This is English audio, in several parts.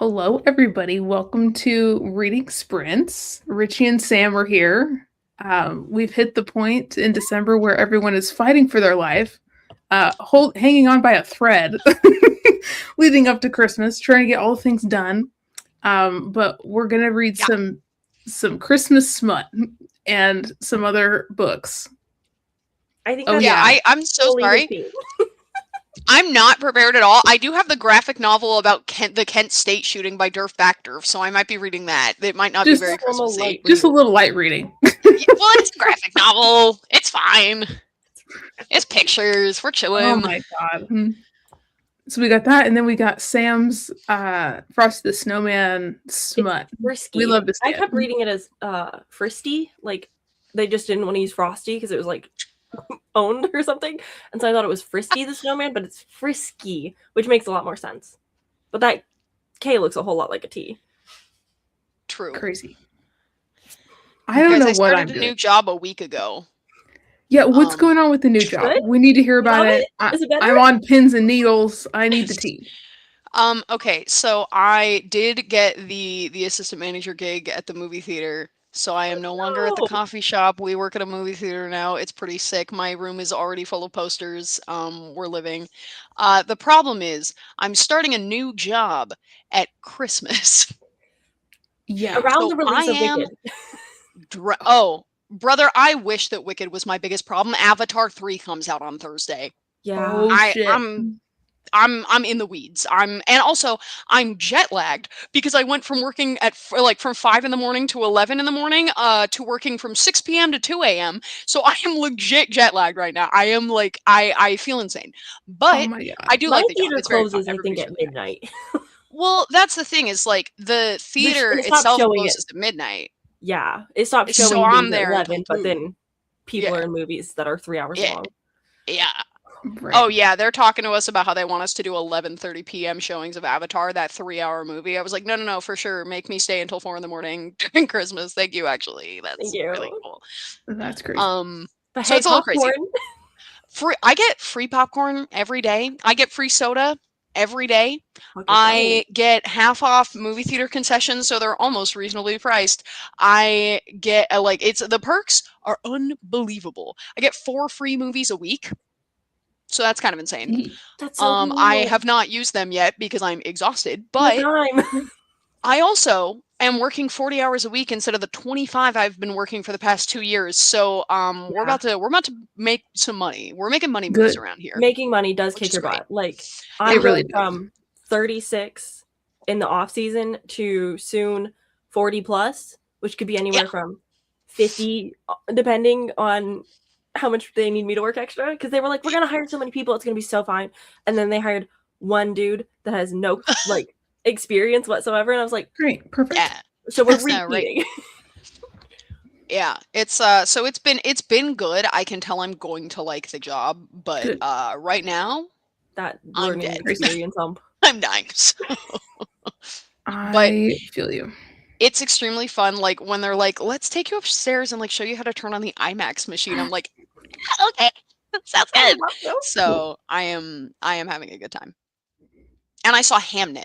Hello, everybody. Welcome to Reading Sprints. Richie and Sam are here. We've hit the point in December where everyone is fighting for their life, hanging on by a thread, leading up to Christmas, trying to get all things done. But we're gonna read Yeah. some Christmas smut and some other books. I think Oh that's yeah, I'm so totally the sorry. theme. I'm not prepared at all. I do have the graphic novel about the Kent State shooting by Durf Backdurf, so I might be reading that. It might not Just be very normal Christmassy. light just a reading. little light reading. Well, it's a graphic novel. It's fine. It's pictures. We're Oh chilling. my god. So we got that, and then we got Sam's Frosty the Snowman smut. Frisky. We love to see I it. kept reading it as Fristy, like they just didn't want to use Frosty because it was like owned or something, and so I thought it was Frisky the Snowman, but it's Frisky, which makes a lot more sense. But that K looks a whole lot like a T. True. Crazy. I don't Guys, know I what started I'm a doing. new job a week ago. Yeah, what's going on with the new job? Good? We need to hear about Love it. it? Is it better? I'm on pins and needles. I need the tea. Okay, so I did get the assistant manager gig at the movie theater. So I am no longer at the No. coffee shop. We work at a movie theater now. It's pretty sick. My room is already full of posters. We're living. The problem is I'm starting a new job at Christmas. Yeah. Around So the release I of am Wicked. Oh, brother, I wish that Wicked was my biggest problem. Avatar 3 comes out on Thursday. Yeah. Oh shit. I'm in the weeds. And also I'm jet lagged because I went from working at from 5 in the morning to 11 in the morning to working from 6 p.m. to 2 a.m. So I am legit jet lagged right now. I am like I feel insane. Oh But my god. I do My like the job. theater It's very fun. closes, I think, Everybody's at really nice. midnight. Well, that's the thing is like the theater It stopped itself showing closes at midnight. Yeah, it stopped So showing I'm things at there until 11, but 2. then people Yeah. are in movies that are 3 hours Yeah. long. Yeah. Right. Oh yeah, they're talking to us about how they want us to do 11:30 p.m. showings of Avatar, that 3-hour movie. I was like, no, for sure. Make me stay until 4 in the morning during Christmas. Thank you, actually. Thank That's you. really cool. That's crazy. But So hey, it's a little crazy. popcorn. I get free popcorn every day. I get free soda every day. I get half off movie theater concessions, so they're almost reasonably priced. I get the perks are unbelievable. I get 4 free movies a week. So that's kind of insane. That's so cool. I have not used them yet because I'm exhausted, What but time? I also am working 40 hours a week instead of the 25 I've been working for the past 2 years. So we're about to make some money. We're making money moves Good. around here. Making money does Which kick is your great. butt. Like It I'm really going does. from 36 in the off season to soon 40 plus, which could be anywhere from 50, depending on how much they need me to work extra. Because they were like, we're gonna hire so many people, it's gonna be so fine. And then they hired one dude that has no like experience whatsoever, and I was like, Great. Perfect. Yeah. so we're That's not repeating. Yeah, it's so it's been good. I can tell I'm going to like the job, but Good. right now That I'm learning dead. experience I'm dying. So. I feel you. It's extremely fun. Like when they're like, "Let's take you upstairs and like show you how to turn on the IMAX machine." I'm like, "Okay, sounds good." So I am having a good time. And I saw Hamnet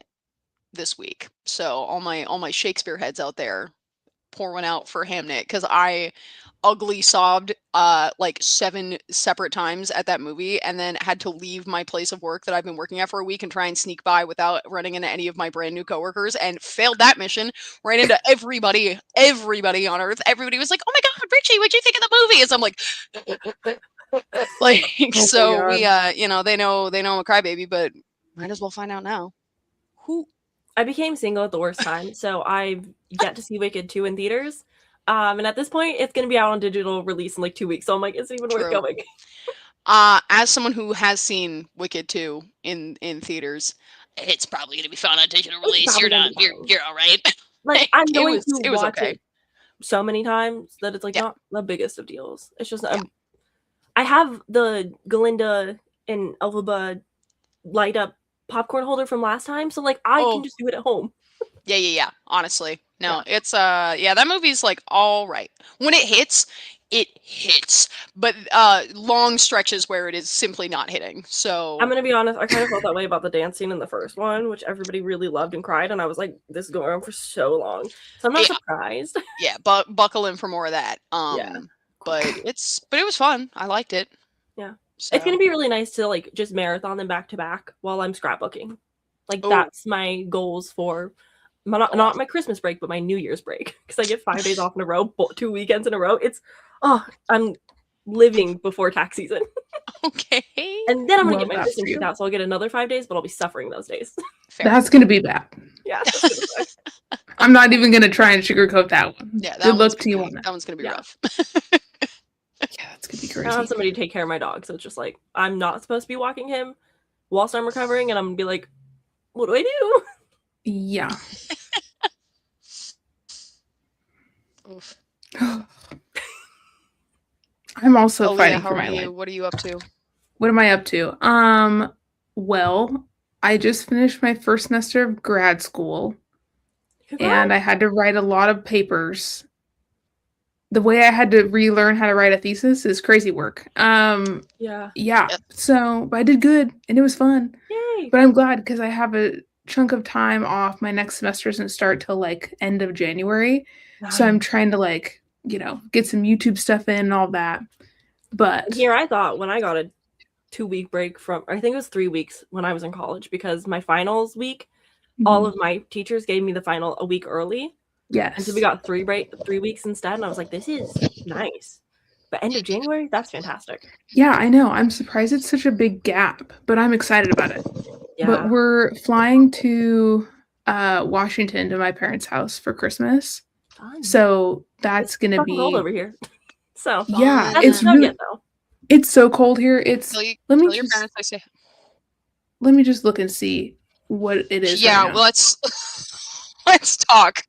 this week. So all my Shakespeare heads out there, pour one out for Hamnet because I ugly sobbed like 7 separate times at that movie and then had to leave my place of work that I've been working at for a week and try and sneak by without running into any of my brand new coworkers and failed that mission, ran into everybody on earth. Everybody was like, "Oh my god, Richie, what'd you think of the movie?" And so I'm like so we they know I'm a crybaby, but might as well find out now. Who I became single at the worst time, so I've yet to see Wicked 2 in theaters. And at this point, it's going to be out on digital release in like 2 weeks, so I'm like, it's even worth going. As someone who has seen Wicked 2 in theaters, it's probably gonna be fun on digital release. You're all right. Like I'm going to it was watch okay. it so many times that it's like not the biggest of deals. It's just Yeah. I have the Galinda and Elphaba light up popcorn holder from last time, so like I can just do it at home. Yeah. Honestly, no, it's that movie's like all right when it hits. it hits, but long stretches where it is simply not hitting. So I'm gonna be honest, I kind of felt that way about the dance scene in the first one, which everybody really loved and cried, and I was like, this is going on for so long. So I'm not surprised. Yeah, buckle in for more of that. Yeah. But it was fun. I liked it. Yeah. So. It's gonna be really nice to like just marathon them back to back while I'm scrapbooking. Like that's my goals for not my Christmas break, but my New Year's break, because I get 5 days off in a row, 2 weekends in a row. It's I'm living before tax season. Okay. And then I'm gonna get my Christmas treat out, so I'll get another 5 days, but I'll be suffering those days. That's gonna be bad. Yeah. I'm not even gonna try and sugarcoat that one. Yeah, good luck to you on that. That one's gonna be rough. Yeah, that's gonna be crazy. I have somebody to take care of my dog, so it's just like I'm not supposed to be walking him whilst I'm recovering, and I'm gonna be like, what do I do? Yeah. Oof. I'm also fighting for my life. What are you up to? What am I up to? Well, I just finished my first semester of grad school. And I had to write a lot of papers. The way I had to relearn how to write a thesis is crazy work. Yeah. So, but I did good, and it was fun. Yay! But I'm glad because I have a chunk of time off. My next semester doesn't start till like end of January. Nice. So I'm trying to like, get some YouTube stuff in and all that. But here I thought when I got a 2-week break from, I think it was 3 weeks when I was in college, because my finals week, all of my teachers gave me the final a week early. Yes. And so we got 3 weeks instead, and I was like, this is nice. But end of January, that's fantastic. Yeah, I know. I'm surprised it's such a big gap, but I'm excited about it. Yeah. But we're flying to Washington to my parents' house for Christmas. Fun. So that's going to be cold over here. So yeah, it's really, it's so cold here. It's let me just look and see what it is. Yeah, right let's talk.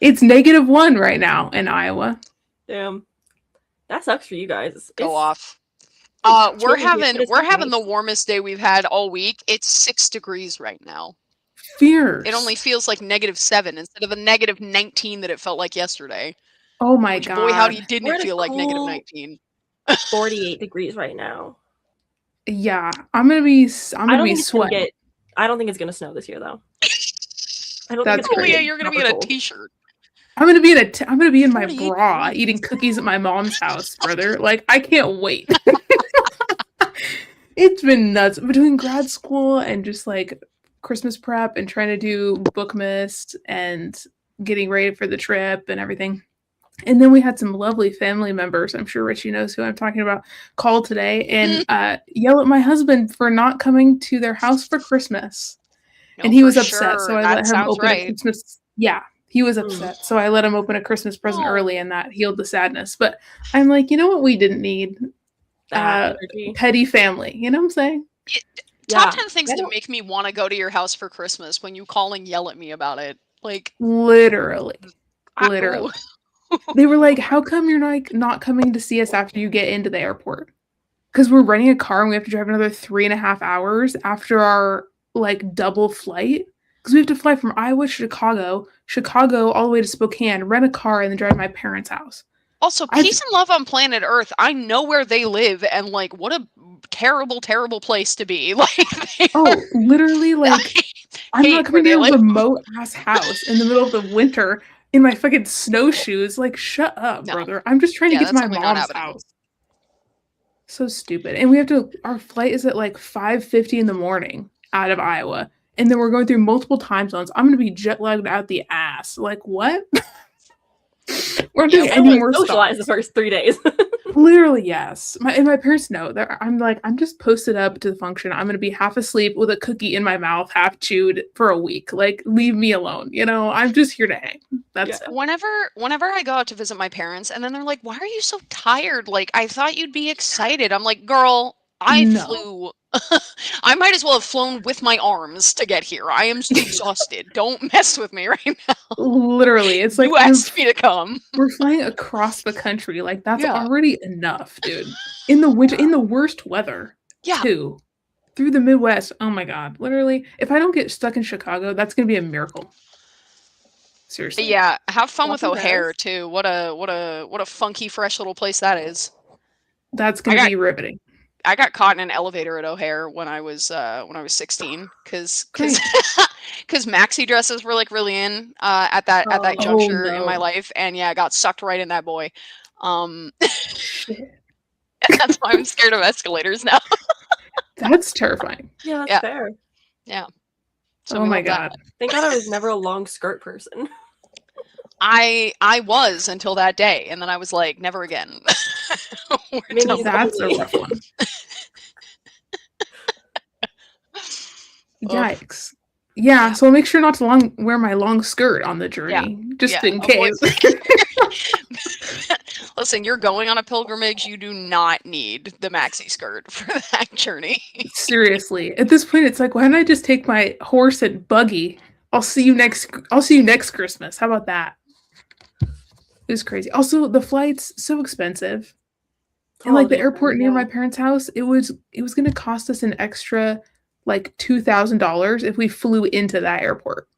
It's -1 right now in Iowa. Damn, that sucks for you guys. Go off. We're having the warmest day we've had all week. It's 6 degrees right now. Fierce. It only feels like -7 instead of the -19 that it felt like yesterday. Oh my god! Boy, howdy, didn't it feel like -19? 48 degrees right now. Yeah, I'm gonna be sweating. I don't think it's gonna snow this year, though. I don't think Alea, you're gonna be in a t-shirt. I'm gonna be in my bra eating cookies at my mom's house, brother. Like, I can't wait. It's been nuts between grad school and just like Christmas prep and trying to do Bookmas and getting ready for the trip and everything. And then we had some lovely family members, I'm sure Richie knows who I'm talking about, call today and yell at my husband for not coming to their house for Christmas. And he was upset, so I let him open a Christmas. Yeah, he was upset, so I let him open a Christmas present early, and that healed the sadness. But I'm like, you know what we didn't need? Petty family. You know what I'm saying? Top 10 things that make me want to go to your house for Christmas when you call and yell at me about it. Like literally. They were like, how come you're not coming to see us after you get into the airport? Because we're renting a car and we have to drive another 3.5 hours after our like double flight. Because we have to fly from Iowa to Chicago all the way to Spokane, rent a car, and then drive to my parents' house. Also, peace and love on planet Earth. I know where they live, and like, what a terrible, terrible place to be. Like, literally, like, I'm not coming to a remote ass house in the middle of the winter in my fucking snowshoes. Like, shut up, brother. I'm just trying to get to my mom's house. So stupid. And we have to. Our flight is at like 5:50 in the morning out of Iowa, and then we're going through multiple time zones. I'm gonna be jet lagged out the ass. Like, what? We're not doing any more socialize the first 3 days. Literally, yes. My parents know that I'm just posted up to the function. I'm gonna be half asleep with a cookie in my mouth, half chewed for a week. Like, leave me alone. I'm just here to hang. That's whenever I go out to visit my parents, and then they're like, "Why are you so tired? Like, I thought you'd be excited." I'm like, "Girl, I flew. I might as well have flown with my arms to get here. I am exhausted. Don't mess with me right now." Literally, it's like you asked me to come. We're flying across the country. Like, that's already enough, dude. In the winter, in the worst weather. Yeah. Too. Through the Midwest. Oh my god. Literally, if I don't get stuck in Chicago, that's gonna be a miracle. Seriously. Yeah, have fun with Welcome, O'Hare guys. too. What a funky, fresh little place that is. That's gonna got- be riveting. I got caught in an elevator at O'Hare when I was 16, because Great. maxi dresses were like really in at that Oh, juncture in my no. life, and yeah, I got sucked right in that boy. Shit. That's why I'm scared of escalators now. That's terrifying. Yeah, that's Yeah. fair. Yeah. So Oh we my love that. god. Thank God I was never a long skirt person. I was until that day, and then I was like, never again. We're Maybe done with That's a Totally. rough one. Yikes. Yeah, so I'll make sure not to wear my long skirt on the journey, just yeah, in avoid- case. Listen, you're going on a pilgrimage. You do not need the maxi skirt for that journey. Seriously, at this point, it's like, why don't I just take my horse and buggy? I'll see you next Christmas. How about that? It was crazy. Also, the flight's so expensive, and like the airport near my parents' house, it was going to cost us an extra like $2,000 if we flew into that airport.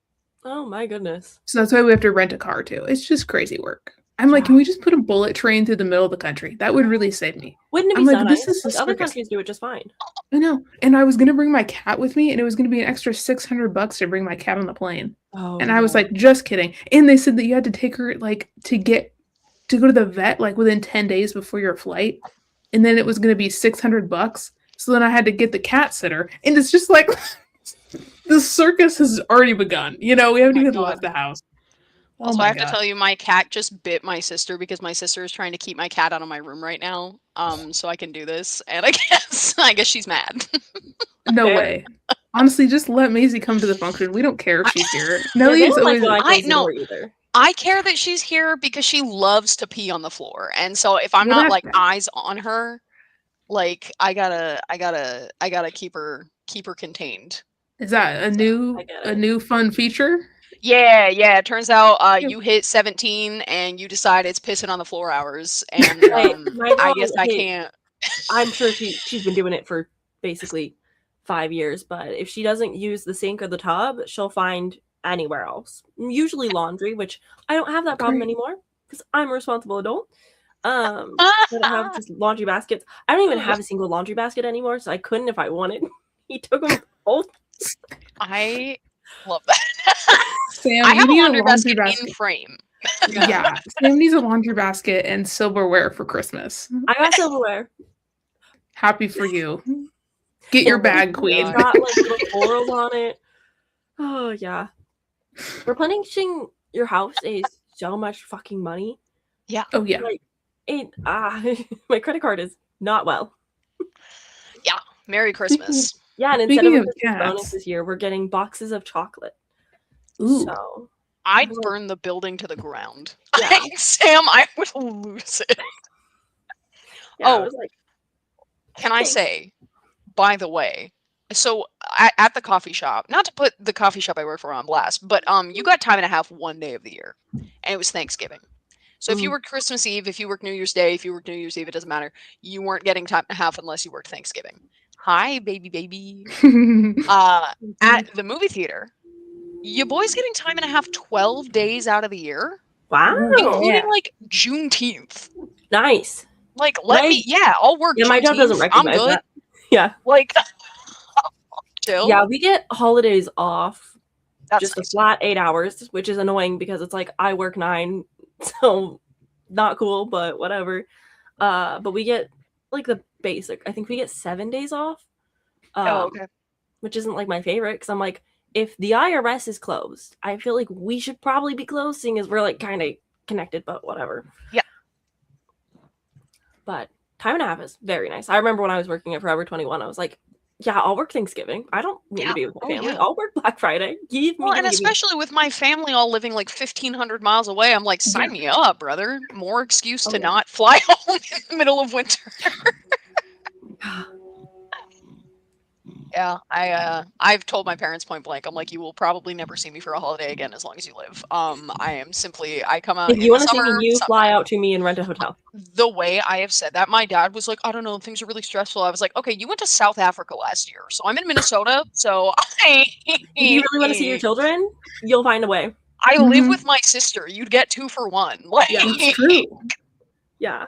Oh my goodness. So that's why we have to rent a car too. It's just crazy work. I'm like, Yeah. can we just put a bullet train through the middle of the country? That would really save me. Wouldn't it be I'm so like, nice? this is a Other circus. countries do it just fine. I know. And I was gonna bring my cat with me, and it was gonna be an extra $600 to bring my cat on the plane. Oh, And I was like, just kidding. And they said that you had to take her like to go to the vet like within 10 days before your flight. And then it was gonna be $600. So then I had to get the cat sitter. And it's just like the circus has already begun. We haven't even left the house. Also, I have to tell you, my cat just bit my sister because my sister is trying to keep my cat out of my room right now, so I can do this. And I guess she's mad. No way. Honestly, just let Maisie come to the function. We don't care if she's here. Nelly is always. Either. I care that she's here because she loves to pee on the floor, and so if I'm not like eyes on her, like I gotta keep her contained. Is that a new fun feature? Yeah. It turns out you hit 17 and you decide it's pissing on the floor hours, and I guess I can't. I'm sure she's been doing it for basically 5 years, but if she doesn't use the sink or the tub, she'll find anywhere else. Usually laundry, which I don't have that problem anymore because I'm a responsible adult. But I have just laundry baskets. I don't even have a single laundry basket anymore, so I couldn't if I wanted. He took them both. I love that. Sam, I have a laundry basket in frame. Yeah, Sam needs a laundry basket and silverware for Christmas. I got silverware. Happy for you. Get your bag, queen. It's got like little florals on it. Oh yeah. Replenishing your house is so much fucking money. Yeah. Oh yeah. Like my credit card is not well. Yeah. Merry Christmas. Yeah, and instead of a Christmas bonus this year, we're getting boxes of chocolate. Ooh. So I'd burn the building to the ground. Yeah. Sam, I would lose it. Yeah, I was like, can I say, by the way, so at the coffee shop, not to put the coffee shop I work for on blast, but you got time and a half one day of the year, and it was Thanksgiving. So if you worked Christmas Eve, if you worked New Year's Day, if you worked New Year's Eve, it doesn't matter. You weren't getting time and a half unless you worked Thanksgiving. Hi, baby. At the movie theater, your boy's getting time and a half 12 days out of the year. wow. Including like Juneteenth. Nice. Like, I'll work. Yeah, my job doesn't recognize that. Yeah. Like, chill. Yeah, we get holidays off. That's just nice. a flat 8 hours, which is annoying because it's like I work 9, so not cool, but whatever. But we get like the basic. I think we get 7 days off. Okay. Which isn't like my favorite because I'm like, if the IRS is closed, I feel like we should probably be closed, seeing as we're like kind of connected, but whatever. Yeah. But time and a half is very nice. I remember when I was working at Forever 21, I was like, yeah, I'll work Thanksgiving. I don't need to be with my family. Yeah. I'll work Black Friday. And especially with my family all living like 1,500 miles away, I'm like, sign me up, brother. More excuse to not fly home in the middle of winter. Yeah, I've told my parents point blank. I'm like, you will probably never see me for a holiday again as long as you live. I come out. If you want to see summer, me, fly out to me and rent a hotel. The way I have said that, my dad was like, I don't know, things are really stressful. I was like, okay, you went to South Africa last year, so I'm in Minnesota, so If you really want to see your children, you'll find a way. I live with my sister. You'd get 2 for 1. Like, Yeah, It's true. Yeah.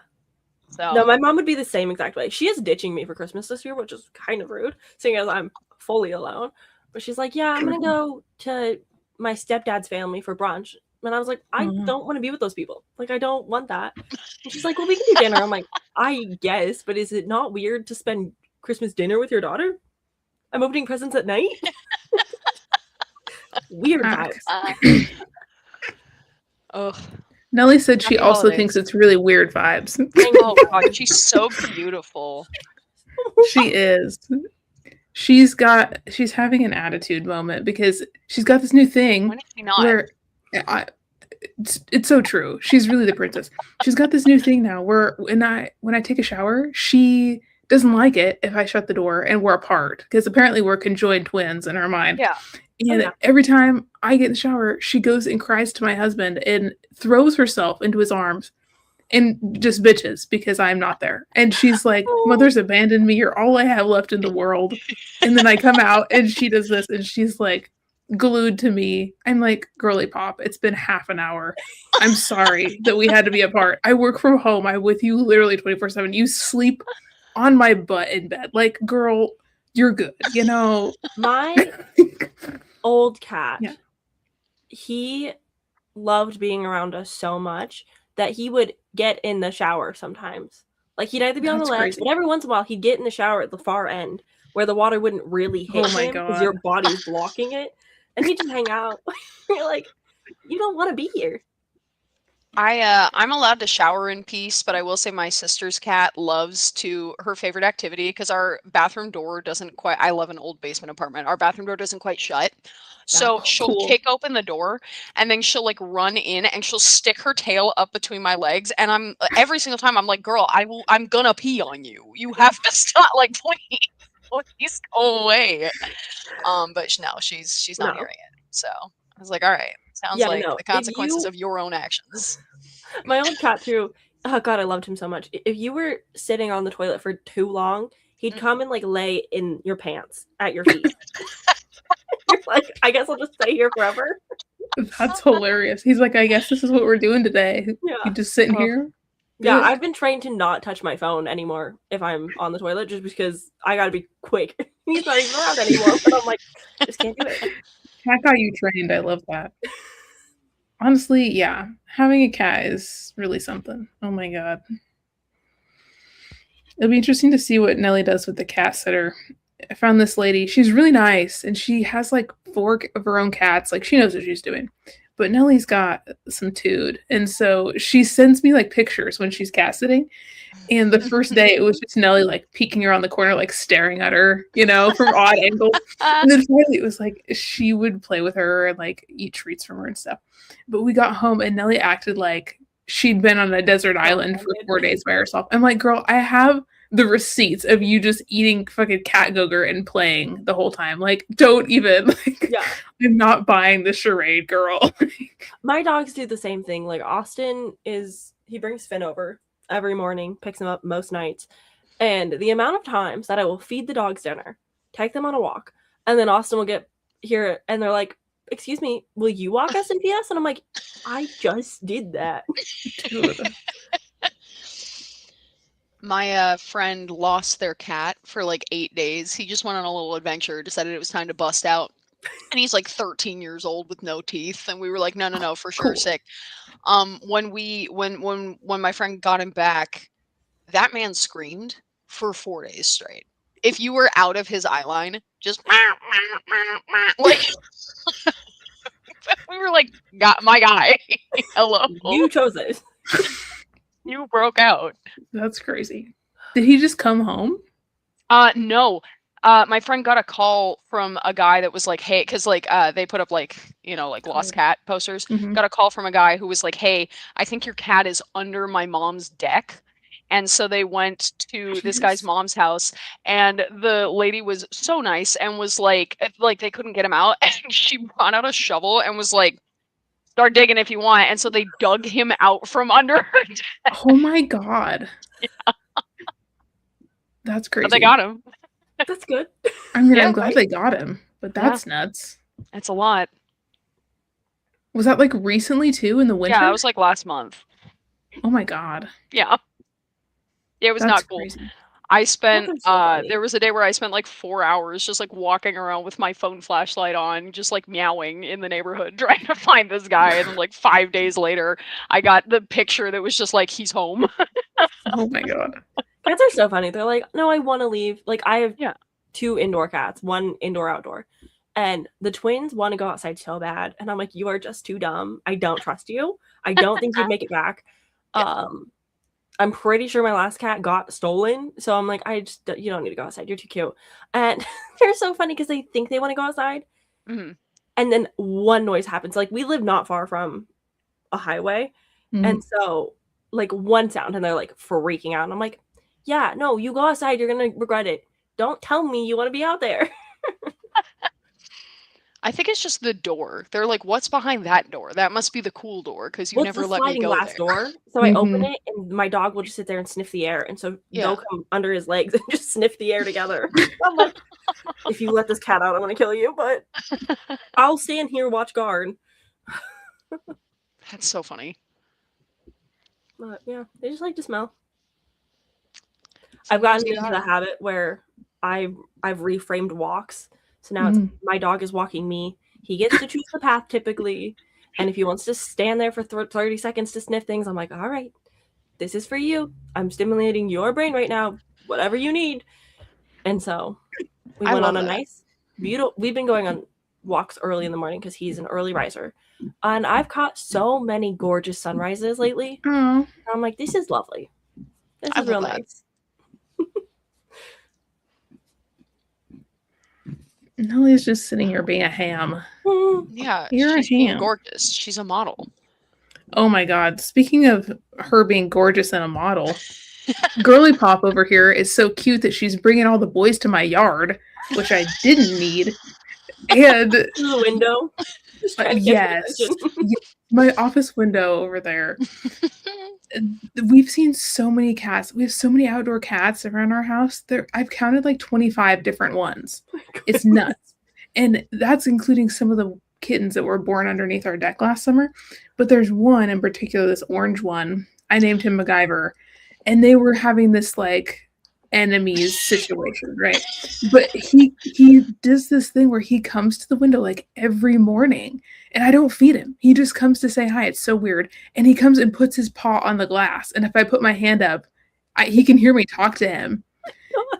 so No, my mom would be the same exact way. She is ditching me for Christmas this year, which is kind of rude, seeing as I'm fully alone. But she's like, yeah, I'm going to go to my stepdad's family for brunch. And I was like, I don't want to be with those people. Like, I don't want that. And she's like, well, we can do dinner. I'm like, I guess, but is it not weird to spend Christmas dinner with your daughter? I'm opening presents at night? Weird vibes. ugh. Nellie said she Happy also holidays. thinks it's really weird vibes. Oh god, she's so beautiful. She is. She's having an attitude moment because she's got this new thing When is she not? where it's so true. She's really the princess. She's got this new thing now where when I take a shower, she doesn't like it if I shut the door and we're apart because apparently we're conjoined twins in her mind. Yeah. And every time I get in the shower, she goes and cries to my husband and throws herself into his arms and just bitches because I'm not there. And she's like, mother's abandoned me. You're all I have left in the world. And then I come out and she does this and she's like glued to me. I'm like, girly pop, it's been half an hour. I'm sorry that we had to be apart. I work from home. I'm with you literally 24/7. You sleep on my butt in bed. Like, girl, you're good. You know, My old cat, he loved being around us so much that he would get in the shower sometimes. Like, he'd either be on the ledge, but every once in a while he'd get in the shower at the far end where the water wouldn't really hit him because your body's blocking it, and he'd just hang out. You're like, you don't want to be here. I'm allowed to shower in peace, but I will say my sister's cat loves her favorite activity because our bathroom door doesn't quite. I live in an old basement apartment. Our bathroom door doesn't quite shut. So she'll kick open the door and then she'll like run in and she'll stick her tail up between my legs. And every single time I'm like, girl, I'm gonna pee on you. You have to stop. Like, please go away. But no, she's not hearing it. So I was like, all right, sounds like the consequences of your own actions. My old cat too. Oh god, I loved him so much. If you were sitting on the toilet for too long, he'd come and like lay in your pants at your feet. You're like, I guess I'll just stay here forever. That's hilarious. He's like, I guess this is what we're doing today. Yeah. You just sitting here. Yeah, I've been trained to not touch my phone anymore if I'm on the toilet, just because I gotta be quick. He's not even around anymore, but I'm like, just can't do it. Cat got you trained. I love that. Honestly, yeah, having a cat is really something. Oh my god. It'll be interesting to see what Nellie does with the cat sitter. I found this lady. She's really nice, and she has like 4 of her own cats. Like, she knows what she's doing. But Nellie's got some tude, and so she sends me like pictures when she's cat sitting. And the first day, it was just Nellie like peeking around the corner, like staring at her, you know, from odd angles. And then finally, it was like she would play with her and like eat treats from her and stuff. But we got home, and Nellie acted like she'd been on a desert island for 4 days by herself. I'm like, girl, I have the receipts of you just eating fucking cat googer and playing the whole time. Like, don't even. Like, I'm not buying the charade, girl. My dogs do the same thing. Like, Austin he brings Finn over every morning, picks him up most nights. And the amount of times that I will feed the dogs dinner, take them on a walk, and then Austin will get here and they're like, excuse me, will you walk us and feed us? And I'm like, I just did that. My friend lost their cat for like 8 days. He just went on a little adventure, decided it was time to bust out. And he's like 13 years old with no teeth. And we were like, no, for sure, sick. When my friend got him back, that man screamed for 4 days straight. If you were out of his eye line, just like we were like, my guy, hello. You chose it. You broke out. That's crazy. Did he just come home? No. My friend got a call from a guy that was like, hey, because like they put up like, you know, like lost cat posters. Mm-hmm. Got a call from a guy who was like, hey, I think your cat is under my mom's deck. And so they went to this guy's mom's house, and the lady was so nice and was like they couldn't get him out, and she brought out a shovel and was like, start digging if you want. And so they dug him out from under her deck. Oh my god. Yeah. That's crazy. But they got him. That's good. I mean, I'm glad they got him, but that's nuts. It's a lot. Was that like recently too in the winter? Yeah, it was like last month. Oh my god. Yeah. It was That's not cool. crazy. I spent That's so funny. there was a day where I spent like 4 hours just like walking around with my phone flashlight on, just like meowing in the neighborhood trying to find this guy, and then like 5 days later I got the picture that was just like he's home. Oh my god. Cats are so funny. They're like, no, I want to leave. Like, I have Yeah. 2 indoor cats, 1 indoor outdoor. And the twins want to go outside so bad. And I'm like, you are just too dumb. I don't trust you. I don't think you'd make it back. Yeah. I'm pretty sure my last cat got stolen. So I'm like, you don't need to go outside. You're too cute. And they're so funny because they think they want to go outside. Mhm. And then one noise happens. Like, we live not far from a highway. And so, like, one sound, and they're like freaking out. And I'm like, yeah, no, you go outside. You're going to regret it. Don't tell me you want to be out there. I think it's just the door. They're like, what's behind that door? That must be the cool door because you Well, never it's the let me sliding go glass there. door. So I open it, and my dog will just sit there and sniff the air. And so Yeah. they'll come under his legs and just sniff the air together. I'm like, if you let this cat out, I'm going to kill you. But I'll stand here, watch guard. That's so funny. But yeah, they just like to smell. I've gotten into the habit where I've reframed walks. So now it's my dog is walking me. He gets to choose the path typically. And if he wants to stand there for 30 seconds to sniff things, I'm like, all right, this is for you. I'm stimulating your brain right now. Whatever you need. And so we went on a nice, beautiful, we've been going on walks early in the morning because he's an early riser. And I've caught so many gorgeous sunrises lately. Oh. I'm like, this is lovely. This is real nice. Nellie's just sitting here being a ham. Yeah, You're she's being gorgeous. She's a model. Oh my god. Speaking of her being gorgeous and a model, Girly Pop over here is so cute that she's bringing all the boys to my yard, which I didn't need. And the window. Yes. My office window over there. We've seen so many cats. We have so many outdoor cats around our house. I've counted like 25 different ones. It's nuts. And that's including some of the kittens that were born underneath our deck last summer. But there's one in particular, this orange one. I named him MacGyver. And they were having this like enemies situation, right? But he does this thing where he comes to the window like every morning. And I don't feed him. He just comes to say hi. It's so weird. And he comes and puts his paw on the glass. And if I put my hand up, he can hear me talk to him.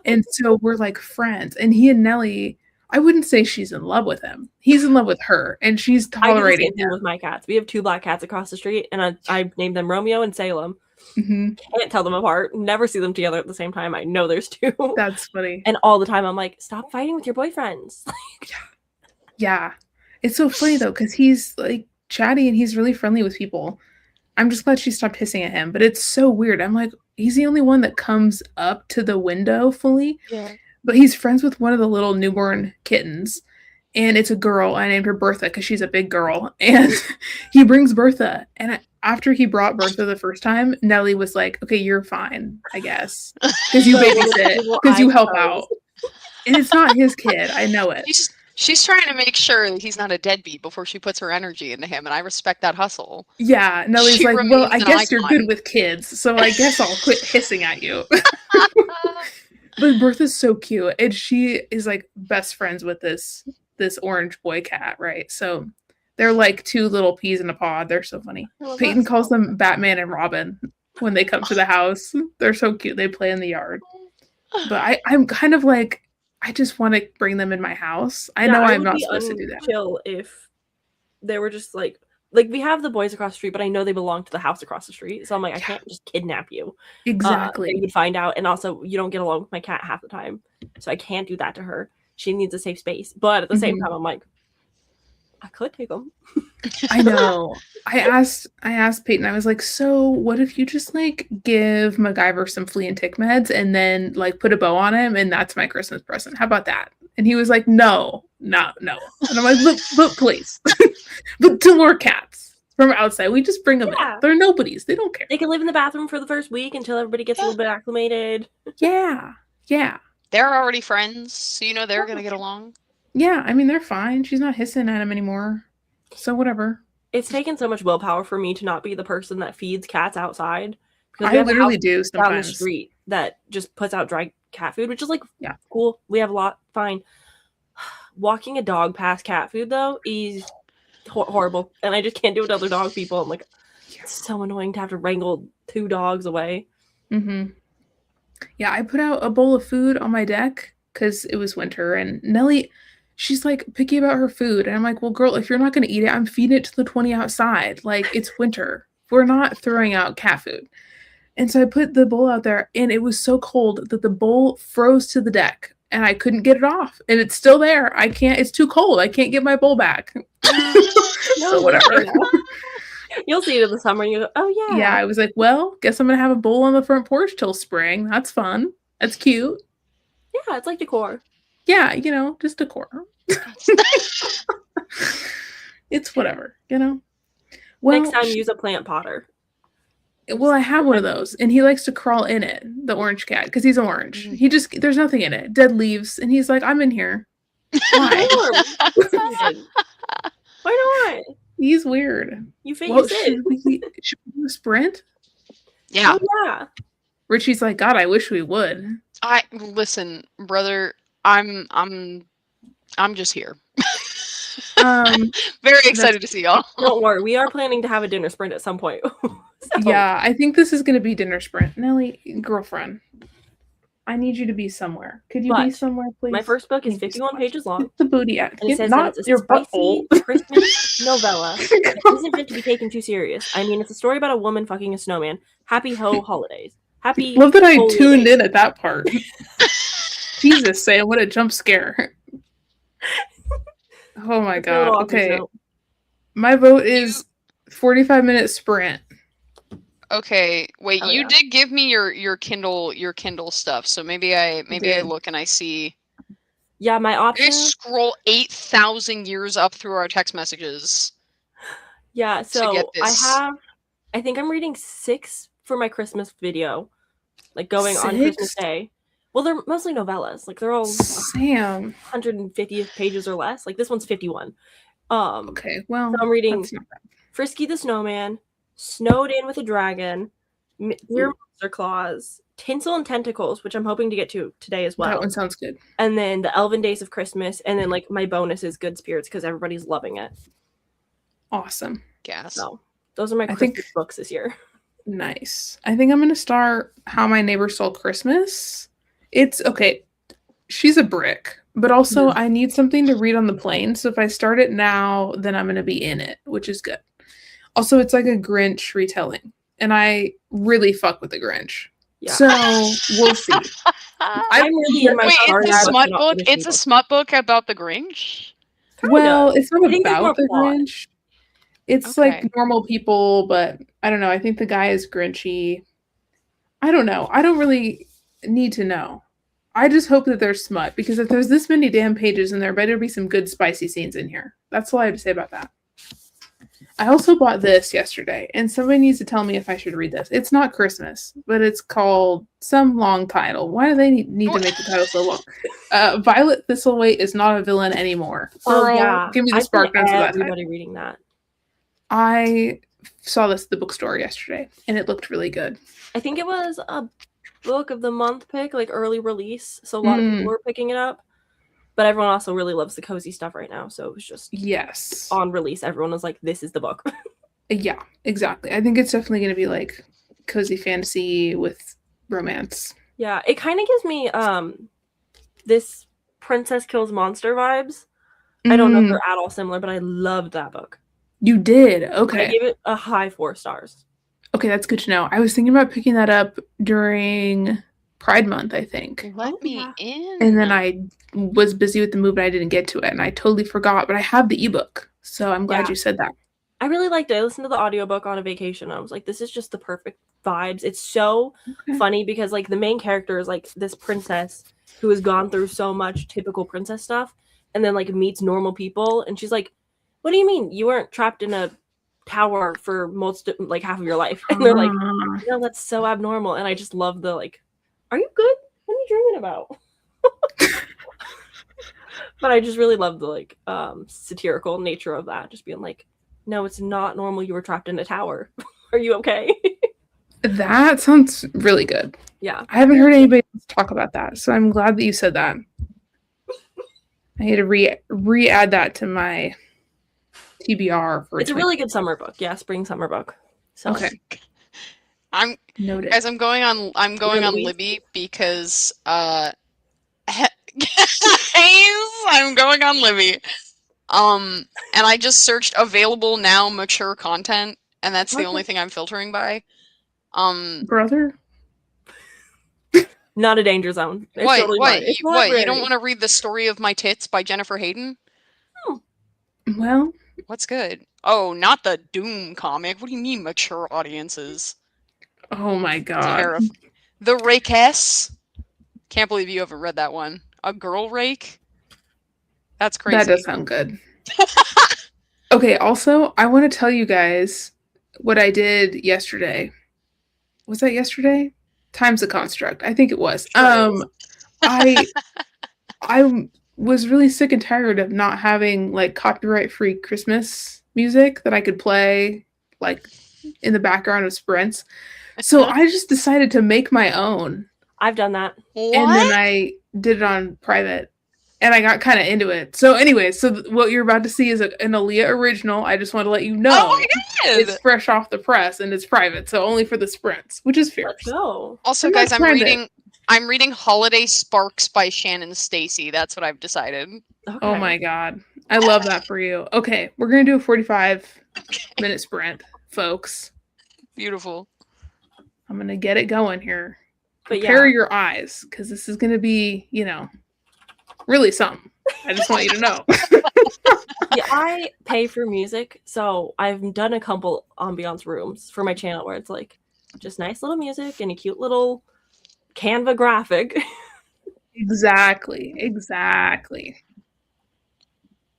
And so we're like friends. And he and Nellie, I wouldn't say she's in love with him. He's in love with her. And she's tolerating him. With my cats. We have 2 black cats across the street. And I named them Romeo and Salem. Can't tell them apart. Never see them together at the same time. I know there's 2. That's funny. And all the time I'm like, stop fighting with your boyfriends. Yeah. It's so funny though, because he's like chatty and he's really friendly with people. I'm just glad she stopped hissing at him, but it's so weird. I'm like, he's the only one that comes up to the window fully. Yeah. But he's friends with one of the little newborn kittens. And it's a girl. I named her Bertha because she's a big girl. And he brings Bertha. And after he brought Bertha the first time, Nellie was like, okay, you're fine, I guess. Because you babysit, because you help out. And it's not his kid. I know it. She's trying to make sure that he's not a deadbeat before she puts her energy into him, and I respect that hustle. Yeah, Nellie's like, well, I guess you're good with kids, so I guess I'll quit hissing at you. But Bertha's so cute, and she is like best friends with this orange boy cat, right? So they're like 2 little peas in a pod. They're so funny. Peyton calls them Batman and Robin when they come to the house. They're so cute. They play in the yard. But I'm kind of like, I just want to bring them in my house. I know I'm not supposed to do that. Chill if they were just like we have the boys across the street, but I know they belong to the house across the street. So I'm like, I can't just kidnap you. Exactly. They would find out. And also, you don't get along with my cat half the time. So I can't do that to her. She needs a safe space. But at the same time, I'm like, I could take them. I know. I asked Peyton, I was like, so what if you just like give MacGyver some flea and tick meds and then like put a bow on him and that's my Christmas present? How about that? And he was like, no. And I'm like, look, please. But 2 more cats from outside. We just bring them in. They're nobodies. They don't care. They can live in the bathroom for the first week until everybody gets a little bit acclimated. Yeah. They're already friends, so you know they're going to get along. Yeah, I mean, they're fine. She's not hissing at him anymore. So whatever. It's taken so much willpower for me to not be the person that feeds cats outside. Because I we have a literally house do down the sometimes. street that just puts out dry cat food, which is like Yeah. cool. We have a lot, fine. Walking a dog past cat food though is horrible, and I just can't do it to other dog people. I'm like, it's so annoying to have to wrangle 2 dogs away. Mm-hmm. Yeah, I put out a bowl of food on my deck because it was winter, and Nellie, she's like picky about her food, and I'm like, well, girl, if you're not going to eat it, I'm feeding it to the 20 outside. Like, it's winter. We're not throwing out cat food. And so I put the bowl out there, and it was so cold that the bowl froze to the deck, and I couldn't get it off, and it's still there. I can't. It's too cold. I can't get my bowl back. So whatever. You'll see it in the summer, and you go, oh yeah. Yeah, I was like, well, guess I'm gonna have a bowl on the front porch till spring. That's fun. That's cute. Yeah, it's like decor. Yeah, just decor. It's whatever, Well, Next time, use a plant potter. well, I have one of those, and he likes to crawl in it, the orange cat, because he's orange. There's nothing in it, dead leaves, and he's like, I'm in here. Why? Why not? He's weird. You fit Well, you should we do a sprint? Yeah. Oh, yeah. Richie's like, God, I wish we would. Listen, brother, I'm just here. Very excited to see y'all. Don't worry, we are planning to have a dinner sprint at some point. Yeah, I think this is going to be dinner sprint. Nellie, girlfriend, I need you to be somewhere. Could you be somewhere, please? My first book is Thank you so 51 much. pages long. Get the booty out. And it says Not that it's a your spicy butthole. Christmas novella. It isn't meant to be taken too serious. I mean, it's a story about a woman fucking a snowman. Happy ho holidays. Happy. Love that I holy tuned days. in at that part. Jesus, Sam, what a jump scare. Oh my It's a little god. off the Okay. note. My vote is 45-minute sprint. Okay, wait. Oh, You yeah. did give me your Kindle stuff, so maybe I did. look and I see. Yeah, my I option. scroll 8,000 years up through our text messages. Yeah, get so this. I think I'm reading 6 for my Christmas video, like going on 6? Christmas Day. Well, they're mostly novellas. Like they're all Sam. 150 pages or less. Like this one's 51. Okay, well, So I'm reading that's not bad. Frisky the Snowman, Snowed In with a Dragon, Dear Monster Claus, Tinsel and Tentacles, which I'm hoping to get to today as well. That one sounds good. And then The Elven Days of Christmas, and then like my bonus is Good Spirits because everybody's loving it. Awesome. Gas. So those are my I Christmas think- books this year. Nice. I think I'm going to start How My Neighbor Stole Christmas. It's okay. She's a brick, but also I need something to read on the plane. So if I start it now, then I'm going to be in it, which is good. Also, it's like a Grinch retelling, and I really fuck with the Grinch. Yeah. So we'll see. I'm really in my Wait, sorry, it's a I smut cannot book. finish It's a the book. smut book about the Grinch. Well, it's not I think there's about more the plot. Grinch. It's Okay. like normal people, but I don't know. I think the guy is Grinchy. I don't know. I don't really need to know. I just hope that there's smut, because if there's this many damn pages, then there better be some good spicy scenes in here. That's all I have to say about that. I also bought this yesterday, and somebody needs to tell me if I should read this. It's not Christmas, but it's called some long title. Why do they need to make the title so long? Violet Thistleway is not a villain anymore. Oh Girl, yeah, give me the I've spark seen notes of that title. everybody reading that. I saw this at the bookstore yesterday, and it looked really good. I think it was a book of the month pick, like early release, so a lot of people were picking it up. But everyone also really loves the cozy stuff right now, so it was just Yes. on release. Everyone was like, "This is the book." Yeah, exactly. I think it's definitely going to be like cozy fantasy with romance. Yeah, it kind of gives me this Princess Kills Monster vibes. I don't know if they're at all similar, but I loved that book. You did? I Okay. gave it a high 4 stars. Okay, that's good to know. I was thinking about picking that up during Pride Month, I think. Let me yeah. in. And then I was busy with the move and I didn't get to it. And I totally forgot, but I have the ebook. So I'm glad Yeah. you said that. I really liked it. I listened to the audiobook on a vacation. I was like, this is just the perfect vibes. It's so funny because like the main character is like this princess who has gone through so much typical princess stuff and then like meets normal people. And she's like, what do you mean? You weren't trapped in a tower for most like half of your life. And they're like, no, that's so abnormal. And I just love the like, are you good? What are you dreaming about? But I just really love the like satirical nature of that. Just being like, No, it's not normal. You were trapped in a tower. Are you okay? That sounds really good. Yeah. I haven't heard anybody else talk about that, so I'm glad that you said that. I need to re-add that to my TBR for It's a really good summer book. Yeah, spring summer book. So Okay. I'm Noted. Guys, I'm going on Libby? Libby because guys, I'm going on Libby. And I just searched available now mature content, and that's the only thing I'm filtering by. Brother? not a danger zone. It's What? totally What? fine. It's What? You don't library. want to read The Story of My Tits by Jennifer Hayden? Well, What's good? Oh, not the Doom comic. What do you mean mature audiences? oh my god. Terrifying. The Rakeess. Can't believe you haven't read that one. A Girl Rake? That's crazy. That does sound good. Okay, also, I want to tell you guys what I did yesterday. Was that yesterday? Time's a construct. I think it was. Sure I was really sick and tired of not having like copyright-free Christmas music that I could play like in the background of sprints. So I just decided to make my own. I've done that. What? And then I did it on private. And I got kind of into it. So anyway, what you're about to see is an Alea original. I just want to let you know. Oh my god! It's fresh off the press and it's private, so only for the sprints, which is fierce. No. Also, I'm guys, not I'm trying reading Holiday Sparks by Shannon Stacy. That's what I've decided. Okay. Oh my god. I love that for you. Okay, we're going to do a 45-minute sprint, folks. Beautiful. I'm going to get it going here. But Prepare yeah. your eyes, because this is going to be, really something. I just want you to know. Yeah, I pay for music, so I've done a couple ambiance rooms for my channel where it's like just nice little music and a cute little Canva graphic. Exactly.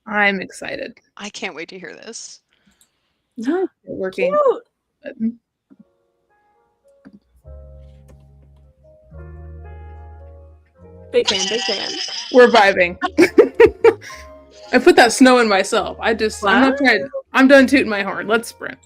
I'm excited. I can't wait to hear this. It's working. Cute. Big fan. We're vibing. I put that snow in myself. I'm not trying. I'm done tooting my horn. Let's sprint.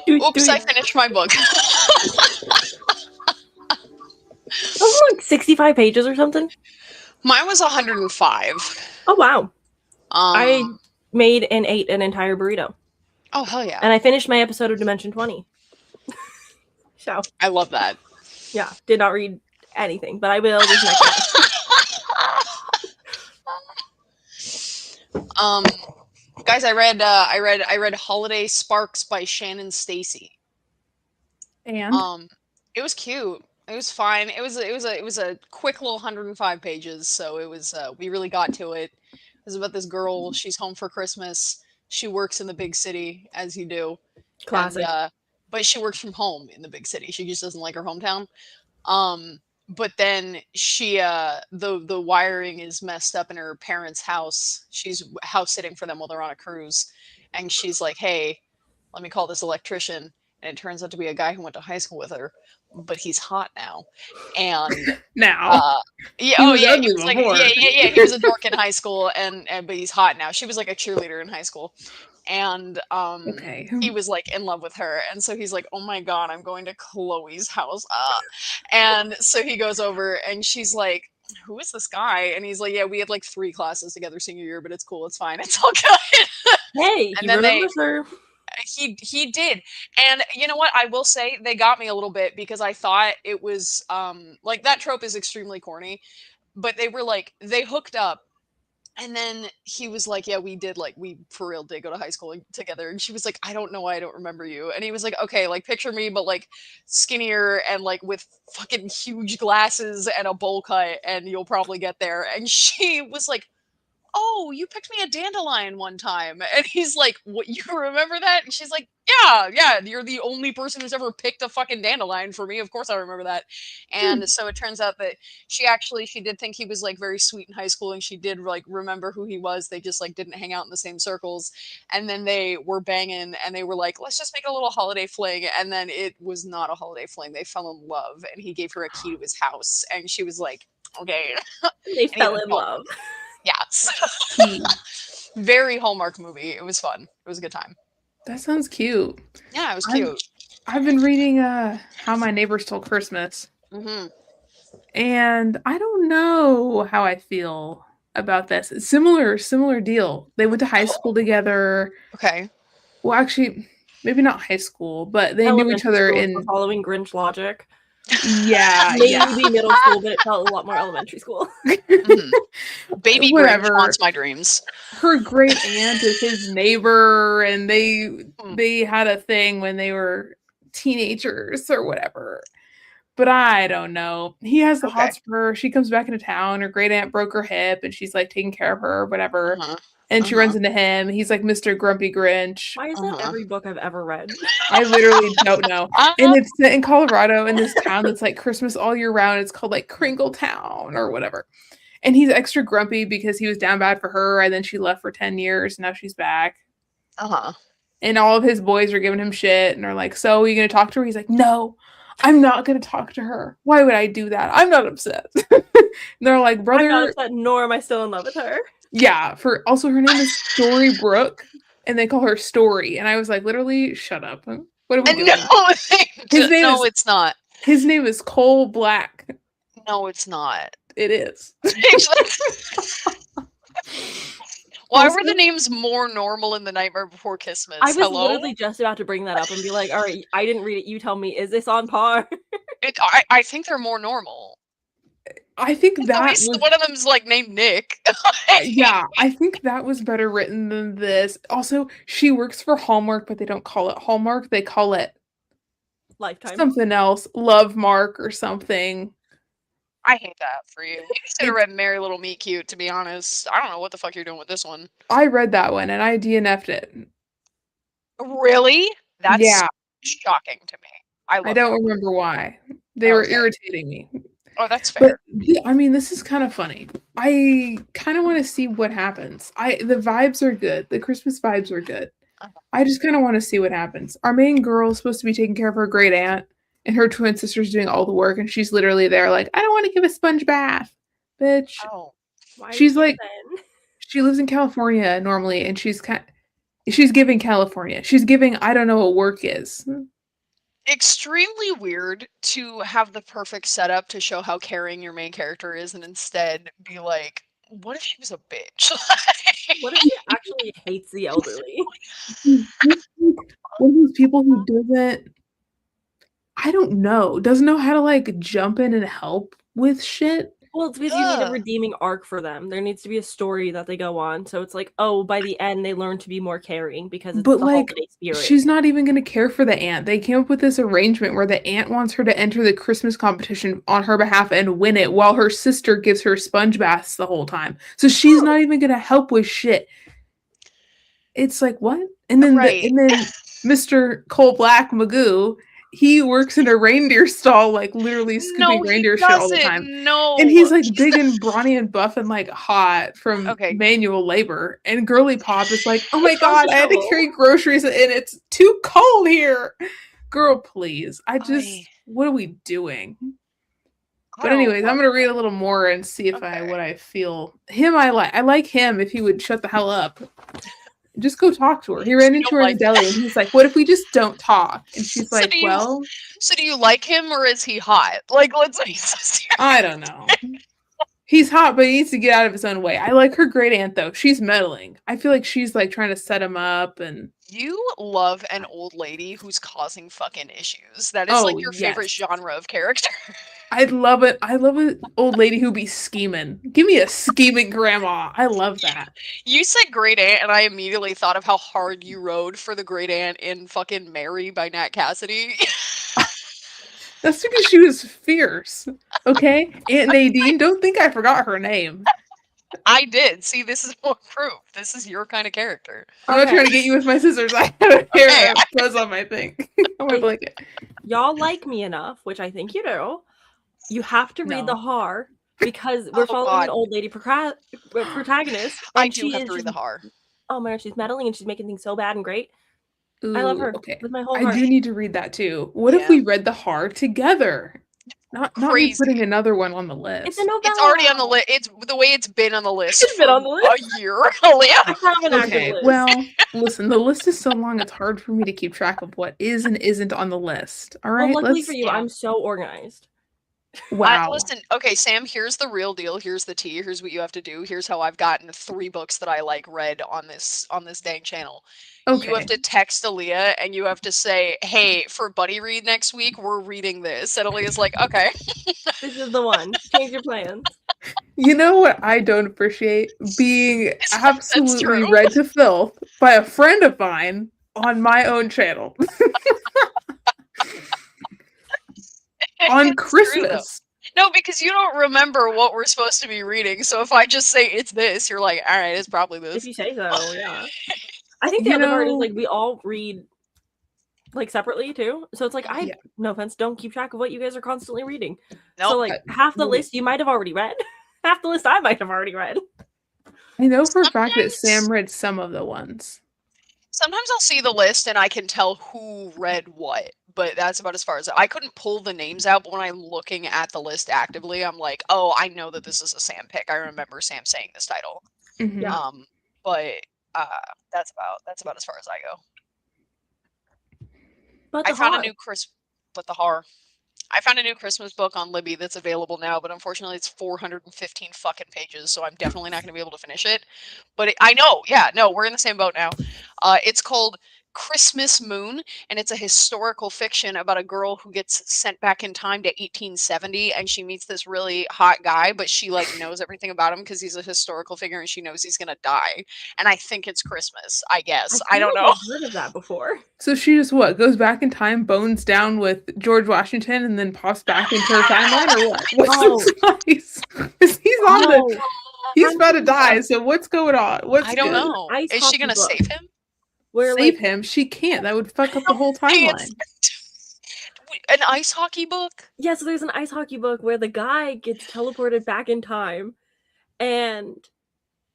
Oops, I finished my book. It was like 65 pages or something. Mine was 105. Oh, wow. I Um, made and ate an entire burrito. oh, hell yeah. And I finished my episode of Dimension 20. So, I love that. yeah, did not read anything, but I will this next time. Guys, I read Holiday Sparks by Shannon Stacy. And it was cute. It was fine. It was a quick little 105 pages, so it was we really got to it. It was about this girl, she's home for Christmas. She works in the big city, as you do. Classic. And, but she works from home in the big city. She just doesn't like her hometown. But then she the wiring is messed up in her parents' house. She's house sitting for them while they're on a cruise. And she's like, hey, let me call this electrician. And it turns out to be a guy who went to high school with her, but he's hot now. And now, yeah, he oh was yeah, ugly he was like, before. yeah, he was a dork in high school, and but he's hot now. She was like a cheerleader in high school, and Okay. he was like in love with her, and so he's like, oh my god, I'm going to Chloe's house, and so he goes over, and she's like, who is this guy? And he's like, yeah, we had like 3 classes together senior year, but it's cool, it's fine, it's all good. Hey, And he then remembers her. he did. And you know what, I will say they got me a little bit, because I thought it was like, that trope is extremely corny, but they were like, they hooked up, and then he was like, yeah, we for real did go to high school together. And she was like, I don't know why I don't remember you. And he was like, okay, like picture me, but like skinnier and like with fucking huge glasses and a bowl cut, and you'll probably get there. And she was like, oh, you picked me a dandelion one time. And he's like, what, you remember that? And she's like, yeah, you're the only person who's ever picked a fucking dandelion for me. Of course I remember that. And so it turns out that she did think he was like very sweet in high school, and she did like remember who he was. They just like didn't hang out in the same circles. And then they were banging, and they were like, let's just make a little holiday fling. And then it was not a holiday fling. They fell in love, and he gave her a key to his house, and she was like, okay. They fell in love. Yeah. Very Hallmark movie. It was fun. It was a good time. That sounds cute. Yeah, it was cute. I've been reading How My Neighbor Stole Christmas. Mm-hmm. And I don't know how I feel about this. Similar deal. They went to high school together. Okay. Well, actually, maybe not high school, but they knew each other in following Grinch logic. Yeah, maybe middle school, but it felt a lot more elementary school. Mm-hmm. Baby Whatever. Grinch haunts my dreams. Her great aunt is his neighbor, and they had a thing when they were teenagers or whatever. But I don't know. He has the hots for her. She comes back into town. Her great aunt broke her hip, and she's like taking care of her or whatever. Uh-huh. And she runs into him. He's like Mr. Grumpy Grinch. Why is that every book I've ever read? I literally don't know. And it's set in Colorado in this town that's like Christmas all year round. It's called like Kringle Town or whatever. And he's extra grumpy because he was down bad for her and then she left for 10 years. Now she's back. And all of his boys are giving him shit and are like, so are you going to talk to her? He's like, no, I'm not going to talk to her. Why would I do that? I'm not upset. And they're like, brother. I'm not upset, nor am I still in love with her. Yeah, also her name is Story Brooke, and they call her Story. And I was like, literally, shut up. What are we doing? No, it's not. His name is Cole Black. No, it's not. It is. Why were the names more normal in The Nightmare Before Christmas? I was literally just about to bring that up and be like, all right, I didn't read it. You tell me, is this on par? I think they're more normal. I think that one of them's like named Nick. Yeah, I think that was better written than this. Also, she works for Hallmark, but they don't call it Hallmark. They call it Lifetime. Something else, Love Mark or something. I hate that for you. You should have read Merry Little Meet Cute, to be honest. I don't know what the fuck you're doing with this one. I read that one and I DNF'd it. Really? That's shocking to me. I don't remember why. They were irritating me. Oh, that's fair. But, I mean, this is kind of funny. I kind of want to see what happens. The vibes are good. The Christmas vibes are good. I just kind of want to see what happens. Our main girl is supposed to be taking care of her great aunt, and her twin sister's doing all the work, and she's literally there like, I don't want to give a sponge bath, bitch. Oh, she's like, she lives in California normally, and she's giving California. She's giving, I don't know what work is. Extremely weird to have the perfect setup to show how caring your main character is and instead be like, what if she was a bitch? What if she actually hates the elderly? One of those people who doesn't know how to like jump in and help with shit. Well, it's because you need a redeeming arc for them. There needs to be a story that they go on. So it's like, oh, by the end, they learn to be more caring because it's the holiday spirit. She's not even going to care for the aunt. They came up with this arrangement where the aunt wants her to enter the Christmas competition on her behalf and win it while her sister gives her sponge baths the whole time. So she's not even going to help with shit. It's like, what? And then, and then Mr. Cole Black Magoo, he works in a reindeer stall, like literally scooping reindeer shit all the time. No. And he's like big and brawny and buff and like hot from manual labor. And Girly Pop is like, oh my god, I had to carry groceries and it's too cold here. Girl, please. What are we doing? But anyways, I'm gonna read a little more and see if what I feel. I like him if he would shut the hell up. Just go talk to her. He ran into her in the deli and he's like, what if we just don't talk? And she's like, well. So do you like him or is he hot? Like, let's I don't know. He's hot, but he needs to get out of his own way. I like her great aunt though. She's meddling. I feel like she's like trying to set him up and. You love an old lady who's causing fucking issues. That is like your favorite genre of character. I love it. I love an old lady who be scheming. Give me a scheming grandma. I love that. You said great aunt, and I immediately thought of how hard you rode for the great aunt in fucking Mary by Nat Cassidy. That's because she was fierce. Okay? Aunt Nadine, don't think I forgot her name. I did. See, this is more proof. This is your kind of character. I'm not trying to get you with my scissors. I had a hair fuzz on my thing. On my blanket. Y'all like me enough, which I think you do. You have to read the Har because we're following an old lady protagonist. I do have to read the Har. Oh my gosh, she's meddling and she's making things so bad and great. Ooh, I love her with my whole heart. I do need to read that too. What if we read the Har together? Not me putting another one on the list. It's a novella. It's already on the list. It's the way it's been on the list. It's been on the list a year. Alea. I have an active list. Well, listen, the list is so long it's hard for me to keep track of what is and isn't on the list. All right. Well, luckily for you, I'm so organized. Wow. Listen, okay, Sam, here's the real deal. Here's the tea. Here's what you have to do. Here's how I've gotten 3 books that I like read on this dang channel. Okay. You have to text Alea and you have to say, hey, for buddy read next week, we're reading this. And Alea's like, okay. This is the one. Change your plans. You know what I don't appreciate? Being absolutely read to filth by a friend of mine on my own channel. On Christmas. No, because you don't remember what we're supposed to be reading. So if I just say it's this, you're like, all right, it's probably If this. you say so, yeah. I think the You other part is know, like we all read like separately too. So it's like Yeah. no offense, don't keep track of what you guys are constantly reading. Nope. So like half the list you might have already read. Half the list I might have already read. I know for a fact that Sometimes- Sam read some of the ones. Sometimes I'll see the list and I can tell who read what, but that's about as far as I couldn't pull the names out. But when I'm looking at the list actively, I'm like, oh, I know that this is a Sam pick. I remember Sam saying this title. Mhm. Yeah. But that's about as far as I go. But I found a new I found a new Christmas book on Libby that's available now, but unfortunately it's 415 fucking pages, so I'm definitely not going to be able to finish it. But I know, yeah, no, we're in the same boat now. It's called Christmas Moon, and it's a historical fiction about a girl who gets sent back in time to 1870, and she meets this really hot guy, but she like knows everything about him because he's a historical figure, and she knows he's gonna die. And I think it's Christmas. I guess I don't know. I've heard of that before. So she just goes back in time, bones down with George Washington, and then pops back into her timeline, or what? What's the spice? 'Cause he's about to die. So what's going on? What's I don't good? know. Ice Is she gonna hockey book. save him? Where Save like him? She can't. That would fuck up the whole timeline. An ice hockey book? yeah, so there's an ice hockey book where the guy gets teleported back in time and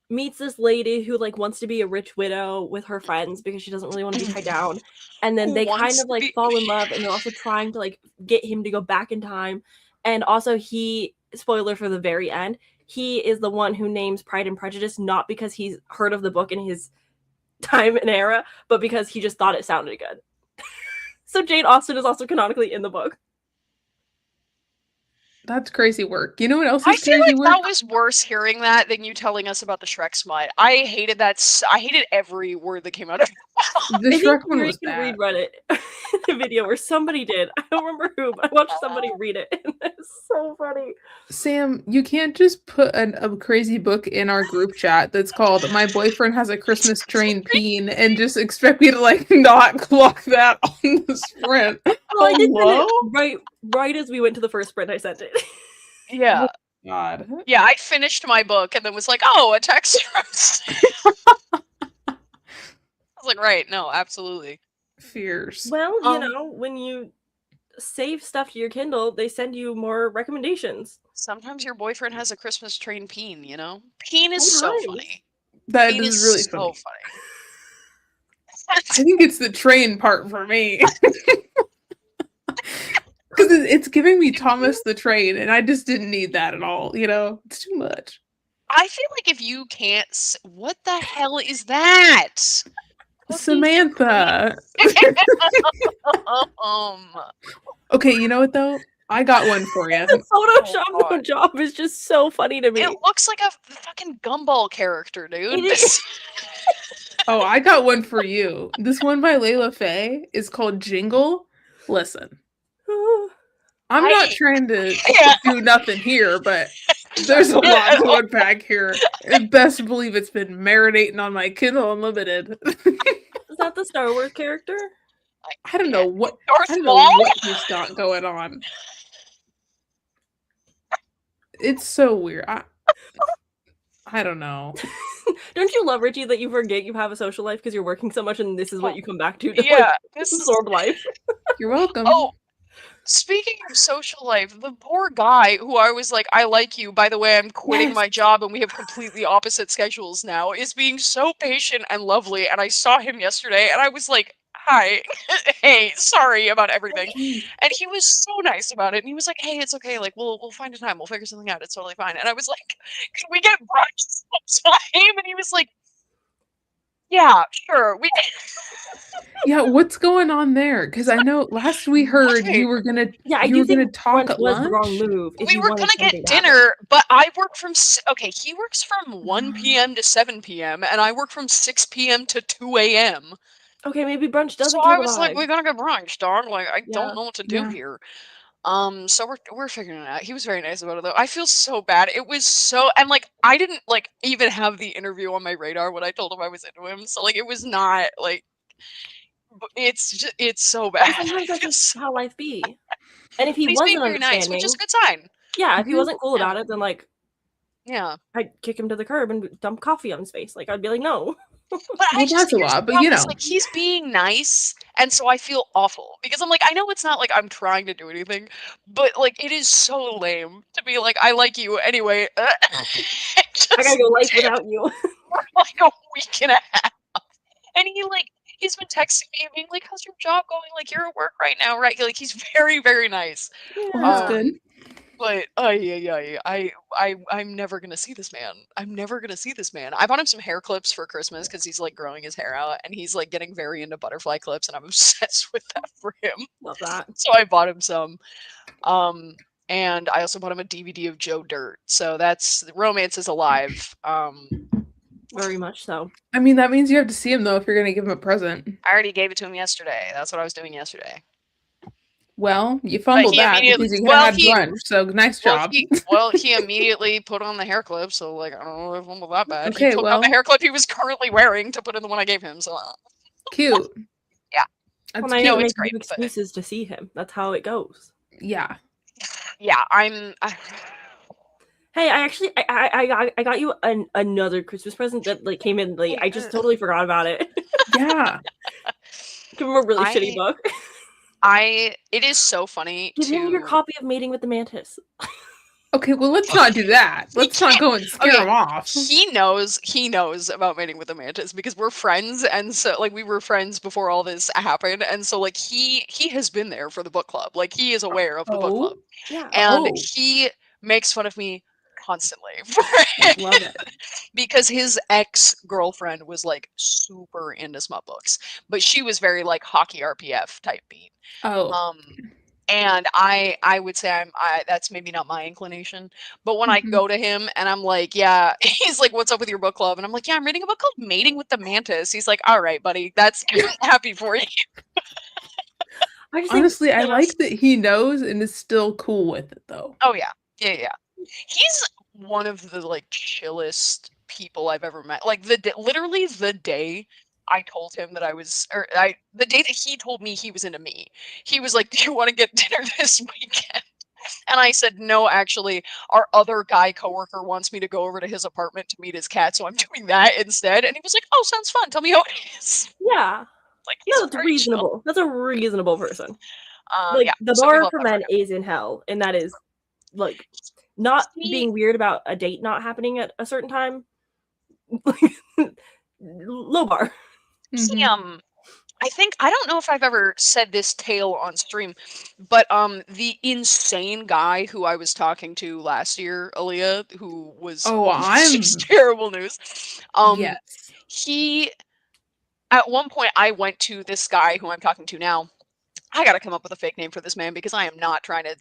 meets this lady who like wants to be a rich widow with her friends because she doesn't really want to be tied down. And then Who they wants kind of to like be- fall in love and they're also trying to like get him to go back in time. And also he, spoiler for the very end, he is the one who names Pride and Prejudice not because he's heard of the book in his time and era, but because he just thought it sounded good. So Jane Austen is also canonically in the book. That's crazy work. You know what else I is feel crazy like work? that was worse hearing that than you telling us about the Shrek smut. I hated that. I hated every word that came out of The I Shrek think one you was can bad. read Reddit the video where somebody did. I don't remember who, but I watched somebody read it, and it's so funny. Sam, you can't just put a crazy book in our group chat that's called "My Boyfriend Has a Christmas Train Peen" and just expect me to like not clock that on the sprint. Well, I did send Hello? it right as we went to the first sprint. I sent it. Yeah. God. Yeah, I finished my book and then was like, oh, a text from I was like, right, no, absolutely. Fierce. Well, you know, when you save stuff to your Kindle, they send you more recommendations. Sometimes your boyfriend has a Christmas train peen, you know? Peen is so Sometimes. funny. That Peen is really so funny. funny. I think it's the train part for me. Because it's giving me Thomas the Train, and I just didn't need that at all. You know, it's too much. I feel like if you can't, what the hell is that? Samantha. um, Okay, you know what though? I got one for you. The Photoshop Oh, no job is just so funny to me. it looks like a fucking gumball character, dude. It is. Oh, I got one for you. This one by Layla Faye is called Jingle. Listen, I'm not trying to do nothing here, but there's a lot to unpack here. And best believe it's been marinating on my Kindle Unlimited. Is that the Star Wars character? I don't know what he's got going on. It's so weird. I don't know. Don't you love, Richie, that you forget you have a social life because you're working so much and this is what you come back to Yeah, like, this is absorb life? You're welcome. Oh, speaking of social life, the poor guy who I was like, I like you, by the way, I'm quitting my job and we have completely opposite schedules now, is being so patient and lovely. And I saw him yesterday and I was like, hi, hey, sorry about everything. And he was so nice about it. And he was like, hey, it's okay. Like, we'll find a time. We'll figure something out. It's totally fine. And I was like, can we get brunch sometime? And he was like, yeah, sure. Yeah, what's going on there? Because I know last we heard you were gonna talk at was the lunch. wrong move. We were gonna get dinner, but I work from he works from 1 p.m. to 7 p.m. and I work from 6 p.m. to 2 a.m. Okay, maybe brunch doesn't. So I was like, we're gonna get brunch, dog. Like, I don't know what to do here. So we're figuring it out. He was very nice about it though. I feel so bad. It was so, and like I didn't like even have the interview on my radar when I told him I was into him. So like it was not like it's so bad. Sometimes that's just how life be. And if he He's wasn't being very nice, which is a good sign. Yeah, if he Mhm. wasn't cool about it, then like Yeah. I'd kick him to the curb and dump coffee on his face. Like I'd be like, no. But I Well, just that's a think here's the lot, but problem is, like, he's being nice, and so I feel awful because I'm like, I know it's not like I'm trying to do anything, but, like, it is so lame to be like, "I like you anyway." Just I gotta go life dip without you. for, like, a week and a half. And he's been texting me and being like, "How's your job going? Like, you're at work right now, right?" Like, he's very, very nice. well, that's Yeah. good. But yeah, I'm never gonna see this man. I'm never gonna see this man. I bought him some hair clips for Christmas because he's like growing his hair out and he's like getting very into butterfly clips and I'm obsessed with that for him. Love that. So I bought him some. And I also bought him a DVD of Joe Dirt. So that's romance is alive. Very much so. I mean, that means you have to see him though if you're gonna give him a present. I already gave it to him yesterday. That's what I was doing yesterday. Well, you fumbled he that immediately- because you well, had brunch. So nice job. He immediately put on the hair clip, so like I don't know if it fumbled that bad. Okay, he took out the hair clip he was currently wearing to put in the one I gave him. So Cute. Yeah. That's Well, now you cute. have to it's make great, new but- excuses to see him. That's how it goes. Yeah. yeah, Hey, I got you another Christmas present that like came in late. I just totally forgot about it. Yeah. Give him a really shitty book. it is so funny Give him your to copy of Mating with the Mantis. Okay, well, let's not do that. Let's not go and scare Okay, him off. he knows about Mating with the Mantis because we're friends, and so like we were friends before all this happened, and so like he has been there for the book club. Like he is aware of the book club. Yeah. And Oh. he makes fun of me constantly for it. Love it. Because his ex-girlfriend was like super into smut books, but she was very like hockey RPF type beat. Oh. And I would say that's maybe not my inclination, but when I Mhm. go to him and I'm like, yeah, he's like, "What's up with your book club?" And I'm like, "Yeah, I'm reading a book called Mating with the Mantis." He's like, "All right, buddy, that's happy for you." I just think, Honestly, I you know, like that he knows and is still cool with it though. Oh yeah. Yeah. He's one of the like chillest people I've ever met. Like literally the day I told him that the day that he told me he was into me, he was like, "Do you want to get dinner this weekend?" And I said, "No, actually, our other guy coworker wants me to go over to his apartment to meet his cat, so I'm doing that instead." And he was like, "Oh, sounds fun. Tell me how it is." yeah. Like he's No, it's very reasonable. That's a reasonable person. chill. Like Yeah, the so we bar love for that men him. is in hell, and that is like not He- being weird about a date not happening at a certain time. Low bar. He, Mhm. I don't know if I've ever said this tale on stream, but the insane guy who I was talking to last year, Alea, who was Oh, I'm just terrible news. yes. He at one point I went to this guy who I'm talking to now. I got to come up with a fake name for this man because I am not trying to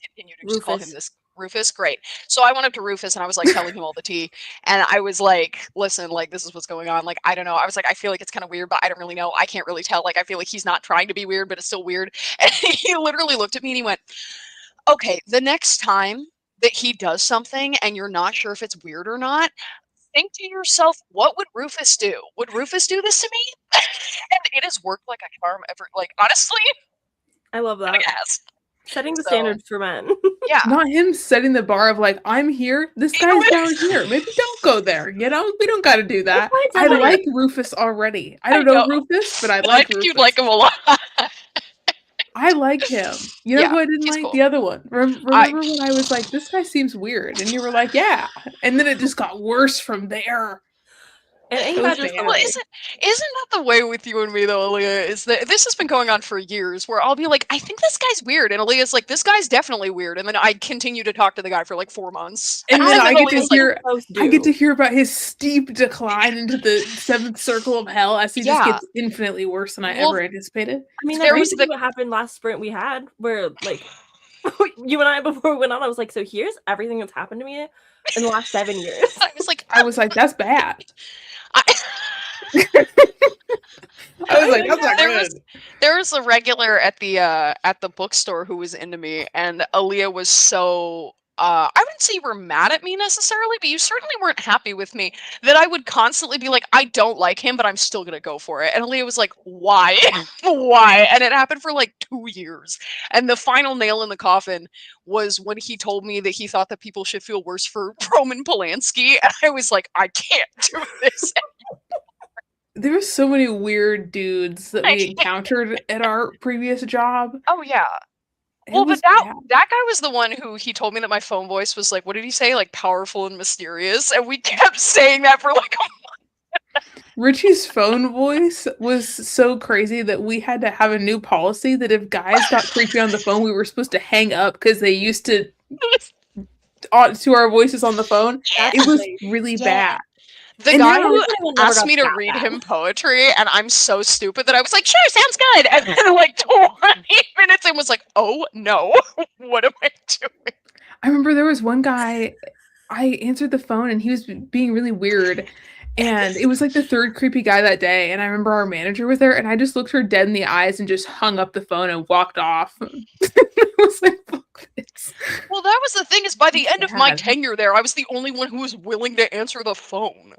continue to just call him Rufus. this. Rufus, great. So I went up to Rufus and I was like telling him all the tea, and I was like, "Listen, like this is what's going on. Like I don't know. I was like, I feel like it's kind of weird, but I don't really know. I can't really tell. Like I feel like he's not trying to be weird, but it's still weird." And he literally looked at me and he went, "Okay, the next time that he does something and you're not sure if it's weird or not, think to yourself, what would Rufus do? Would Rufus do this to me?" And it has worked like a charm ever. Like honestly, I love I that. guess. Setting the So- standards for men. Yeah. Not him setting the bar of like, I'm here, this You know guy's what? down here. Maybe don't go there. You know, we don't got to do that. find I somebody- like Rufus already. I don't I know know. Rufus, but I I like think Rufus. you'd like him a lot. I like him. You know Yeah, who I didn't he's like? cool. The other one. Remember when I was like, this guy seems weird, and you were like, yeah, and then it just got worse from there. And ain't So that just the bad. Well, way? isn't that the way with you and me though, Alea? Is that this has been going on for years where I'll be like, I think this guy's weird, and Alea's like, this guy's definitely weird, and then I continue to talk to the guy for like 4 months. And then I get to Alea's like, hear, Most I get do. to hear about his steep decline into the seventh circle of hell as he just Yeah. gets infinitely worse than I Well, ever anticipated. I mean, there that's was basically what happened last sprint we had, where like you and I before we went on, I was like, so here's everything that's happened to me in the last 7 years. I was like, I was like, that's bad. I, I was like, that's not There good. there was a regular at the bookstore who was into me, and Alea was so I wouldn't say you were mad at me necessarily, but you certainly weren't happy with me. That I would constantly be like, I don't like him, but I'm still gonna go for it. And Alea was like, why? Why? And it happened for like 2 years. And the final nail in the coffin was when he told me that he thought that people should feel worse for Roman Polanski. And I was like, I can't do this. There were so many weird dudes that we encountered at our previous job. Oh yeah. Well, but that guy was the one who he told me that my phone voice was like, what did he say? Like powerful and mysterious. And we kept saying that for like a month. Richie's phone voice was so crazy that we had to have a new policy that if guys got creepy on the phone, we were supposed to hang up because they used to our voices on the phone. It was really bad. The guy who asked me to read him poetry, and I'm so stupid that I was like, sure, sounds good. And then like 20 minutes in was like, oh no, what am I doing? I remember there was one guy, I answered the phone and he was being really weird. And it was like the third creepy guy that day. And I remember our manager was there and I just looked her dead in the eyes and just hung up the phone and walked off. I was like, fuck this. Well, that was the thing is by the end of my tenure there, I was the only one who was willing to answer the phone.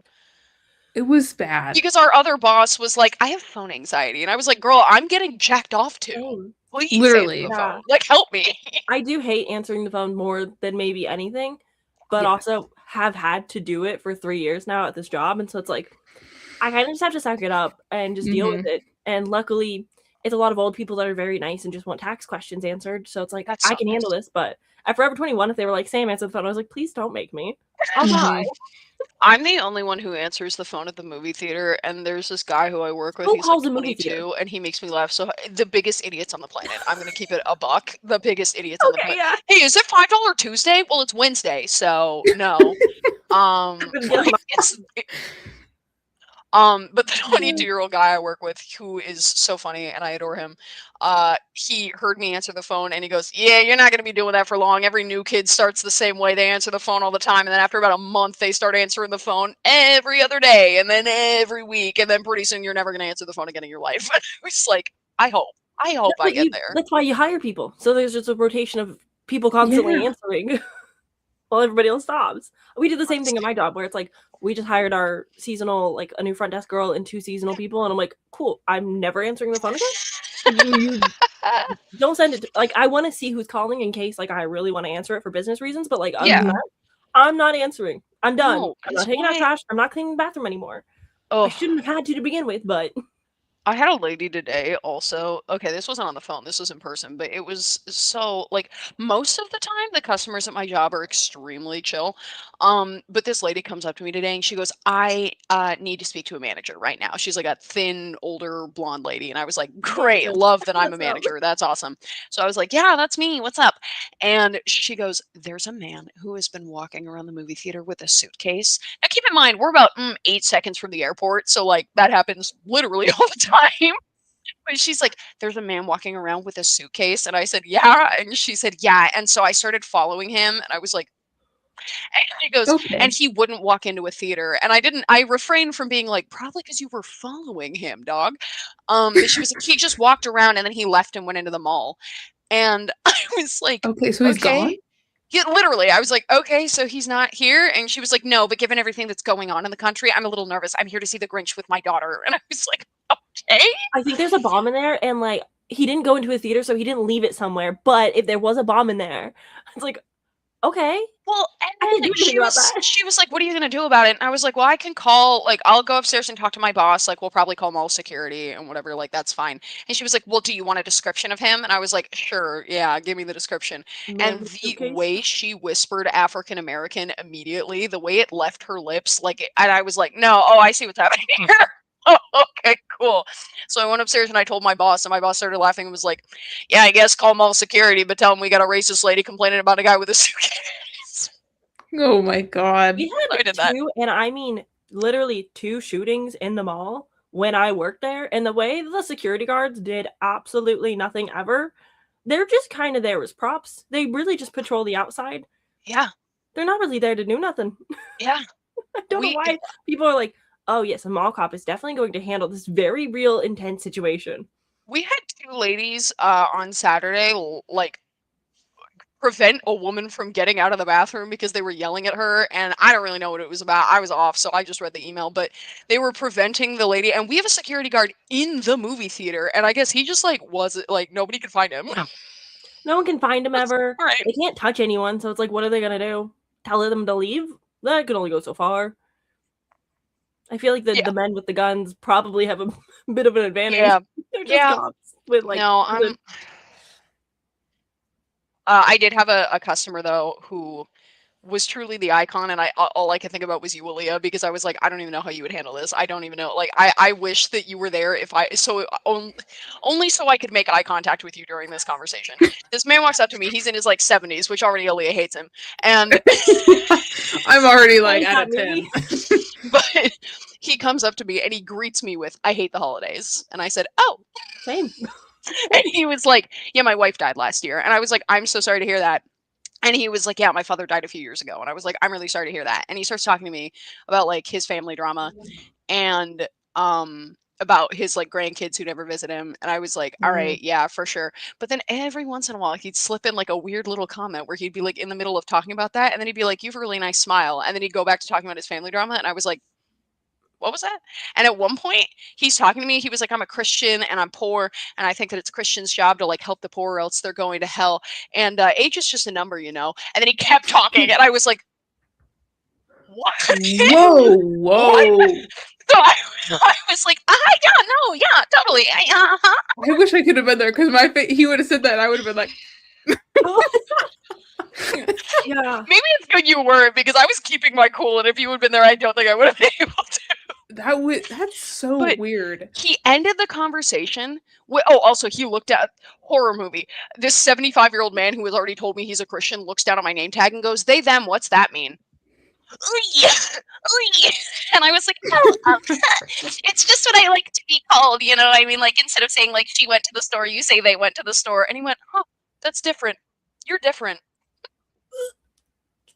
It was bad. Because our other boss was like, I have phone anxiety. And I was like, girl, I'm getting jacked off too. Please literally. Phone. Like, help me. I do hate answering the phone more than maybe anything, but also have had to do it for 3 years now at this job. And so it's like, I kind of just have to suck it up and just deal with it. And luckily, it's a lot of old people that are very nice and just want tax questions answered. So it's like, I can handle this. But at Forever 21, if they were like, Sam, answer the phone, I was like, please don't make me. I'll die. I'm the only one who answers the phone at the movie theater, and there's this guy who I work with. He's like 22, and he makes me laugh. So the biggest idiots on the planet. I'm gonna keep it a buck. The biggest idiots on the planet. Yeah. Hey, is it $5 Tuesday? Well, it's Wednesday, so no. But the 22-year-old guy I work with, who is so funny, and I adore him, he heard me answer the phone, and he goes, yeah, you're not going to be doing that for long. Every new kid starts the same way. They answer the phone all the time, and then after about a month, they start answering the phone every other day, and then every week, and then pretty soon you're never going to answer the phone again in your life. It's like, I hope I get there. That's why you hire people. So there's just a rotation of people constantly answering while everybody else stops. We did the same thing at my job, where it's like, we just hired our seasonal, like a new front desk girl and 2 seasonal people. And I'm like, cool, I'm never answering the phone again. You don't send it to, like, I want to see who's calling in case like I really want to answer it for business reasons. But like, other than that, I'm not answering. I'm done. No, I'm not taking out trash. I'm not cleaning the bathroom anymore. I shouldn't have had to begin with, but I had a lady today also. Okay, this wasn't on the phone. This was in person, but it was so like most of the time the customers at my job are extremely chill. But this lady comes up to me today and she goes, I need to speak to a manager right now. She's like a thin, older, blonde lady. And I was like, great, love that I'm a manager. That's awesome. So I was like, yeah, that's me. What's up? And she goes, there's a man who has been walking around the movie theater with a suitcase. Now keep in mind, we're about 8 seconds from the airport. So like that happens literally all the time. But she's like, there's a man walking around with a suitcase. And I said, yeah. And she said, yeah. And so I started following him and I was like, and she goes, and he wouldn't walk into a theater. And I refrained from being like, probably because you were following him, dog. But she was like, he just walked around and then he left and went into the mall. And I was like, okay, so he's gone? Yeah, literally. I was like, okay, so he's not here. And she was like, no, but given everything that's going on in the country, I'm a little nervous. I'm here to see The Grinch with my daughter. And I was like, okay. I think there's a bomb in there. And like, he didn't go into a theater, so he didn't leave it somewhere. But if there was a bomb in there, it's like, okay. Well, and then she was like, what are you going to do about it? And I was like, well, I can call, like, I'll go upstairs and talk to my boss. Like, we'll probably call mall security and whatever. Like, that's fine. And she was like, well, do you want a description of him? And I was like, sure. Yeah, give me the description. And the way she whispered African American immediately, the way it left her lips, like, and I was like, no, I see what's happening here. Oh, okay, cool. So I went upstairs and I told my boss, and my boss started laughing and was like, yeah, I guess call mall security, but tell them we got a racist lady complaining about a guy with a suitcase. Oh my God. We had 2, and I mean literally 2 shootings in the mall when I worked there. And the way the security guards did absolutely nothing ever, they're just kind of there as props. They really just patrol the outside. Yeah. They're not really there to do nothing. Yeah. I don't know why people are like, oh yes, a mall cop is definitely going to handle this very real, intense situation. We had 2 ladies on Saturday, like, prevent a woman from getting out of the bathroom because they were yelling at her, and I don't really know what it was about. I was off, so I just read the email, but they were preventing the lady, and we have a security guard in the movie theater, and I guess he just like wasn't like nobody could find him. No one can find him ever. Right. They can't touch anyone, so it's like, what are they gonna do? Tell them to leave? That can only go so far. I feel like the men with the guns probably have a bit of an advantage. Yeah. They're just cops with like I did have a customer though who was truly the icon, and all I could think about was you, Alea, because I was like, I don't even know how you would handle this. I don't even know. Like, I wish that you were there only so I could make eye contact with you during this conversation. This man walks up to me. He's in his like 70s, which already Alea hates him, and I'm already like out of 10. But he comes up to me and he greets me with, "I hate the holidays," and I said, "Oh, same." And he was like, "Yeah, my wife died last year," and I was like, "I'm so sorry to hear that." And he was like, "Yeah, my father died a few years ago." And I was like, "I'm really sorry to hear that." And he starts talking to me about like his family drama and about his like grandkids who never visit him. And I was like, all right, yeah, for sure. But then every once in a while he'd slip in like a weird little comment where he'd be like in the middle of talking about that, and then he'd be like, "You have a really nice smile." And then he'd go back to talking about his family drama, and I was like, what was that? And at one point he's talking to me, he was like, "I'm a Christian and I'm poor, and I think that it's Christians' job to like help the poor or else they're going to hell. And age is just a number, you know." And then he kept talking, and I was like, what? Whoa. What? So I was like, yeah, no, yeah, totally. I wish I could have been there, because he would have said that, and I would have been like, yeah. Maybe it's good you weren't, because I was keeping my cool, and if you had been there, I don't think I would have been able to. That's so weird. He ended the conversation with, also he looked at horror movie. This 75-year-old man who has already told me he's a Christian looks down at my name tag and goes, "They, them, what's that mean?" And I was like, it's just what I like to be called, you know what I mean? Like, instead of saying like she went to the store, you say they went to the store. And he went, "Oh, that's different. You're different."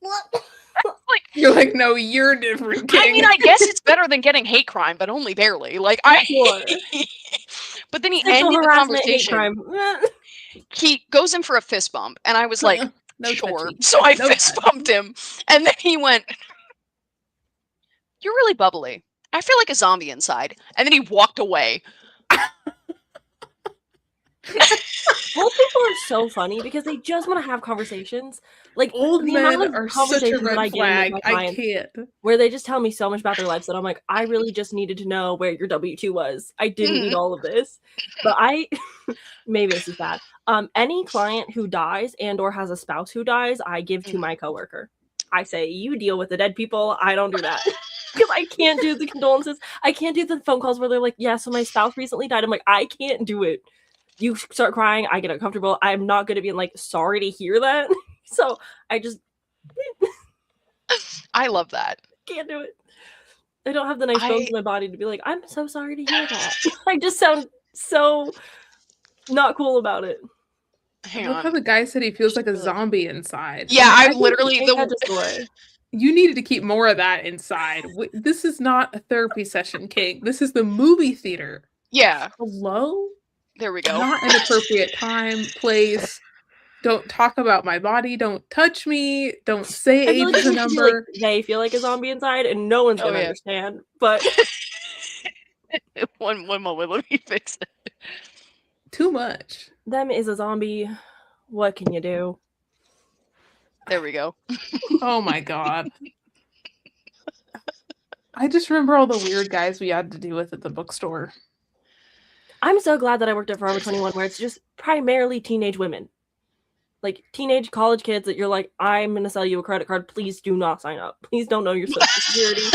What? Like, you're like, "No, you're different, King." I mean, I guess it's better than getting hate crime, but only barely. Like, But then he ended the conversation. He goes in for a fist bump, and I was like, no sure. touchy. So I fist bumped him, and then he went, "You're really bubbly. I feel like a zombie inside." And then he walked away. Old people are so funny because they just want to have conversations. Like, old the men amount of are such a conversations that I red get with flag. my I clients can't. where they just tell me so much about their lives that I'm like, I really just needed to know where your W-2 was. I didn't need all of this. But maybe this is bad. Any client who dies and or has a spouse who dies, I give to my coworker. I say, "You deal with the dead people. I don't do that." Because I can't do the condolences. I can't do the phone calls where they're like, "Yeah, so my spouse recently died." I'm like, I can't do it. You start crying, I get uncomfortable. I'm not going to be like, "Sorry to hear that." So I just I love that. Can't do it. I don't have the nice bones in my body to be like, "I'm so sorry to hear that." I just sound so not cool about it. I love how the guy said he feels like a zombie inside. Yeah, I literally you needed to keep more of that inside. This is not a therapy session, King. This is the movie theater. Yeah. Hello? There we go. Not an appropriate time, place. Don't talk about my body. Don't touch me. Don't say age is a number. They feel like a zombie inside, and no one's gonna understand. But one moment, let me fix it. Too much. Them is a zombie. What can you do? There we go. Oh my god. I just remember all the weird guys we had to deal with at the bookstore. I'm so glad that I worked at Forever 21, where it's just primarily teenage women. Like, teenage college kids that you're like, "I'm going to sell you a credit card. Please do not sign up. Please don't know your social security."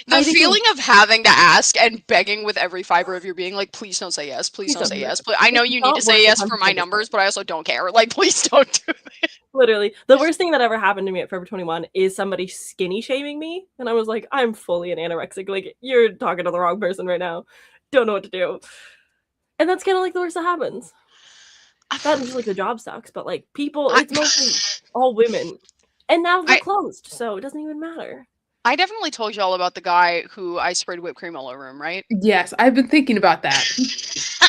The feeling of having to ask and begging with every fiber of your being, like, "Please don't say yes. Please don't say yes. But I know you need to say yes for my numbers, but I also don't care. Like, please don't do this." Literally. The worst thing that ever happened to me at Forever 21 is somebody skinny shaming me. And I was like, "I'm fully an anorexic. Like, you're talking to the wrong person right now. Don't know what to do." And that's kind of like the worst that happens. That just like the job sucks, but like people, it's mostly all women. And now they're closed, so it doesn't even matter. I definitely told you all about the guy who I sprayed whipped cream all over him, right? Yes, I've been thinking about that.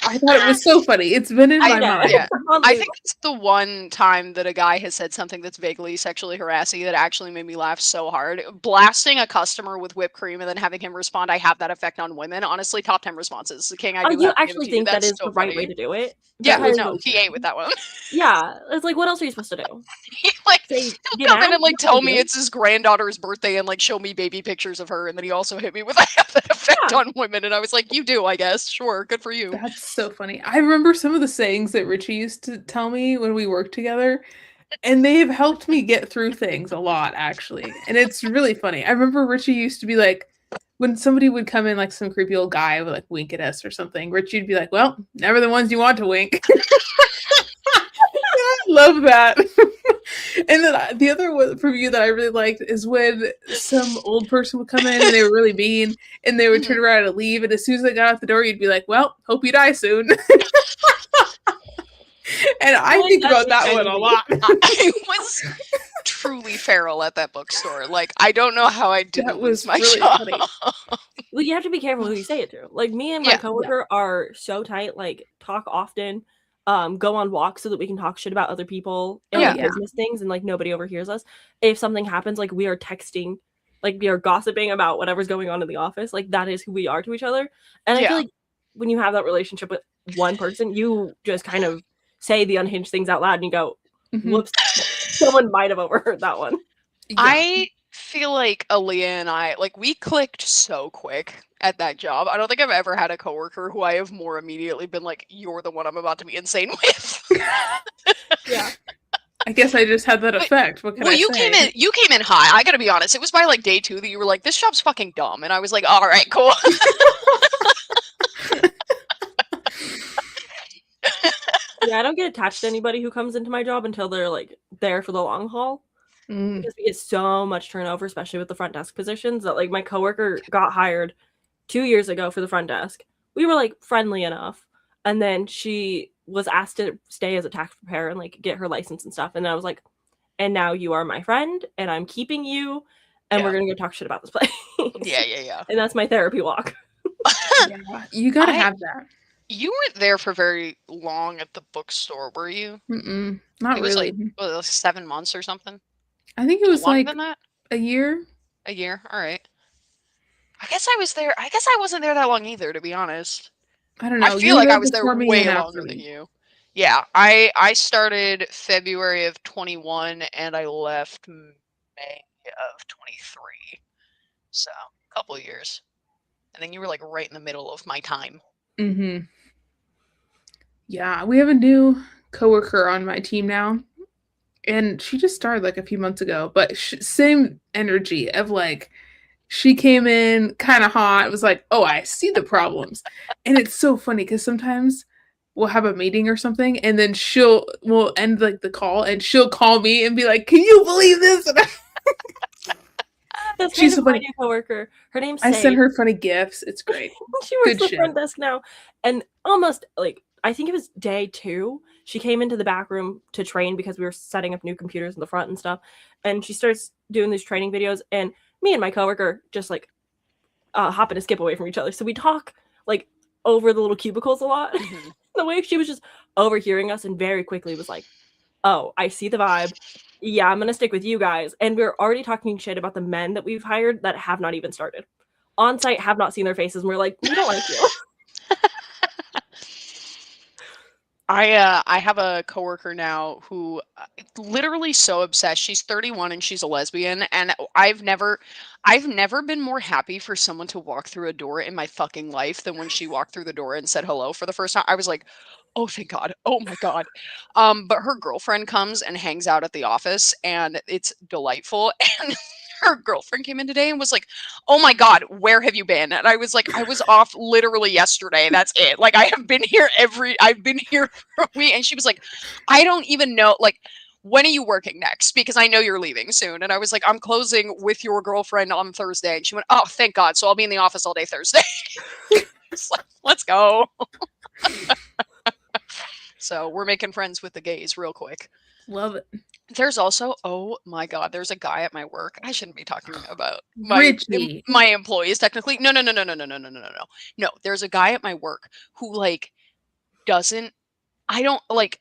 I thought it was so funny. It's been in my mind. Yeah. I think it's the one time that a guy has said something that's vaguely sexually harassing that actually made me laugh so hard. Blasting a customer with whipped cream and then having him respond, "I have that effect on women." Honestly, top 10 responses. The king, I do you have to give it actually to you. think that That's is so the right way funny. to do it? Yeah, Because- no, he ate with that one. Yeah, it's like, what else are you supposed to do? He like Say, he'll "Get come in mad? and like That's what tell I me do." it's his granddaughter's birthday and like show me baby pictures of her, and then he also hit me with, "I have that effect Yeah. on women," and I was like, "You do, I guess. Sure, good for you." That's so funny. I remember some of the sayings that Richie used to tell me when we worked together, and they have helped me get through things a lot, actually. And it's really funny. I remember Richie used to be like, when somebody would come in, like some creepy old guy would like wink at us or something, Richie'd be like, "Well, never the ones you want to wink." I love that. And then the other review that I really liked is when some old person would come in and they were really mean and they would turn around and leave. And as soon as they got out the door, you'd be like, "Well, hope you die soon." And I think about that one a lot. I was truly feral at that bookstore. Like, I don't know how I didn't lose my really job. funny. Well, you have to be careful who you say it to. Like, me and my Yeah. coworker are so tight, like, talk often, go on walks so that we can talk shit about other people and like, Yeah. business things, and like nobody overhears us. If something happens, like, we are texting, like, we are gossiping about whatever's going on in the office. Like, that is who we are to each other. And I Yeah. feel like when you have that relationship with one person, you just kind of say the unhinged things out loud and you go, Mhm. "Whoops, someone might have overheard that one." Yeah. I feel like Alea and I, like, we clicked so quick at that job. I don't think I've ever had a coworker who I have more immediately been like, "You're the one I'm about to be insane with." Yeah. I guess I just had that But- effect. What can Well, I you say? came in high. I gotta be honest. It was by like day 2 that you were like, "This job's fucking dumb," and I was like, "All right, cool." Yeah, I don't get attached to anybody who comes into my job until they're like there for the long haul. Mm. Because we get so much turnover, especially with the front desk positions, that like my coworker got hired 2 years ago for the front desk. We were like friendly enough, and then she was asked to stay as a tax preparer and like get her license and stuff. And then I was like, "And now you are my friend, and I'm keeping you, and we're Yeah. gonna go talk shit about this place." Yeah. And that's my therapy walk. Yeah, you gotta I- have that. You weren't there for very long at the bookstore, were you? Mm-mm, not It was really. like, what, 7 months or something? I think it was Longer like than that? a year. A year? All right. I guess I was there. I guess I wasn't there that long either, to be honest. I don't know. I You feel were like there I was there before me way and longer after than me. you. Yeah, I started February of 21 and I left May of 23. So, a couple of years. And then you were like right in the middle of my time. Mm-hmm. Yeah, we have a new coworker on my team now, and she just started like a few months ago. But same energy of like, she came in kind of hot. It was like, "Oh, I see the problems," and it's so funny because sometimes we'll have a meeting or something, and then we'll end like the call, and she'll call me and be like, "Can you believe this?" And That's She's kind of my funny. new coworker. Her name's I Sage. send her funny gifts. It's great. She works Good the shit. front desk now, and almost like I think it was day 2. She came into the back room to train because we were setting up new computers in the front and stuff. And she starts doing these training videos, and me and my coworker just like hop and skip away from each other. So we talk like over the little cubicles a lot. Mhm. The way she was just overhearing us and very quickly was like, "Oh, I see the vibe. Yeah, I'm gonna stick with you guys." And we're already talking shit about the men that we've hired that have not even started. On site, have not seen their faces, and we're like, "We don't like you." I have a coworker now who literally so obsessed. She's 31 and she's a lesbian, and I've never been more happy for someone to walk through a door in my fucking life than when she walked through the door and said hello for the first time. I was like, "Oh, thank God. Oh my God." But her girlfriend comes and hangs out at the office and it's delightful. And her girlfriend came in today and was like, "Oh my God, where have you been?" And I was like, "I was off literally yesterday. That's it. Like, I've been here for a week." And she was like, "I don't even know, like, when are you working next? Because I know you're leaving soon." And I was like, "I'm closing with your girlfriend on Thursday." And she went, "Oh, thank God. So I'll be in the office all day Thursday." It's like, let's go. So we're making friends with the gays real quick. Love it. There's also, oh my God, there's a guy at my work. I shouldn't be talking about Richie. my employees technically. No. No, there's a guy at my work who like doesn't I don't like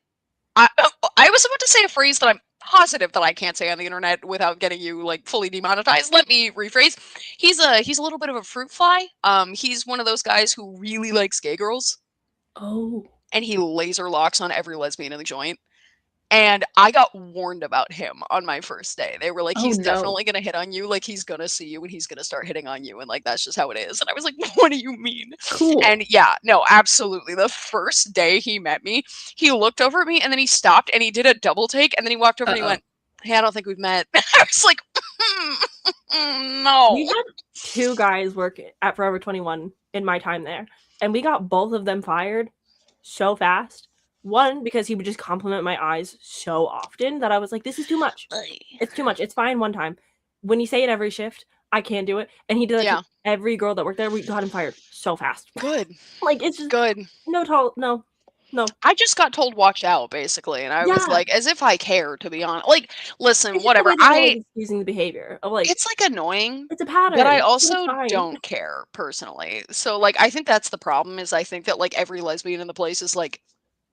I was about to say a phrase that I'm positive that I can't say on the internet without getting you like fully demonetized. Let me rephrase. He's a little bit of a fruit fly. He's one of those guys who really likes gay girls Oh. and he laser locks on every lesbian in the joint. And I got warned about him on my first day. They were like, Oh, he's no. definitely going to hit on you. Like, he's going to see you and he's going to start hitting on you. And, like, that's just how it is. And I was like, what do you mean? Cool. And yeah, no, absolutely. The first day he met me, he looked over at me and then he stopped and he did a double take. And then he walked over and he went, hey, I don't think we've met. I was like, no. We had 2 guys work at Forever 21 in my time there. And we got both of them fired so fast. One, because he would just compliment my eyes so often that I was like, this is too much. It's too much. It's fine one time. When you say it every shift, I can't do it. And he did that to every girl that worked there. We got him fired so fast. Good. Like, it's just good. No. I just got told watch out, basically. And I was like, as if I care, to be honest. Like, listen, whatever. Using the behavior of like, it's like annoying. It's a pattern. But I also don't care personally. So like, I think that's the problem is I think that like every lesbian in the place is like,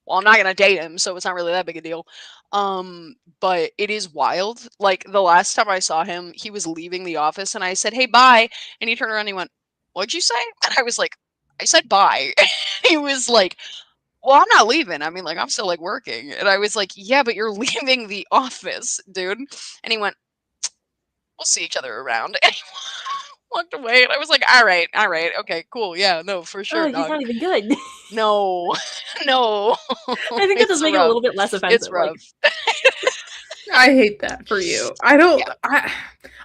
well, I'm not going to date him, so it's not really that big a deal. But it is wild. Like, the last time I saw him, he was leaving the office, and I said, hey, bye. And he turned around and he went, what'd you say? And I was like, I said bye. He was like, well, I'm not leaving. I mean, like, I'm still, like, working. And I was like, yeah, but you're leaving the office, dude. And he went, we'll see each other around. And he walked away, and I was like, all right, okay, cool, yeah, no, for sure. Oh, he's not even good. No. I think that does make it a little bit less offensive. It's rough. I hate that for you. I don't. Yeah.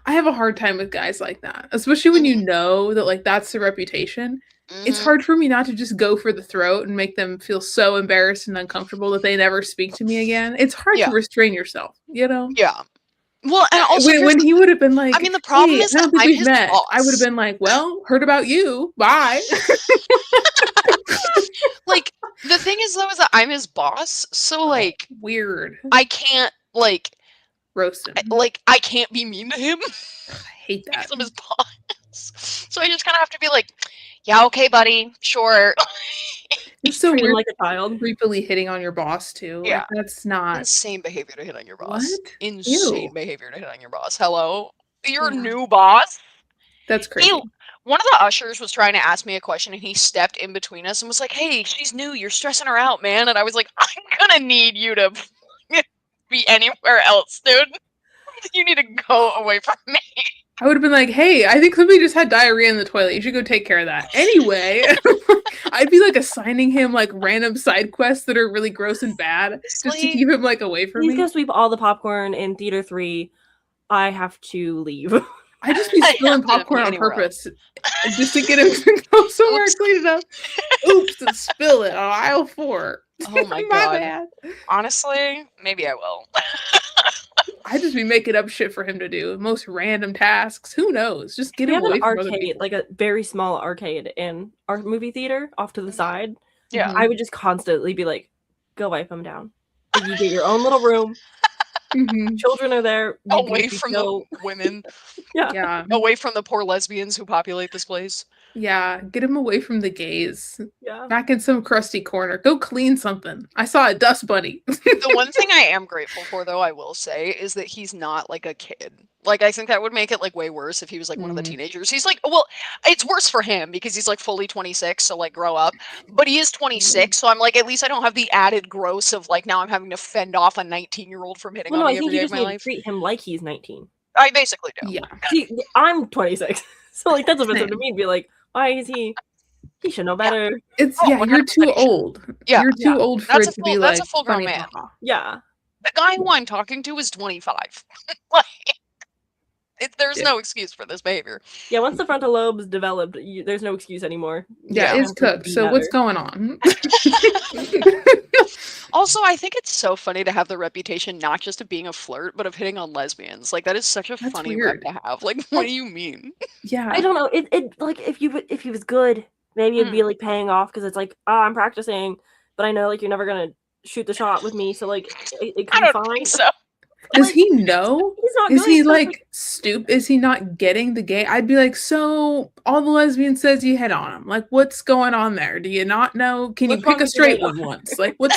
I have a hard time with guys like that, especially when you know that like that's the reputation. It's hard for me not to just go for the throat and make them feel so embarrassed and uncomfortable that they never speak to me again. It's hard to restrain yourself, you know? Yeah. Well, and also when he would have been like, I mean, the problem is I don't think I'm we've his met. boss. I would have been like, well, heard about you. Bye. Like, the thing is though is that I'm his boss, so like weird. I can't like roast him. I can't be mean to him. I hate that. Because I'm his boss. So I just kind of have to be like, yeah, okay, buddy, sure. It's so weird, like a child, creepily hitting on your boss too. Yeah, like, that's not insane behavior to hit on your boss. What? Insane behavior to hit on your boss. Hello, your new boss. That's crazy. One of the ushers was trying to ask me a question, and he stepped in between us and was like, "Hey, she's new. You're stressing her out, man." And I was like, "I'm gonna need you to be anywhere else, dude. You need to go away from me." I would have been like, hey, I think somebody just had diarrhea in the toilet. You should go take care of that. Anyway, I'd be like assigning him like random side quests that are really gross and bad just to keep him like away from me. He's gonna sweep all the popcorn in Theater 3. I have to leave. I just be spilling popcorn on purpose just to get him to go somewhere clean enough. Oops, and spill it on aisle 4. Oh my god. Bad. Honestly, maybe I will. I just be making up shit for him to do. Most random tasks. Who knows? Just get him away from other people. Like a very small arcade in our movie theater off to the side. Yeah. I would just constantly be like, go wipe him down. Like, you get your own little room. Children are there. Away from the women. Yeah. Away from the poor lesbians who populate this place. Yeah. Get him away from the gays. Yeah. Back in some crusty corner. Go clean something. I saw a dust bunny. The one thing I am grateful for, though, I will say, is that he's not like a kid. Like, I think that would make it like way worse if he was like one of the teenagers. He's like, well, it's worse for him because he's like fully 26, so like grow up. But he is 26, so I'm like, at least I don't have the added gross of like now I'm having to fend off a 19-year-old from hitting on me every day of my life. I think you just need to treat him like he's 19. I basically do. Yeah. See, I'm 26, so like that's offensive to me. Be like, why is he? He should know better. It's you're too old. Yeah, you're too old for it to be like. That's a full-grown man. Yeah. The guy who I'm talking to is 25. Like, there's no excuse for this behavior. Yeah, once the frontal lobe's developed, there's no excuse anymore. Yeah, it's cooked. So what's going on? Also, I think it's so funny to have the reputation not just of being a flirt, but of hitting on lesbians. Like, that is such a funny rep to have. Like, what do you mean? Yeah. I don't know. It like if he was good, maybe it'd be like paying off because it's like, I'm practicing, but I know like you're never gonna shoot the shot with me, so like it I could be don't fine. think so. Does he know? He's not Is good, he so, like stupid? Is he not getting the gay? I'd be like, so all the lesbians says you hit on him. Like, what's going on there? Do you not know? Can you What's wrong pick a with your straight radar? one once? Like, what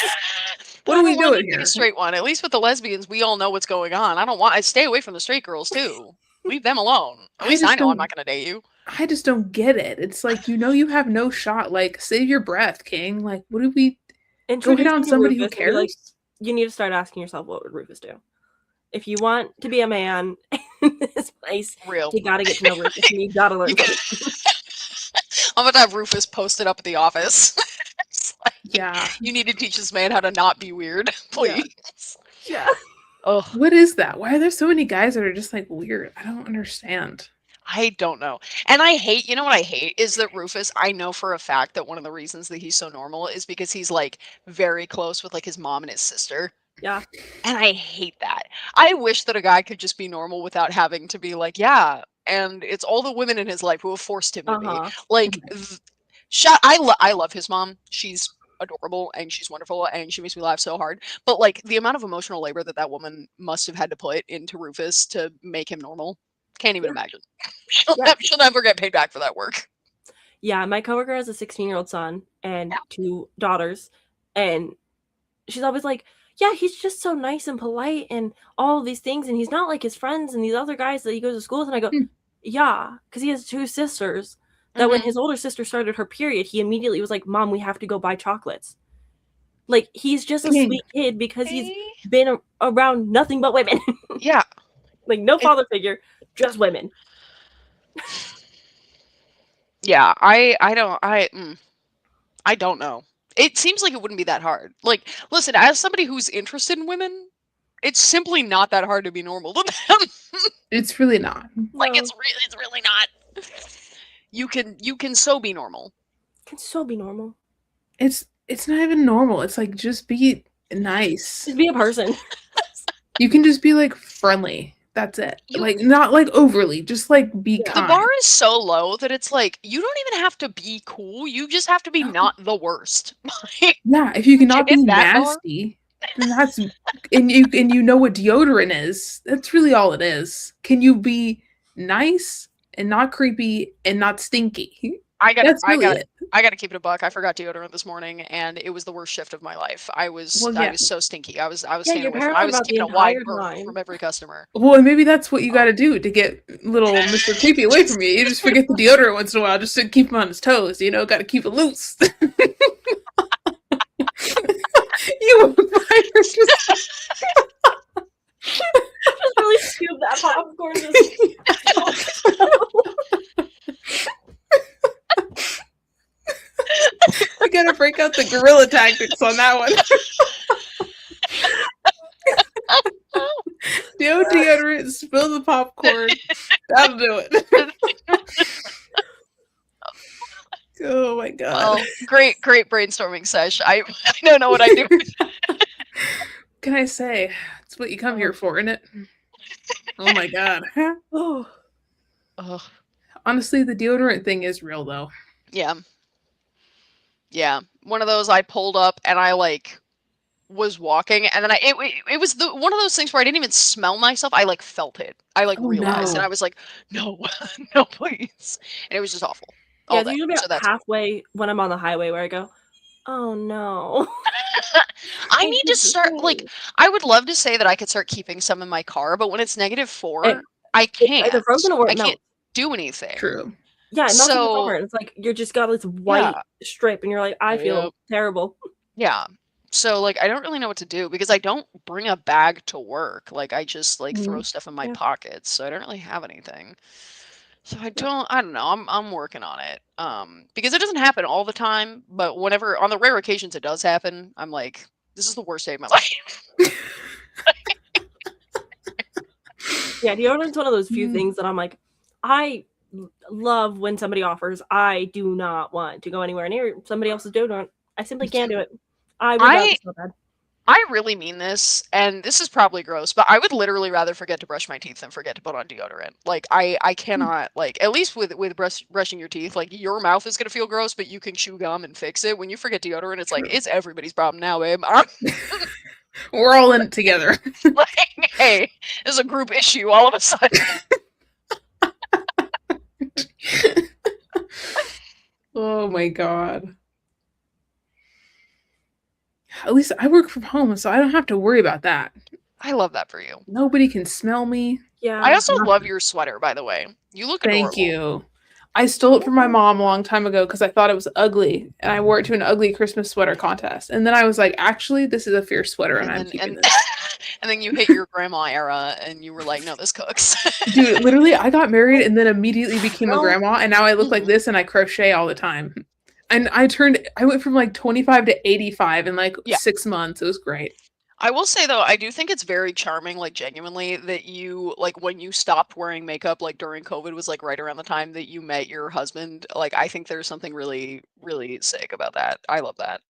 But are I we don't want doing to pick here? a straight one. At least with the lesbians, we all know what's going on. I stay away from the straight girls too. Leave them alone. At I least just I know I'm don't- not going to date you. I just don't get it. It's like, you have no shot. Like, save your breath, King. Like, what do we go hit Introduce on him to somebody who Rufus and be like, cares? you need to start asking yourself, what would Rufus do? If you want to be a man in this place, Real. you gotta get to know Rufus and you gotta learn You something. I'm going to have Rufus posted up at the office. It's like, Yeah. you need to teach this man how to not be weird, please. Yeah. Ugh. What is that? Why are there so many guys that are just like weird? I don't understand. I don't know. And I hate, you know what I hate is that Rufus, I know for a fact that one of the reasons that he's so normal is because he's like very close with like his mom and his sister. Yeah. And I hate that. I wish that a guy could just be normal without having to be like, yeah, and it's all the women in his life who have forced him to be. Like, I love his mom. She's adorable and she's wonderful and she makes me laugh so hard. But like the amount of emotional labor that woman must have had to put into Rufus to make him normal, can't even imagine. She'll never get paid back for that work. Yeah, my coworker has a 16-year-old son and 2 daughters, and she's always like, yeah, he's just so nice and polite and all of these things, and he's not like his friends and these other guys that he goes to school with. And I go, yeah, because he has 2 sisters that when his older sister started her period, he immediately was like, Mom, we have to go buy chocolates. Like, he's just a sweet kid because he's been around nothing but women. Yeah. Like, no father figure, just women. Yeah, I don't know. It seems like it wouldn't be that hard. Like, listen, as somebody who's interested in women, it's simply not that hard to be normal to them. It's really not. Like, it's really not. You can so be normal. Can so be normal. It's not even normal. It's like, just be nice. Just be a person. You can just be like friendly. That's it. Like, not like overly, just like be kind. The bar is so low that it's like you don't even have to be cool. You just have to be not the worst. Yeah, if you cannot be nasty, then that's and you know what deodorant is. That's really all it is. Can you be nice and not creepy and not stinky? I got to keep it a buck. I forgot deodorant this morning, and it was the worst shift of my life. I was so stinky. I was staying away from. I was keeping a wide berth from every customer. Well, and maybe that's what you got to do to get little Mr. Creepy away from you. You just forget the deodorant once in a while, just to keep him on his toes. Got to keep it loose. You just really scoop that popcorn. We gotta break out the guerrilla tactics on that one. No deodorant, spill the popcorn. That'll do it. Oh my god. Well, great brainstorming sesh. I don't know what I do. Can I say it's what you come here for, isn't it? Oh my god. Oh. Honestly, the deodorant thing is real though. Yeah. One of those I pulled up and I like was walking and then it was one of those things where I didn't even smell myself. I like felt it. I like realized and I was like, no, no, please. And it was just awful. Yeah, it's usually about halfway when I'm on the highway where I go, oh no. I need to start, like, I would love to say that I could start keeping some in my car, but when it's -4, I can't. Either frozen or I can't do anything. True. Yeah, it melts in the car. It's like you just got this white strip, and you're like, I feel terrible. Yeah. So like, I don't really know what to do because I don't bring a bag to work. Like, I just like throw stuff in my pockets, so I don't really have anything. So I don't know. I'm working on it. Because it doesn't happen all the time, but whenever on the rare occasions it does happen, I'm like, this is the worst day of my life. Yeah, deodorant's one of those few things that I'm like, I love when somebody offers. I do not want to go anywhere near somebody else's deodorant. I simply can't do it. I would love it so bad. I really mean this, and this is probably gross, but I would literally rather forget to brush my teeth than forget to put on deodorant. Like I cannot, like, at least with brushing your teeth, like your mouth is gonna feel gross, but you can chew gum and fix it. When you forget deodorant, it's like True. it's everybody's problem now, babe. I'm We're all in it together. like, hey, it's a group issue all of a sudden. Oh my god. At least I work from home, so I don't have to worry about that. I love that for you. Nobody can smell me. Yeah. I also love nothing. your sweater, by the way. You look Thank adorable. you. I stole it from my mom a long time ago because I thought it was ugly, and I wore it to an ugly Christmas sweater contest. And then I was like, actually, this is a fierce sweater, and I'm keeping this. And then you hit your grandma era, and you were like, no, this cooks. Dude, literally, I got married and then immediately became a Well, grandma, and now I look like this, and I crochet all the time. And I went from like 25 to 85 in like Yeah. 6 months. It was great. I will say though, I do think it's very charming, like genuinely, that you like when you stopped wearing makeup, like during COVID, was like right around the time that you met your husband. Like, I think there's something really, really sick about that. I love that.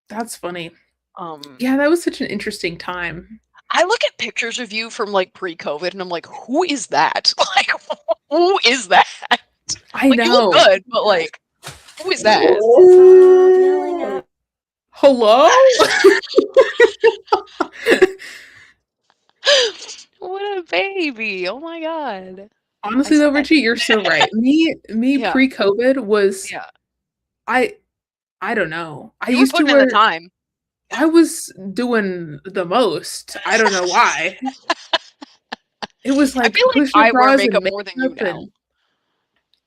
That's funny. Um, Yeah, that was such an interesting time. I look at pictures of you from like pre-COVID, and I'm like, who is that? Like, who is that? I Like, you look know. good, but like, who is that? Stop yelling at Hello? What a baby! Oh my god. Honestly though, Richie, you're so right. Me Yeah. pre-COVID was Yeah. I don't know. I You were used to putting in the wear time. I was doing the most. I don't know why. It was I like feel like push-up I wear bras and makeup more than you makeup, now. and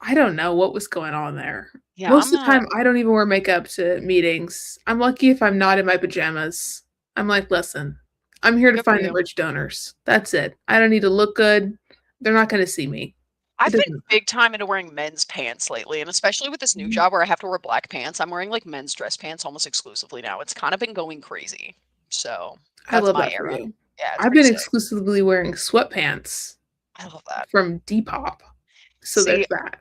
I don't know what was going on there. Yeah, Most I'm of the time, I don't even wear makeup to meetings. I'm lucky if I'm not in my pajamas. I'm like, listen, I'm here to Good for find the you. rich donors. That's it. I don't need to look good. They're not going to see me. It I've been doesn't. big time into wearing men's pants lately, and especially with this new Mhm. job where I have to wear black pants, I'm wearing like men's dress pants almost exclusively now. It's kind of been going crazy. So I that's love my that for era. you. Yeah, it's I've pretty been sick. exclusively wearing sweatpants I love that. from Depop. So See, there's that.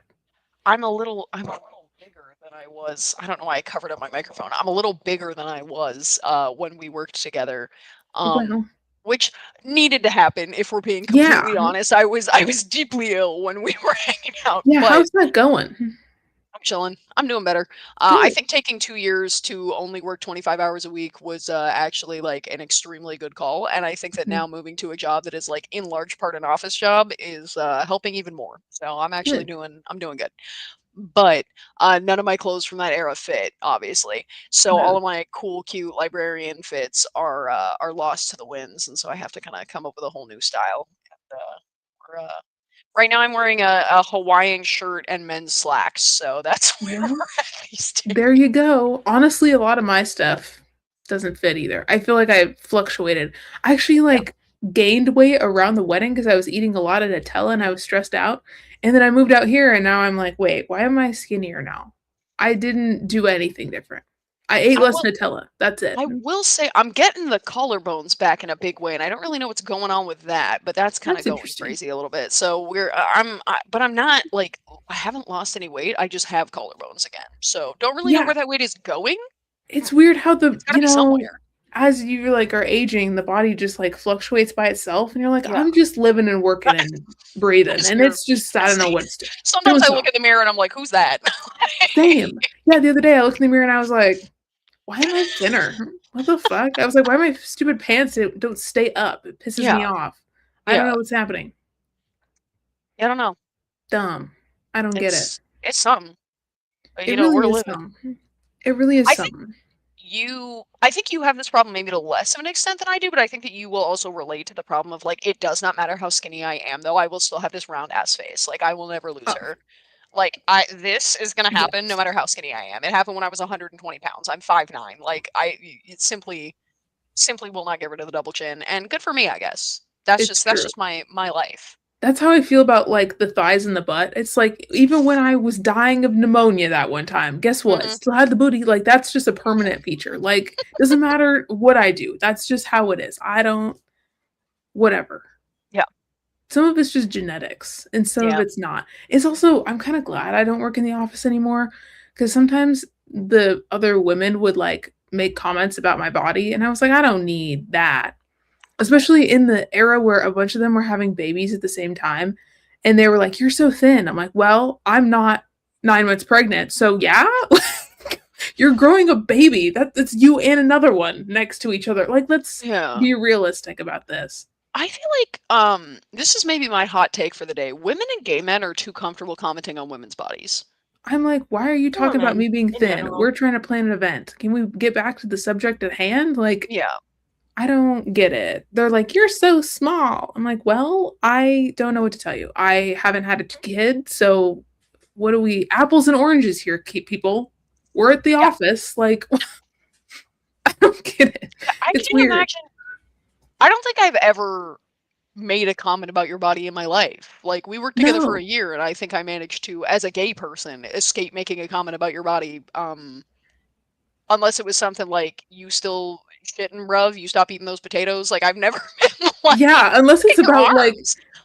I'm a little bigger than I was. I don't know why I covered up my microphone. I'm a little bigger than I was when we worked together. Well, Which needed to happen if we're being yeah. completely honest. I was deeply ill when we were hanging out, Yeah, but how's that going? I'm chilling. I'm doing better. I Good. think taking 2 years to only work 25 hours a week was actually like an extremely good call, and I think that Mhm. now moving to a job that is like in large part an office job is helping even more. So Good. I'm doing good. But none of my clothes from that era fit, obviously. So all No. of my cool, cute librarian fits are lost to the winds, and so I have to kind of come up with a whole new style. And, we're, right now, I'm wearing a Hawaiian shirt and men's slacks, so that's where Well, we're at these days. there you go. Honestly, a lot of my stuff doesn't fit either. I feel like I fluctuated. I actually like gained weight around the wedding because I was eating a lot of Nutella and I was stressed out. And then I moved out here and now I'm like, wait, why am I skinnier now? I didn't do anything different. I ate I less will Nutella. That's it. I will say I'm getting the collarbones back in a big way, and I don't really know what's going on with that, but that's kind of That's going interesting. crazy a little bit. So but I'm not like I haven't lost any weight. I just have collarbones again. So don't really know Yeah, where that weight is going. it's weird how It's got to be somewhere. as you like are aging, the body just like fluctuates by itself, and you're like, Yeah. I'm just living and working and breathing, Just and here. it's just I don't know what's Sometimes doing I look something. in the mirror and I'm like, who's that? Same. Yeah, the other day I looked in the mirror and I was like, why am I thinner? What the fuck? I was like, why my stupid pants don't stay up? It pisses me Yeah. off. I don't Yeah. know what's happening. I don't know. Dumb. I don't get it. It's something. But, It we're really is living. something. It really is I think something. I think you have this problem maybe to less of an extent than I do, but I think that you will also relate to the problem of like it does not matter how skinny I am, though I will still have this round ass face. Like I will never lose Oh, her. Like this is gonna happen no yes. matter how skinny I am. It happened when I was 120 pounds. I'm 5'9". Like it simply will not get rid of the double chin. And good for me, I guess. It's That's true. just my life. That's how I feel about like the thighs and the butt. It's like even when I was dying of pneumonia that one time, guess what? Hmm. Still had the booty. Like that's just a permanent feature. Like doesn't matter what I do. That's just how it is. I don't whatever. Yeah. Some of it's just genetics and some of Yeah. it's not. It's also I'm kind of glad I don't work in the office anymore because sometimes the other women would like make comments about my body. And I was like, I don't need that. Especially in the era where a bunch of them were having babies at the same time. And they were like, you're so thin. I'm like, well, I'm not 9 months pregnant. So yeah, you're growing a baby. That's you and another one next to each other. Like, let's be realistic about this. I feel like this is maybe my hot take for the day. Women and gay men are too comfortable commenting on women's bodies. I'm like, why are you talking about me being thin? general. We're trying to plan an event. Can we get back to the subject at hand? Like, Yeah. I don't get it. They're like, you're so small. I'm like, well, I don't know what to tell you. I haven't had a kid, so what are we? Apples and oranges here, people. We're at the office. Like, I don't get it. It's can weird. Imagine. I don't think I've ever made a comment about your body in my life. Like, we worked together for a year, and I think I managed to, as a gay person, escape making a comment about your body. Unless it was something like, you still shitting, bruv, you stop eating those potatoes. Like, I've never been like, yeah, unless it's about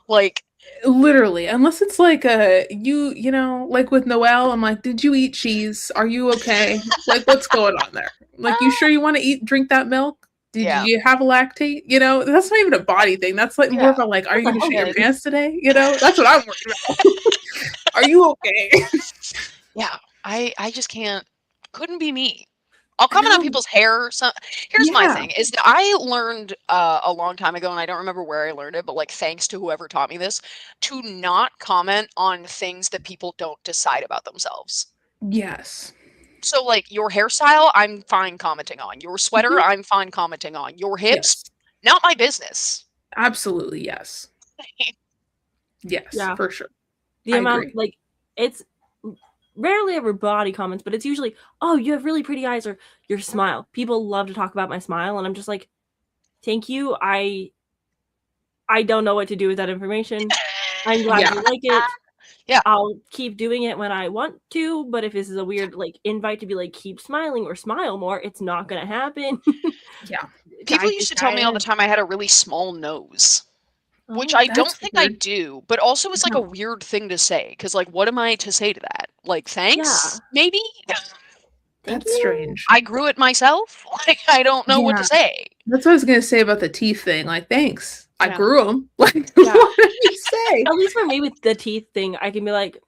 like literally, unless it's like you know, like with Noelle, I'm like, did you eat cheese? Are you okay? Like, what's going on there? Like, you sure you want to drink that milk? Did you have a lactate? You know, that's not even a body thing. That's like more of a like, are you gonna shit your pants today? You know, that's what I'm worried about. Are you okay? Yeah, I just couldn't be me. I'll comment on people's hair. So here's my thing, is that I learned a long time ago, and I don't remember where I learned it, but like, thanks to whoever taught me this, to not comment on things that people don't decide about themselves. Yes. So like, your hairstyle, I'm fine commenting on. Your sweater, I'm fine commenting on. Your hips, not my business. Absolutely, yes. Yes, for sure. The amount, like, it's rarely ever body comments, but it's usually, oh, you have really pretty eyes, or your smile. People love to talk about my smile, and I'm just like, thank you. I don't know what to do with that information. I'm glad you like it. Yeah, I'll keep doing it when I want to, but if this is a weird like invite to be like, keep smiling or smile more, it's not gonna happen. People used to tell me all the time I had a really small nose. Which I don't think I do, but also it's like a weird thing to say, because like, what am I to say to that? Like, thanks, maybe? That's strange. I grew it myself. Like, I don't know what to say. That's what I was gonna say about the teeth thing. Like, thanks, I grew them. Like, what did you say? At least for me with the teeth thing, I can be like,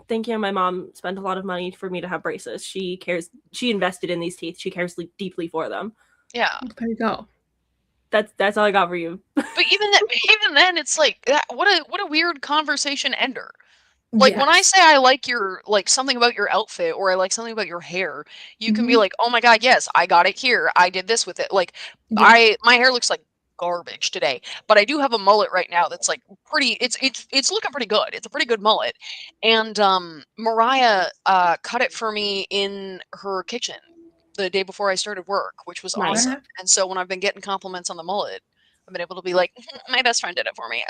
thank you. My mom spent a lot of money for me to have braces. She cares. She invested in these teeth. She cares deeply for them. Yeah. There you go. That's all I got for you. But even then, it's like, what a weird conversation ender. Like, when I say I like your, like, something about your outfit, or I like something about your hair, you can be like, oh my god, yes, I got it here. I did this with it. Like, my hair looks like garbage today, but I do have a mullet right now that's like pretty. It's looking pretty good. It's a pretty good mullet, and Mariah cut it for me in her kitchen the day before I started work, which was awesome. And so when I've been getting compliments on the mullet, I've been able to be like, my best friend did it for me.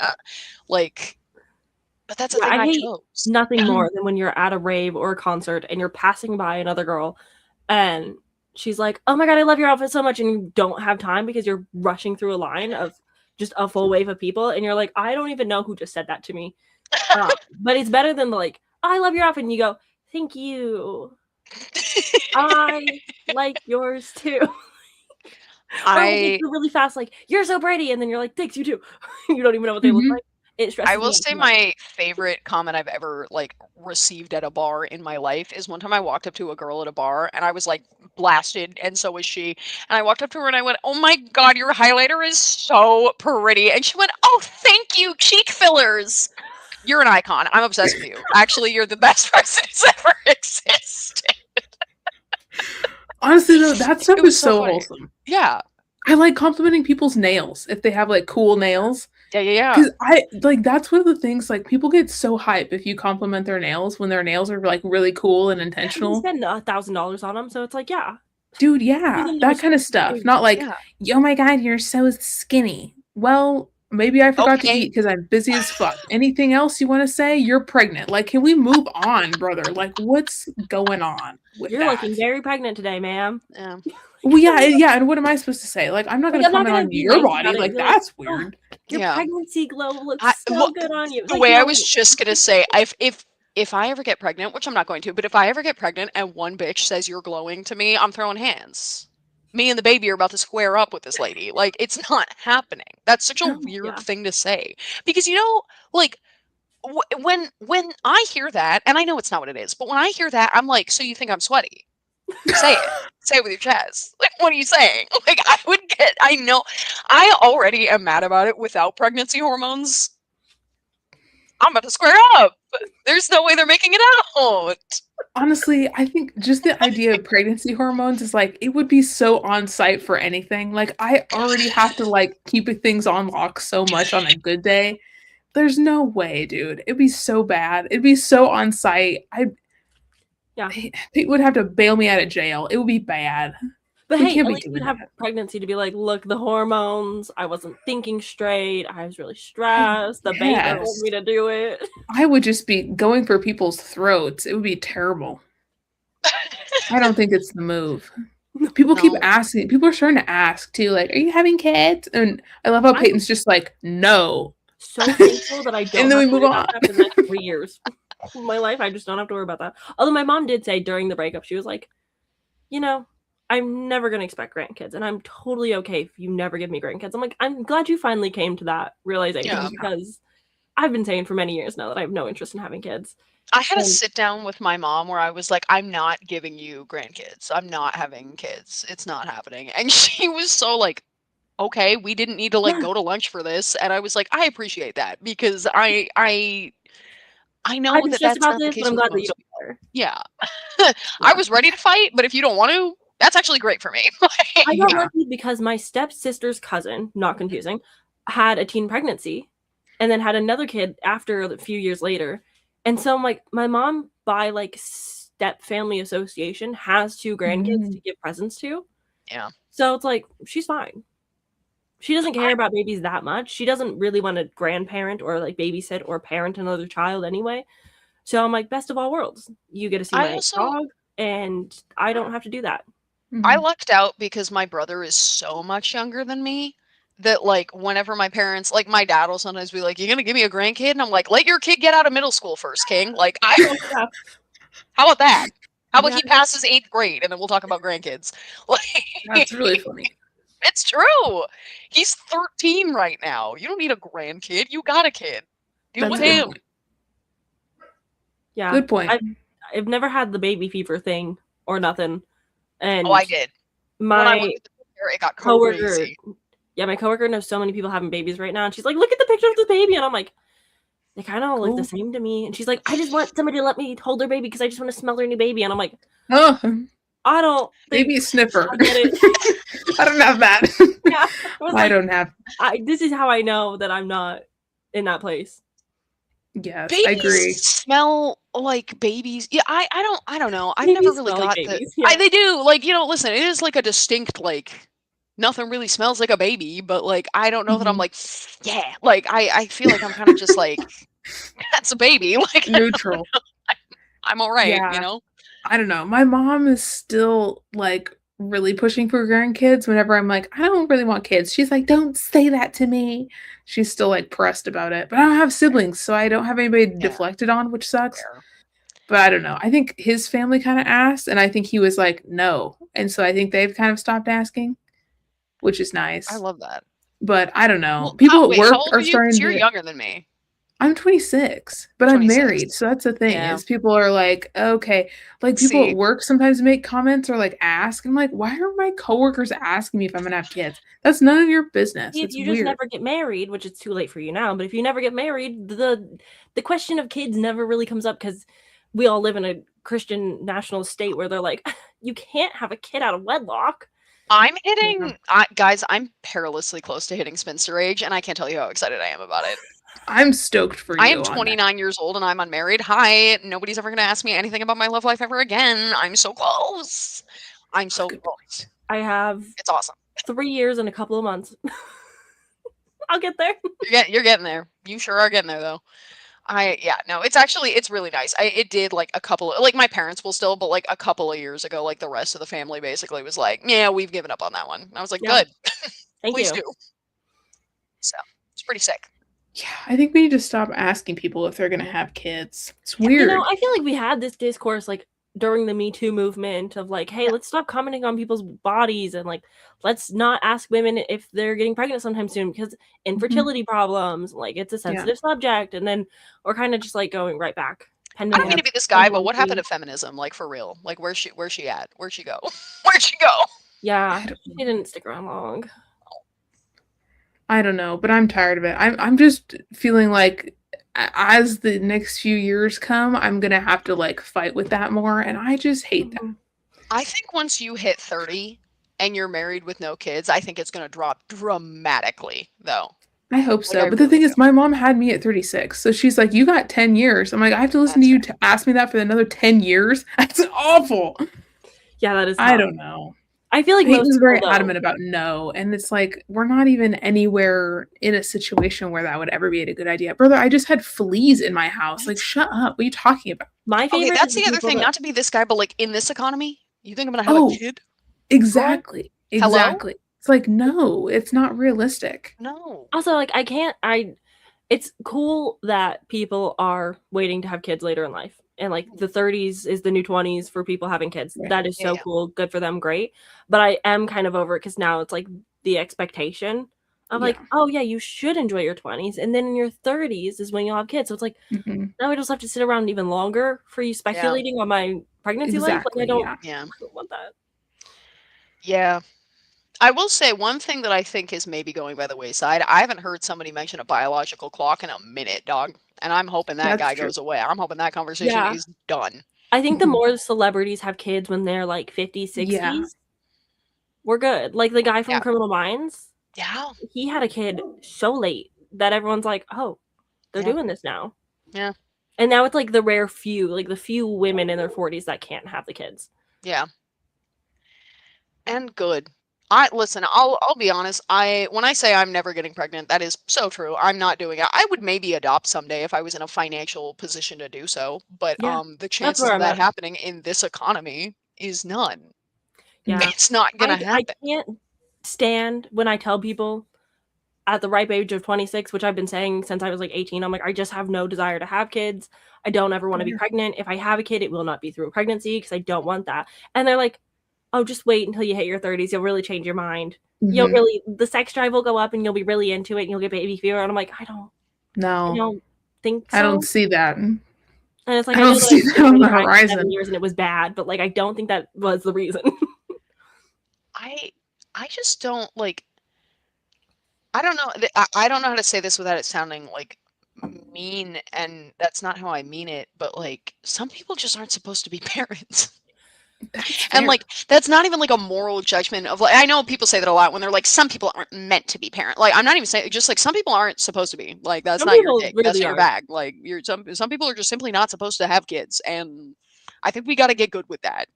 But that's a thing I chose. Nothing more than when you're at a rave or a concert and you're passing by another girl and she's like, oh my god, I love your outfit so much, and you don't have time because you're rushing through a line of just a full wave of people, and you're like, I don't even know who just said that to me. But it's better than like, oh, I love your outfit, and you go, thank you. I like yours too. I really fast, like, you're so pretty, and then you're like, thanks, you too. You don't even know what they look like. I will say my favorite comment I've ever like received at a bar in my life is one time I walked up to a girl at a bar and I was like blasted, and so was she. And I walked up to her and I went, oh my god, your highlighter is so pretty. And she went, oh, thank you, cheek fillers. You're an icon. I'm obsessed with you. Actually, you're the best person who's ever existed. Honestly, though, that stuff is so wholesome. Yeah. I like complimenting people's nails if they have like cool nails. Yeah. Because I like, that's one of the things, like, people get so hype if you compliment their nails when their nails are like really cool and intentional. You spend $1,000 on them, so it's like, dude, that kind of stuff. Not like, oh my god, you're so skinny. Well, maybe I forgot to eat because I'm busy as fuck. Anything else you want to say? You're pregnant. Like, can we move on, brother? Like, what's going on with You're looking very pregnant today, ma'am. Well, yeah. And what am I supposed to say? Like, I'm not going to comment on your body. Like, that's weird. Your pregnancy glow looks so good on you. The way I was just going to say, if I ever get pregnant, which I'm not going to, but if I ever get pregnant and one bitch says you're glowing to me, I'm throwing hands. me and the baby are about to square up with this lady. Like, it's not happening. That's such a No, weird yeah. thing to say. Because, like, when I hear that, and I know it's not what it is, but when I hear that, I'm like, so you think I'm sweaty? Say it. Say it with your chest. Like, what are you saying? Like, I know, I already am mad about it without pregnancy hormones. I'm about to square up. There's no way they're making it out. Honestly, I think just the idea of pregnancy hormones is like it would be so on site for anything. Like I already have to like keep things on lock so much on a good day. There's no way, dude. It'd be so bad. It'd be so on site. Yeah. People would have to bail me out of jail. It would be bad. But We hey, can't at be least doing you'd have that. pregnancy to be like, look, the hormones. I wasn't thinking straight. I was really stressed. The baby Yes. told me to do it. I would just be going for people's throats. It would be terrible. I don't think it's the move. People keep No. asking. People are starting to ask too, like, "Are you having kids?" And I love how I'm- Peyton's just like, "No." So thankful that I don't And then have we to worry move about on. that for the next 3 years of my life. I just don't have to worry about that. Although my mom did say during the breakup, she was like, I'm never going to expect grandkids, and I'm totally okay if you never give me grandkids. I'm like, I'm glad you finally came to that realization Yeah. because I've been saying for many years now that I have no interest in having kids. I had a And- sit down with my mom where I was like, I'm not giving you grandkids. I'm not having kids. It's not happening. And she was so like, okay, we didn't need to like Yeah. go to lunch for this. And I was like, I appreciate that because I know I've been that stressed that's about not the this, case but I'm with glad that you most don't people. care. Yeah. I was ready to fight, but if you don't want to, that's actually great for me. I got Yeah. lucky because my stepsister's cousin, not confusing, had a teen pregnancy and then had another kid after a few years later. And so I'm like, my mom, by like step family association, has 2 grandkids to give presents to. Yeah. So it's like, she's fine. She doesn't care about babies that much. She doesn't really want to grandparent or like babysit or parent another child anyway. So I'm like, best of all worlds. You get to see I my also- dog, and I don't have to do that. I lucked out because my brother is so much younger than me that like whenever my parents, like my dad will sometimes be like, "You gonna give me a grandkid?" And I'm like, "Let your kid get out of middle school first, King." Like, how about that? How about he passes 8th grade and then we'll talk about grandkids? Like, That's really funny. it's true. He's 13 right now. You don't need a grandkid. You got a kid. Deal That's with a good him. point. Yeah. Good point. I've never had the baby fever thing or nothing. And Oh, I did. When I my went with the doctor, it got coworker, crazy. my coworker knows so many people having babies right now, and she's like, "Look at the picture of the baby," and I'm like, "They kind of all look the Cool. same to me." And she's like, "I just want somebody to let me hold their baby because I just want to smell their new baby," and I'm like, Oh, "I don't think baby sniffer. I get it." I don't have that. Yeah, I don't have. This is how I know that I'm not in that place. Yes, Babies I agree. smell like babies. Yeah, I don't know. I've Babies never really smell like got the. babies, yeah. They do. Like, listen, it is like a distinct like nothing really smells like a baby, but like I don't know that I'm Mhm. like, yeah. Like I feel like I'm kind of just like that's a baby. Like Neutral. I'm all right, Yeah. I don't know. My mom is still like really pushing for grandkids whenever I'm like, I don't really want kids. She's like, don't say that to me. She's still like pressed about it. But I don't have siblings, so I don't have anybody to deflect it on, which sucks. Fair. But I don't know. I think his family kind of asked, and I think he was like, no. And so I think they've kind of stopped asking, which is nice. I love that. But I don't know. Well, People at wait, work how old are are you? starting 'Cause you're to. younger than me. I'm 26, but I'm 26. married. So that's the thing Yeah. is people are like, okay, like people See. at work sometimes make comments or like ask. I'm like, why are my coworkers asking me if I'm gonna have kids? That's none of your business. If It's you weird. just never get married, which it's too late for you now, but if you never get married, the question of kids never really comes up because we all live in a Christian national state where they're like, you can't have a kid out of wedlock. I'm hitting, guys, I'm perilously close to hitting spinster age, and I can't tell you how excited I am about it. I'm stoked for you. I am on that. 29 years old and I'm unmarried. Hi, nobody's ever going to ask me anything about my love life ever again. I'm so close. I'm so close. I have It's awesome. 3 years and a couple of months. I'll get there. You're getting there. You sure are getting there though. It's really nice. It did like a couple of, like my parents will still, but like a couple of years ago, like the rest of the family basically was like, yeah, we've given up on that one. And I was like, Yeah. good. Thank Please you. do. So it's pretty sick. Yeah, I think we need to stop asking people if they're gonna have kids. It's weird. I feel like we had this discourse like during the Me Too movement of like, hey, let's stop commenting on people's bodies and like let's not ask women if they're getting pregnant sometime soon because infertility problems, like it's a sensitive subject. And then we're kind of just like going right back. I don't mean to be this guy, but what happened to feminism? Like for real? Like where's she at? Where'd she go? Where'd she go? Yeah, she didn't stick around long. I don't know, but I'm tired of it. I'm just feeling like as the next few years come, I'm gonna have to like fight with that more, and I just hate that. I think once you hit 30 and you're married with no kids, I think it's gonna drop dramatically, though. I hope so. But the thing is, my mom had me at 36, so she's like, "You got 10 years." I'm like, "I have to listen to you to ask me that for another 10 years? That's awful." Yeah, that is. I don't know. I feel like Peyton's very adamant about no, and it's like we're not even anywhere in a situation where that would ever be a good idea. Brother, I just had fleas in my house. Like, shut up. What are you talking about? My favorite. Okay, that's the other thing. Not to be this guy, but like in this economy, you think I'm gonna have a kid? Exactly. Hello? Exactly. It's like, no, it's not realistic. No. Also, like it's cool that people are waiting to have kids later in life. And like the 30s is the new 20s for people having kids. Yeah. That is so cool. Good for them. Great. But I am kind of over it because now it's like the expectation of like, oh yeah, you should enjoy your 20s. And then in your 30s is when you'll have kids. So it's like, now I just have to sit around even longer for you speculating on my pregnancy life. Like I don't want that. Yeah. I will say one thing that I think is maybe going by the wayside. I haven't heard somebody mention a biological clock in a minute, dog. And I'm hoping that guy goes away. I'm hoping that conversation is done. I think the more celebrities have kids when they're like 50s, 60s, we're good. Like the guy from Criminal Minds. Yeah. He had a kid so late that everyone's like, oh, they're doing this now. Yeah. And now it's like the rare few, like the few women in their 40s that can't have the kids. Yeah. And good. I'll be honest. When I say I'm never getting pregnant, that is so true. I'm not doing it. I would maybe adopt someday if I was in a financial position to do so, but the chances of that happening in this economy is none. Yeah. It's not gonna happen. I can't stand when I tell people at the ripe age of 26, which I've been saying since I was like 18, I'm like, I just have no desire to have kids. I don't ever want to be pregnant. If I have a kid, it will not be through a pregnancy because I don't want that. And they're like, oh, just wait until you hit your 30s. You'll really change your mind. The sex drive will go up and you'll be really into it and you'll get baby fever. And I'm like, I don't think so. I don't see that. And it's like, I don't see that on the horizon. 7 years and it was bad, but like, I don't think that was the reason. I just don't like, I don't know. I don't know how to say this without it sounding like mean. And that's not how I mean it. But like, some people just aren't supposed to be parents. And like that's not even like a moral judgment of like I know people say that a lot when they're like some people aren't meant to be parent. Like I'm not even saying just like some people aren't supposed to be. Like that's not your dick. That's your bag. Like some people are just simply not supposed to have kids, and I think we got to get good with that.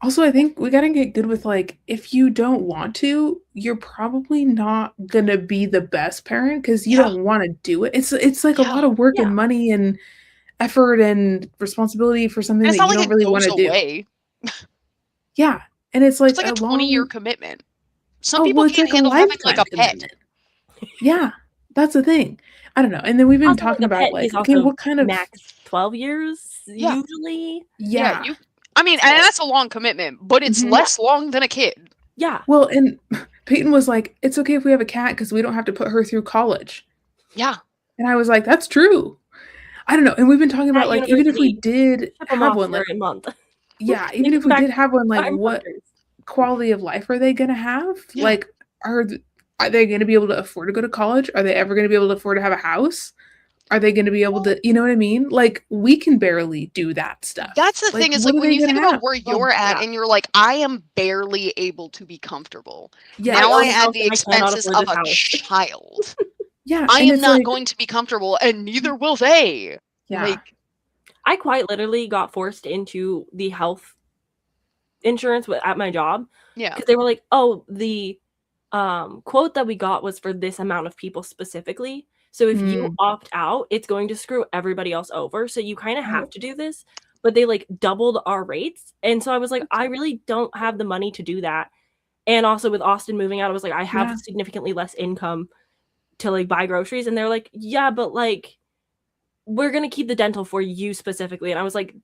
Also, I think we got to get good with like if you don't want to, you're probably not gonna be the best parent because you don't want to do it. It's like a lot of work and money and effort and responsibility for something that you don't really want to do. Yeah, and it's like a 20-year commitment. Some people can't handle having like a pet. Yeah, that's the thing. I don't know. And then we've been talking about like, okay, what kind of max 12 years usually? Yeah. I mean, and that's a long commitment, but it's less long than a kid. Yeah. Well, and Peyton was like, it's okay if we have a cat because we don't have to put her through college. Yeah. And I was like, that's true. I don't know. And we've been talking about like, even if we did have one like a month. Yeah, even if we did have one, like, what quality of life are they going to have? Yeah. Like, are they going to be able to afford to go to college? Are they ever going to be able to afford to have a house? Are they going to be able to, you know what I mean? Like, we can barely do that stuff. That's the thing is, like, when you think about where you're at and you're like, I am barely able to be comfortable. Yeah, now I add the expenses of a child. Yeah. I am not going to be comfortable, and neither will they. Yeah. Like, I quite literally got forced into the health insurance at my job. Yeah. Because they were like, oh, the quote that we got was for this amount of people specifically. So if you opt out, it's going to screw everybody else over. So you kind of have to do this. But they like doubled our rates. And so I was like, I really don't have the money to do that. And also with Austin moving out, I was like, I have significantly less income to like buy groceries. And they're like, yeah, but like, we're going to keep the dental for you specifically. And I was like,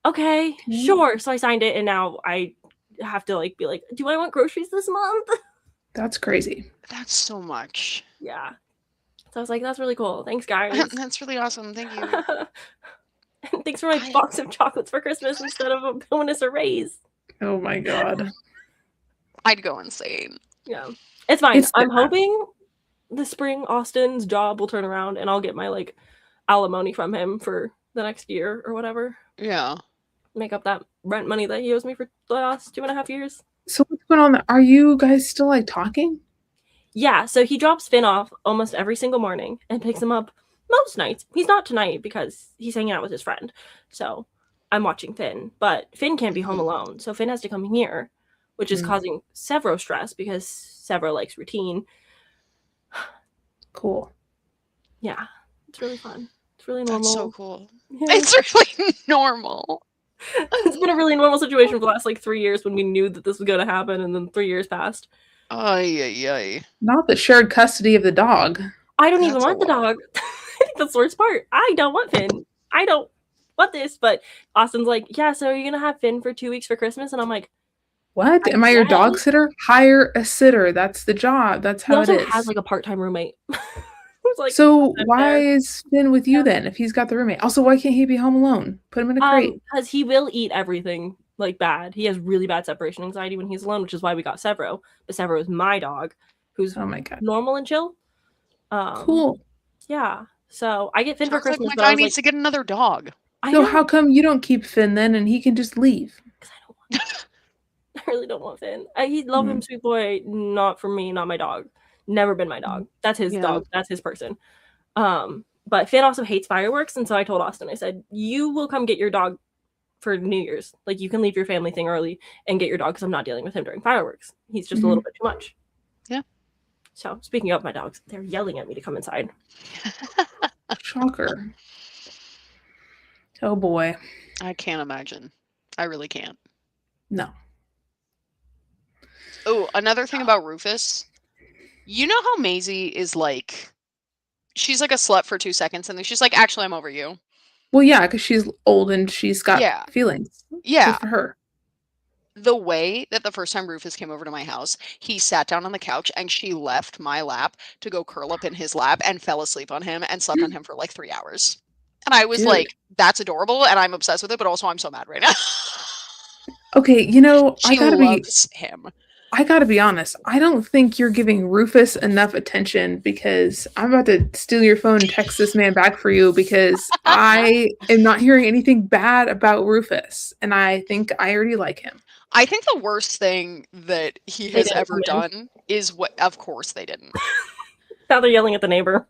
okay, sure. So I signed it, and now I have to like be like, do I want groceries this month? That's crazy. That's so much. Yeah. So I was like, that's really cool. Thanks, guys. That's really awesome. Thank you. And thanks for my box of chocolates for Christmas instead of a bonus or raise. Oh my god. I'd go insane. Yeah. It's fine. It's I'm the- hoping the spring Austin's job will turn around and I'll get my like alimony from him for the next year or whatever. Yeah. Make up that rent money that he owes me for the last 2.5 years. So what's going on there? Are you guys still like talking? Yeah, so he drops Finn off almost every single morning and picks him up most nights. He's not tonight because he's hanging out with his friend. So I'm watching Finn, but Finn can't be home alone. So Finn has to come here, which is causing Severo stress because Severo likes routine. Cool. Yeah, it's really fun. It's really normal. That's so cool. Yeah. It's really normal. It's been a really normal situation for the last like 3 years when we knew that this was going to happen, and then 3 years passed. Ay. Not the shared custody of the dog. I don't even That's a want the lot. dog. I think that's the worst part. I don't want Finn. I don't want this. But Austin's like, yeah, so are you going to have Finn for 2 weeks for Christmas? And I'm like, What? I Am I your dog guess. sitter? Hire a sitter. That's the job. That's he how it also is. has like a part-time roommate. Who's like, So I'm why there. is Finn with you then if he's got the roommate? Also, why can't he be home alone? Put him in a crate. Because he will eat everything like bad. He has really bad separation anxiety when he's alone, which is why we got Severo. But Severo is my dog, who's Oh my god. normal and chill. Cool. Yeah. So I get Finn for Sounds like Christmas. my but I guy was needs like, to get another dog. I So know, how come you don't keep Finn then and he can just leave? 'cause I don't want I really don't want Finn. I love him, sweet boy. Not for me, not my dog. Never been my dog. That's his Yeah. dog. That's his person. But Finn also hates fireworks, and so I told Austin, I said, you will come get your dog for New Year's. Like, you can leave your family thing early and get your dog because I'm not dealing with him during fireworks. He's just a little bit too much. Yeah. So, speaking of my dogs, they're yelling at me to come inside. Shocker. Oh boy. I can't imagine. I really can't. No. Oh, another thing about Rufus. You know how Maisie is like, she's like a slut for 2 seconds and then she's like, actually, I'm over you. Well, yeah, because she's old and she's got feelings. Yeah. Good for her. The way that the first time Rufus came over to my house, he sat down on the couch and she left my lap to go curl up in his lap and fell asleep on him and slept on him for like 3 hours. And I was like, that's adorable and I'm obsessed with it, but also I'm so mad right now. Okay, you know, She loves him. I gotta be honest. I don't think you're giving Rufus enough attention because I'm about to steal your phone and text this man back for you because I am not hearing anything bad about Rufus. And I think I already like him. I think the worst thing that he has didn't ever come in. done is what, of course they didn't. Now they're yelling at the neighbor.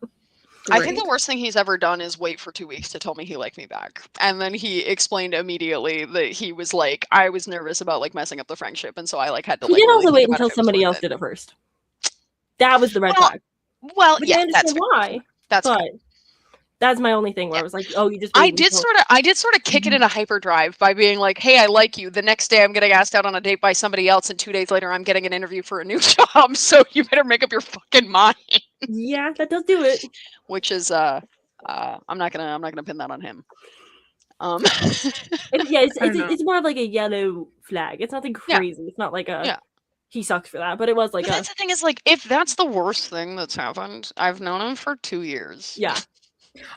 I think the worst thing he's ever done is wait for 2 weeks to tell me he liked me back. And then he explained immediately that he was like, I was nervous about like messing up the friendship. And so I like had to He like. did really also think wait about until if it was somebody worth else it. did it first. That was the red Well, flag. Well, But yeah, I that's understand why. That's But fair. that's my only thing where I was like, oh, you just. I wait did until- sort of kick it into hyperdrive by being like, hey, I like you. The next day I'm getting asked out on a date by somebody else, and 2 days later I'm getting an interview for a new job. So you better make up your fucking mind. Yeah, that does do it. Which is I'm not gonna pin that on him. It's more of like a yellow flag. It's nothing crazy. It's not like a he sucks for that, but it was like but that's the thing is like if that's the worst thing that's happened, I've known him for 2 years. Yeah.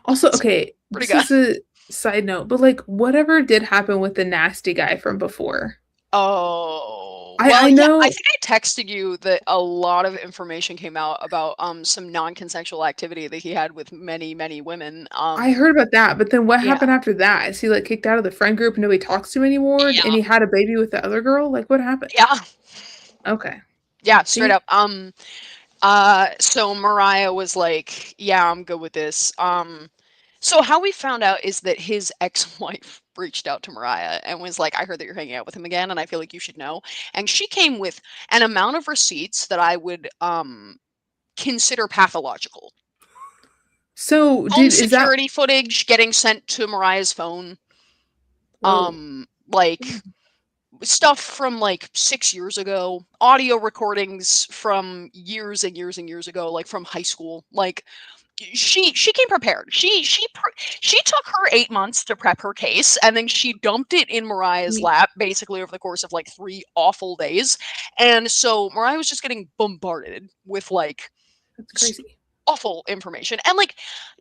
Also, okay, pretty this is a side note, but like whatever did happen with the nasty guy from before. Oh, I know. I think I texted you that a lot of information came out about some non-consensual activity that he had with many women. I heard about that, but then what happened after that? Is he like kicked out of the friend group and nobody talks to him anymore? Yeah. And he had a baby with the other girl? Like what happened? Yeah. Okay. Yeah, straight up. So Mariah was like, yeah, I'm good with this. So how we found out is that his ex-wife reached out to Mariah and was like, I heard that you're hanging out with him again, and I feel like you should know. And she came with an amount of receipts that I would consider pathological. So Home security footage getting sent to Mariah's phone. Like stuff from like 6 years ago, audio recordings from years and years and years ago, like from high school, like she came prepared. She took her 8 months to prep her case, and then she dumped it in Mariah's lap basically over the course of like 3 awful days. And so Mariah was just getting bombarded with like That's crazy. awful information. And like,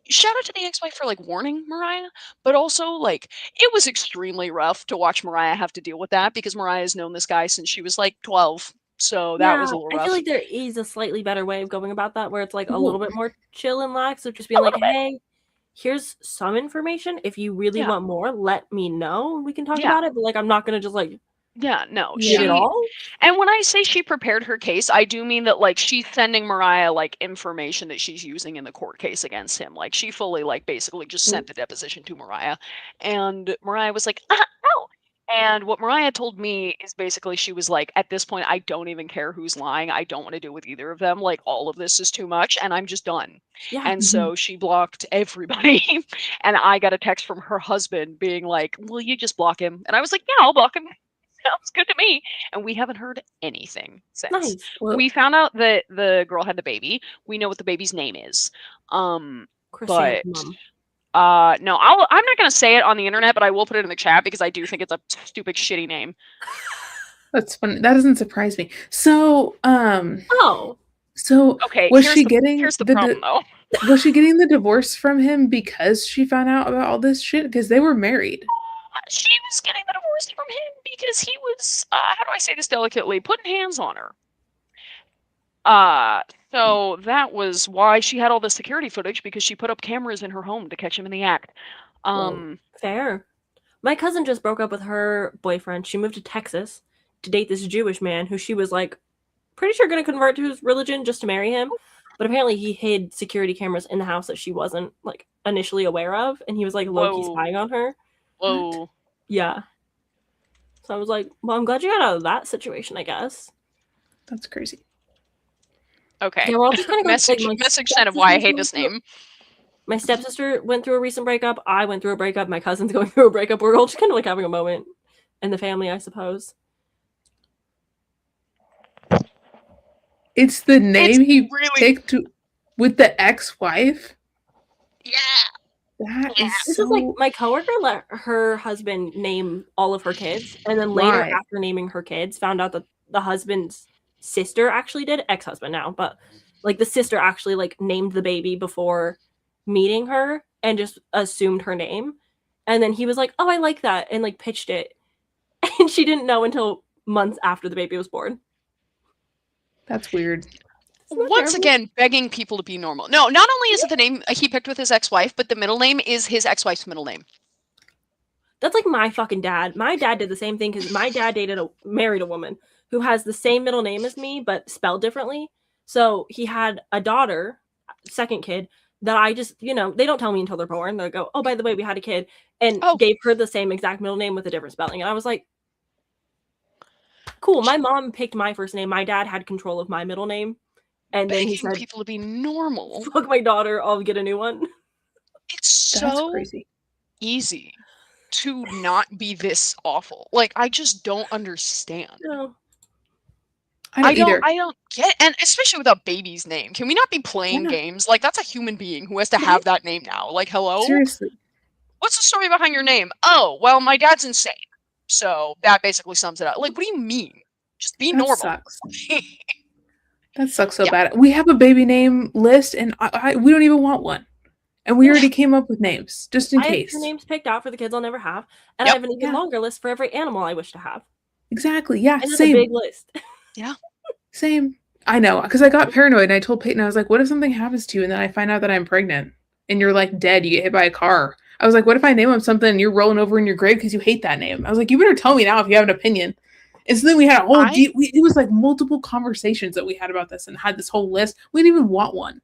shout out to the ex-wife for like warning Mariah, but also like it was extremely rough to watch Mariah have to deal with that, because Mariah has known this guy since she was like 12. So that was a little rough. I feel like there is a slightly better way of going about that, where it's like a Well- little bit more chill and lax, of just being like, hey, here's some information. If you really Yeah. want more, let me know and we can talk Yeah. about it. But like, I'm not gonna just like Yeah, no. shit it all. And when I say she prepared her case, I do mean that like she's sending Mariah like information that she's using in the court case against him. Like she fully like basically just sent the deposition to Mariah, and Mariah was like, no. And what Mariah told me is basically she was like, at this point, I don't even care who's lying. I don't want to deal with either of them. Like all of this is too much, and I'm just done. Yeah. And so she blocked everybody. And I got a text from her husband being like, will you just block him? And I was like, yeah, I'll block him. Sounds good to me. And we haven't heard anything since. Nice. Well, We found out that the girl had the baby. We know what the baby's name is. Chrysanthemum. No, I'm not gonna say it on the internet, but I will put it in the chat because I do think it's a stupid, shitty name. that's funny. That doesn't surprise me. So, Oh. so Okay, was she getting here's the the problem though. was she getting the divorce from him because she found out about all this shit? Because they were married. She was getting the divorce from him because he was, how do I say this delicately, putting hands on her. So that was why she had all the security footage, because she put up cameras in her home to catch him in the act. Fair. My cousin just broke up with her boyfriend. She moved to Texas to date this Jewish man who she was like pretty sure going to convert to his religion just to marry him. But apparently he hid security cameras in the house that she wasn't like initially aware of, and he was like low-key spying on her. Whoa. Yeah. So I was like, well, I'm glad you got out of that situation, I guess. That's crazy. Okay. Yeah, we're all just kind of message sent of why I hate this name. My stepsister went through a recent breakup. I went through a breakup. My cousin's going through a breakup. We're all just kind of like having a moment in the family, I suppose. It's the name he really- picked with the ex-wife. Yeah. That Yeah. is This so. is like my coworker let her husband name all of her kids, and then later Why? after naming her kids, found out that the husband's sister actually did, ex-husband now, but like the sister actually like named the baby before meeting her and just assumed her name. And then he was like, "Oh, I like that," and like pitched it. And she didn't know until months after the baby was born. That's weird. Once again, begging people to be normal. No, not only is it the name he picked with his ex-wife, but the middle name is his ex-wife's middle name. That's like my fucking dad. My dad did the same thing because my dad married a woman who has the same middle name as me, but spelled differently. So he had a daughter, second kid, that I just, they don't tell me until they're born. They go, "Oh, by the way, we had a kid," and gave her the same exact middle name with a different spelling. And I was like, cool. My mom picked my first name. My dad had control of my middle name. And then he said, people to be normal. "Fuck my daughter, I'll get a new one." It's That's so crazy. easy to not be this awful. Like, I just don't understand. No. I don't either. I don't get, and especially with a baby's name. Can we not be playing games? Like, that's a human being who has to have that name now. Like, hello? Seriously. What's the story behind your name? Oh, well, my dad's insane. So that basically sums it up. Like, what do you mean? Just be normal. Sucks. That sucks so bad. We have a baby name list, and we don't even want one. And we already came up with names, just in I case. have 2 names picked out for the kids I'll never have. And I have an even longer list for every animal I wish to have. Exactly. Yeah, And it's same. a big list. Yeah. Same. I know, because I got paranoid, and I told Peyton, I was like, what if something happens to you, and then I find out that I'm pregnant, and you're, like, dead, you get hit by a car. I was like, what if I name him something, and you're rolling over in your grave because you hate that name? I was like, you better tell me now if you have an opinion. And so then we had a whole it was like multiple conversations that we had about this and had this whole list. We didn't even want one,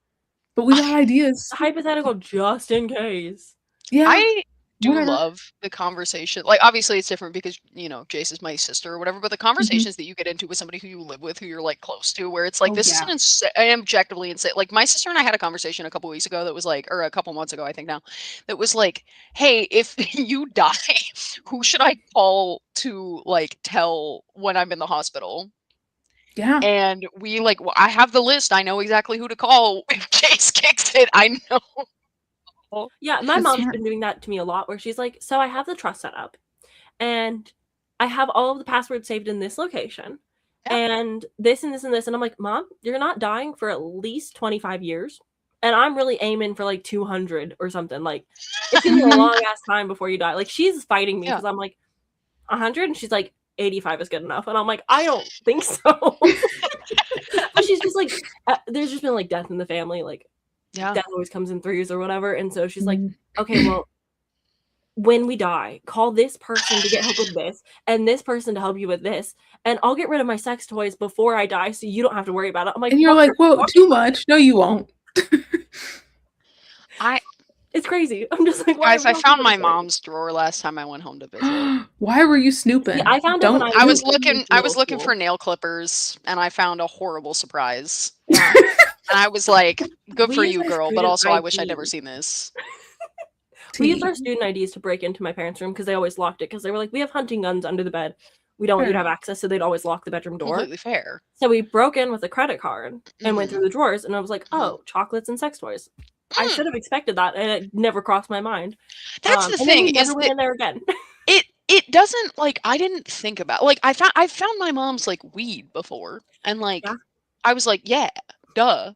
but we got ideas. Hypothetical just in case. Yeah. I do love the conversation. Like, obviously it's different because, Jace is my sister or whatever, but the conversations that you get into with somebody who you live with, who you're like close to, where it's like, this is an objectively insane. Like, my sister and I had a conversation a couple weeks ago that was like, or a couple months ago, I think now, that was like, hey, if you die, who should I call to like tell when I'm in the hospital? Yeah. And we like, I have the list. I know exactly who to call if Chase kicks it. I know. Yeah, my That's mom's smart. been doing that to me a lot, where she's like, so I have the trust set up, and I have all of the passwords saved in this location, Yeah. and this and this and this. And I'm like, Mom, you're not dying for at least 25 years. And I'm really aiming for like 200 or something. Like, it's gonna be a long ass time before you die. Like, she's fighting me Yeah. because I'm like, 100, and she's like, 85 is good enough. And I'm like, I don't think so. But she's just like, there's just been like death in the family. Like, Yeah. death always comes in threes or whatever. And so she's like, Mhm. okay, well, when we die, call this person to get help with this, and this person to help you with this, and I'll get rid of my sex toys before I die, so you don't have to worry about it. I'm like, And you're "Mom, like, whoa, too much. No, you won't. it's crazy." I'm just like, why Guys, are I we found talking my about this? mom's drawer last time I went home to visit. Why were you snooping? See, I found it when Don't I I was in looking middle for school. nail clippers, and I found a horrible surprise. Yeah. And I was like, good We for used you, our girl, but student also I wish I'd never IDs. seen this. We used Tea. our student IDs to break into my parents' room because they always locked it because they were like, we have hunting guns under the bed. We don't want you to Fair. have access, so they'd always lock the bedroom door. Completely fair. So we broke in with a credit card and went Mhm. through the drawers, and I was like, oh, chocolates and sex toys. I Mm. should have expected that, and it never crossed my mind. That's the And then thing, we is never went that in there again. it doesn't, like, I didn't think about, like, I've found my mom's, like, weed before, and, like, Yeah. I was like, yeah, duh.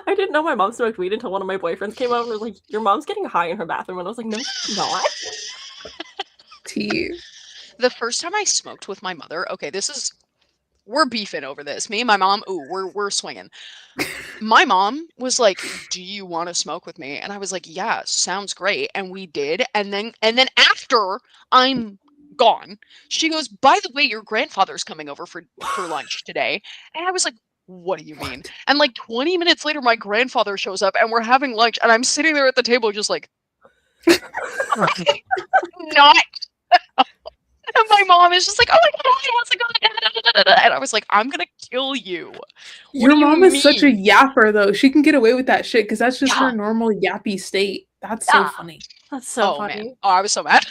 I didn't know my mom smoked weed until one of my boyfriends came over and was like, your mom's getting high in her bathroom. And I was like, no, she's not. Tea. The first time I smoked with my mother, okay, we're beefing over this. Me and my mom, we're swinging. My mom was like, "Do you want to smoke with me?" And I was like, "Yeah, sounds great." And we did. And then after I'm gone, she goes, "By the way, your grandfather's coming over for lunch today." And I was like, "What do you mean?" And like 20 minutes later, my grandfather shows up, and we're having lunch, and I'm sitting there at the table just like, not. And my mom is just like, "Oh my god, he wants to go," and I was like, "I'm gonna kill you." Your do you mom is such a mean? yapper, though. She can get away with that shit because that's just Yeah. her normal yappy state. That's so Yeah. funny. That's so Oh funny. man. Oh, I was so mad.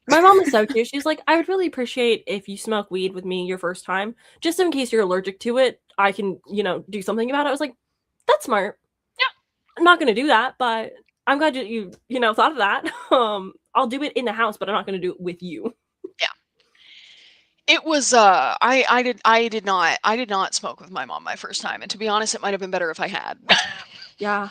My mom is so cute. She's like, I would really appreciate if you smoke weed with me your first time, just in case you're allergic to it. I can, do something about it. I was like, that's smart. Yeah. I'm not going to do that, but I'm glad you thought of that. I'll do it in the house, but I'm not going to do it with you. It was I did not smoke with my mom my first time, and to be honest, it might have been better if I had. Yeah.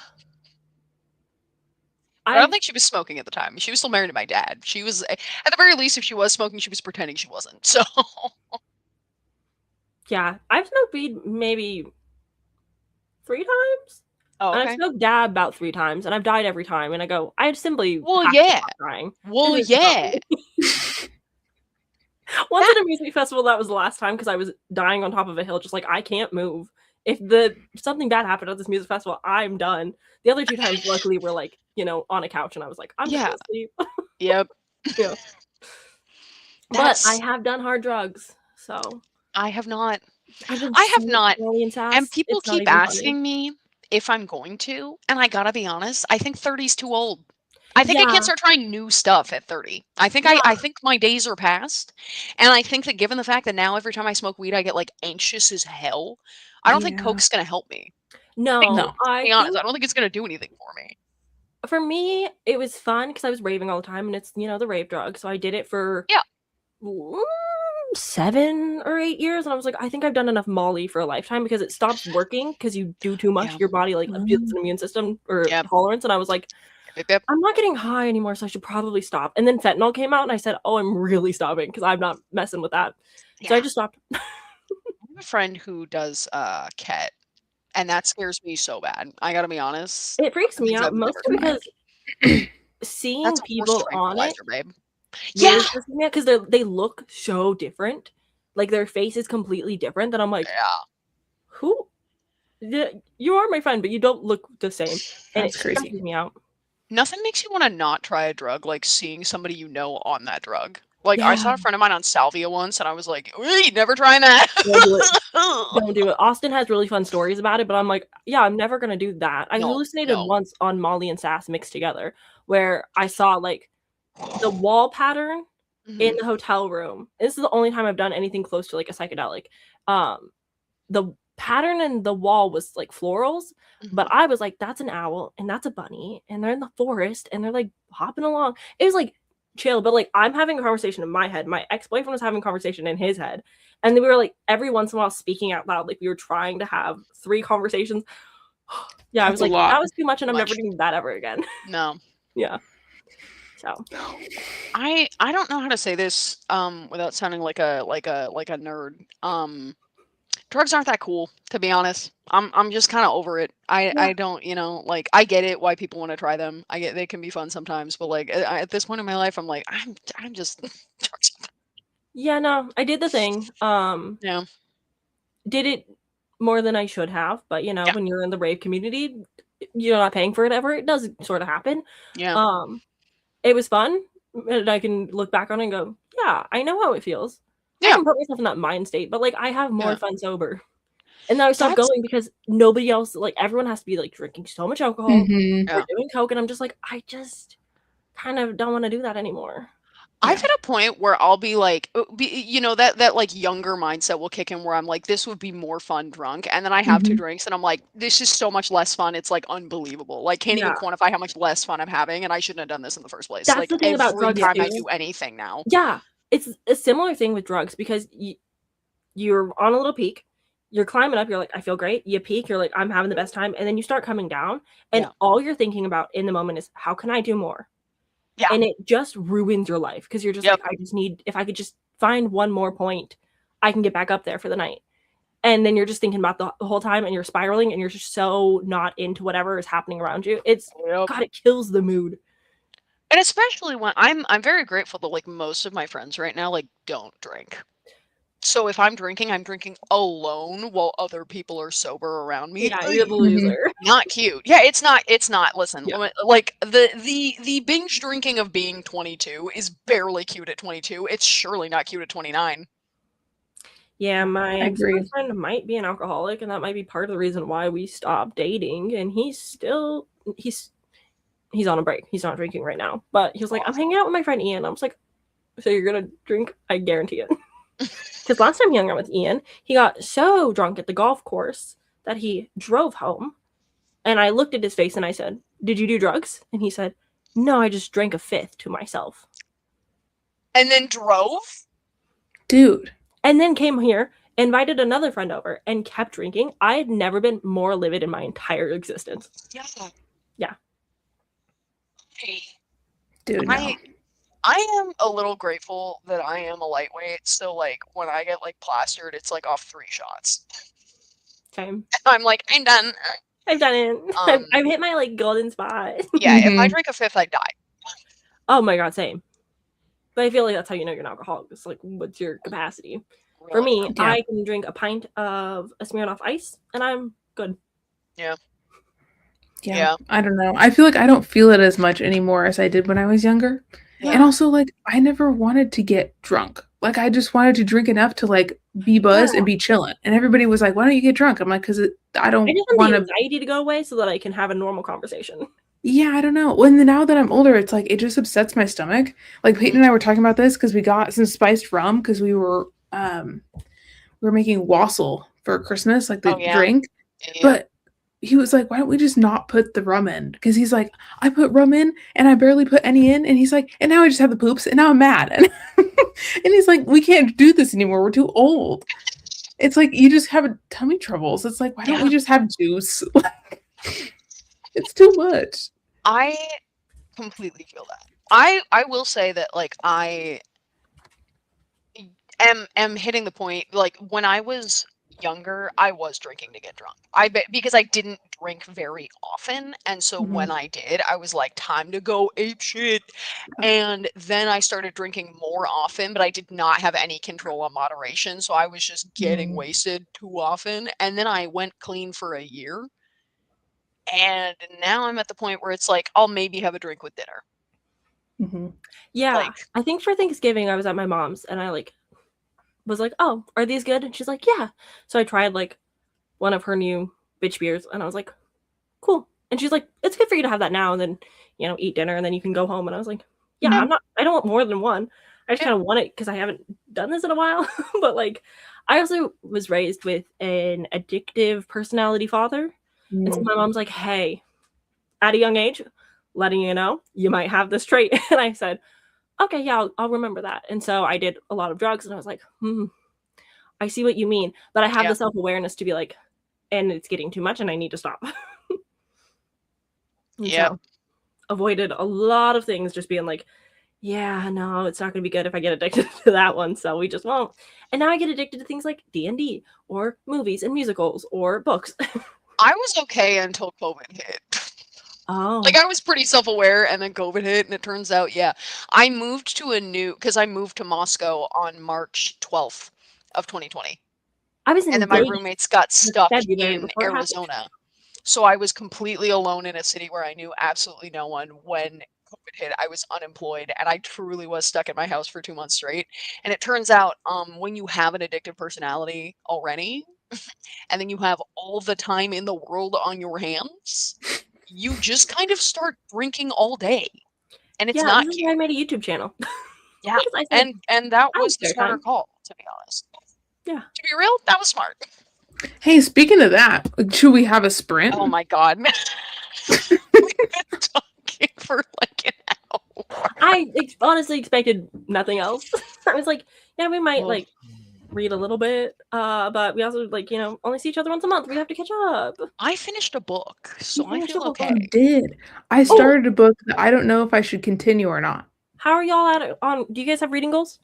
I don't think she was smoking at the time. She was still married to my dad. She was, at the very least, if she was smoking, she was pretending she wasn't. So Yeah, I've smoked weed maybe 3 times. oh, And I've okay. smoked dab about 3 times, and I've died every time. And I go, I simply Well, have to yeah. stop trying. Well, This is yeah. Once at a music festival, that was the last time because I was dying on top of a hill, just like I can't move. If something bad happened at this music festival, I'm done. The other 2 times, luckily, were like on a couch, and I was like, I'm Yeah. gonna sleep. Yep. Yeah. But I have done hard drugs, so I have not. I've been I have so not. early in sass, And people it's not keep even funny. asking me if I'm going to, and I gotta be honest, I think 30's too old. I think I Yeah. can't start trying new stuff at 30. I think Yeah. I think my days are past. And I think that given the fact that now every time I smoke weed I get like anxious as hell, I don't think Yeah. Coke's gonna help me. No, No. To be honest, I don't think it's gonna do anything for me. For me, it was fun because I was raving all the time, and it's the rave drug. So I did it for Yeah. 7 or 8 years, and I was like, I think I've done enough Molly for a lifetime because it stops working because you do too much. Yeah. Your body builds an immune system or Yep. tolerance, and I was like, Yep. I'm not getting high anymore, so I should probably stop. And then fentanyl came out, and I said, oh, I'm really stopping because I'm not messing with that. So I Yeah. just stopped. I have a friend who does ket, and that scares me so bad. I gotta be honest. It freaks me Because out I've never mostly tried. because seeing That's a horse people on it tranquilizer, babe. really Yeah. stresses me out because they look so different. Like their face is completely different. That I'm like, Yeah. who? Yeah, you are my friend, but you don't look the same. And That's it crazy. stresses me out. Nothing makes you want to not try a drug like seeing somebody you know on that drug. Like I saw a friend of mine on salvia once, and I was like, "Wait, never trying that." Don't do it. Don't do it. Austin has really fun stories about it, but I'm like, yeah, I'm never gonna do that. I hallucinated once on Molly and Sass mixed together, where I saw like the wall pattern in the hotel room. This is the only time I've done anything close to like a psychedelic. the pattern in the wall was like florals, but I was like, that's an owl and that's a bunny and they're in the forest and they're like hopping along. It was like chill, but like I'm having a conversation in my head. My ex-boyfriend was having a conversation in his head. And then we were like every once in a while speaking out loud, like we were trying to have 3 conversations. Yeah, I was like, that was too much, and I'm never doing that ever again. No. Yeah. So I don't know how to say this without sounding like a nerd. Drugs aren't that cool, to be honest. I'm just kind of over it. I don't, like I get it why people want to try them. I get they can be fun sometimes, but like at this point in my life, I'm like I'm just drugs. Yeah, no, I did the thing. Yeah. Did it more than I should have, but Yeah. when you're in the rave community, you're not paying for it ever. It does sort of happen. Yeah. It was fun, and I can look back on it and go, yeah, I know how it feels. I Yeah. can put myself in that mind state, but like I have more Yeah. fun sober. And then I stopped going because nobody else, like everyone has to be like drinking so much alcohol or doing coke, and I'm just like, I just kind of don't want to do that anymore. I've hit a point where I'll be like, that like younger mindset will kick in where I'm like, this would be more fun drunk. And then I have 2 drinks and I'm like, this is so much less fun. It's like unbelievable. Like can't even quantify how much less fun I'm having. And I shouldn't have done this in the first place. That's like the thing about drugs every time too. I do anything now. Yeah. It's a similar thing with drugs because you're on a little peak. You're climbing up. You're like, I feel great. You peak. You're like, I'm having the best time. And then you start coming down. And all you're thinking about in the moment is, how can I do more? Yeah. And it just ruins your life because you're just like, if I could just find one more point, I can get back up there for the night. And then you're just thinking about the whole time and you're spiraling and you're just so not into whatever is happening around you. It's God, it kills the mood. And especially when I'm very grateful that like most of my friends right now like don't drink. So if I'm drinking alone while other people are sober around me. Yeah, you're the loser. Not cute. Yeah, it's not. Listen, like the binge drinking of being 22 is barely cute at 22. It's surely not cute at 29. Yeah, my ex-boyfriend might be an alcoholic, and that might be part of the reason why we stopped dating. And he's on a break. He's not drinking right now. But he was like, I'm hanging out with my friend Ian. I was like, so you're gonna drink? I guarantee it. Because last time he hung out with Ian, he got so drunk at the golf course that he drove home. And I looked at his face and I said, did you do drugs? And he said, no, I just drank a 5th to myself. And then drove? Dude. And then came here, invited another friend over, and kept drinking. I had never been more livid in my entire existence. Yeah. Dude, no. I am a little grateful that I am a lightweight, so like when I get like plastered, it's like off 3 shots. Same. I'm like, I'm done. I've done it. I've hit my like golden spot. Yeah, if I drink a 5th, I die. Oh my God, same. But I feel like that's how you know you're an alcoholic. It's like, what's your capacity? Really? For me, I can drink a pint of a Smirnoff Ice, and I'm good. Yeah. I don't know. I feel like I don't feel it as much anymore as I did when I was younger. Yeah. And also, like, I never wanted to get drunk. Like, I just wanted to drink enough to, like, be buzzed and be chilling. And everybody was like, why don't you get drunk? I'm like, because I don't want the anxiety to go away so that I can have a normal conversation. Yeah, I don't know. Now that I'm older, it's like, it just upsets my stomach. Like, Peyton and I were talking about this because we got some spiced rum because we were making wassail for Christmas, like the drink. Yeah. But he was like, why don't we just not put the rum in? Because he's like, I put rum in and I barely put any in. And he's like, and now I just have the poops and now I'm mad. And he's like, we can't do this anymore. We're too old. It's like, you just have tummy troubles. It's like, why don't we just have juice? It's too much. I completely feel that. I will say that like I am hitting the point, like when I was younger, I was drinking to get drunk. Because I didn't drink very often, and so when I did, I was like, time to go ape shit. And then I started drinking more often, but I did not have any control on moderation, so I was just getting wasted too often. And then I went clean for a year, and now I'm at the point where it's like, I'll maybe have a drink with dinner. Yeah, I think for Thanksgiving I was at my mom's, and I like was like, oh, are these good? And she's like, yeah. So I tried like one of her new bitch beers, and I was like, cool. And she's like, it's good for you to have that now and then, eat dinner and then you can go home. And I was like, yeah, I don't want more than one. I just kind of want it because I haven't done this in a while. But like, I also was raised with an addictive personality father. And so my mom's like, hey, at a young age, letting you know, you might have this trait. And I said, okay, yeah, I'll remember that. And so I did a lot of drugs, and I was like, I see what you mean. But I have the self-awareness to be like, and it's getting too much and I need to stop. So avoided a lot of things, just being like, yeah, no, it's not going to be good if I get addicted to that one. So we just won't. And now I get addicted to things like D&D or movies and musicals or books. I was okay until COVID hit. Oh. Like, I was pretty self-aware, and then COVID hit, and it turns out, I moved to because I moved to Moscow on March 12th of 2020. I was in And then my Vegas roommates got stuck February in before it happened. Arizona. So I was completely alone in a city where I knew absolutely no one when COVID hit. I was unemployed, and I truly was stuck in my house for 2 months straight. And it turns out, when you have an addictive personality already, and then you have all the time in the world on your hands, you just kind of start drinking all day. And it's not this is cute. why I made a YouTube channel. Yeah. Because I said, And that I was have the spare smarter time. call, to be honest. Yeah. To be real, that was smart. Hey, speaking of that, should we have a sprint? Oh my god. We've been talking for like an hour. I honestly expected nothing else. I was like, yeah, we might like read a little bit, but we also like, only see each other once a month. We have to catch up. I finished a book, so I finished a feel book. okay. I did. I started a book that I don't know if I should continue or not. How are y'all at it on? Do you guys have reading goals?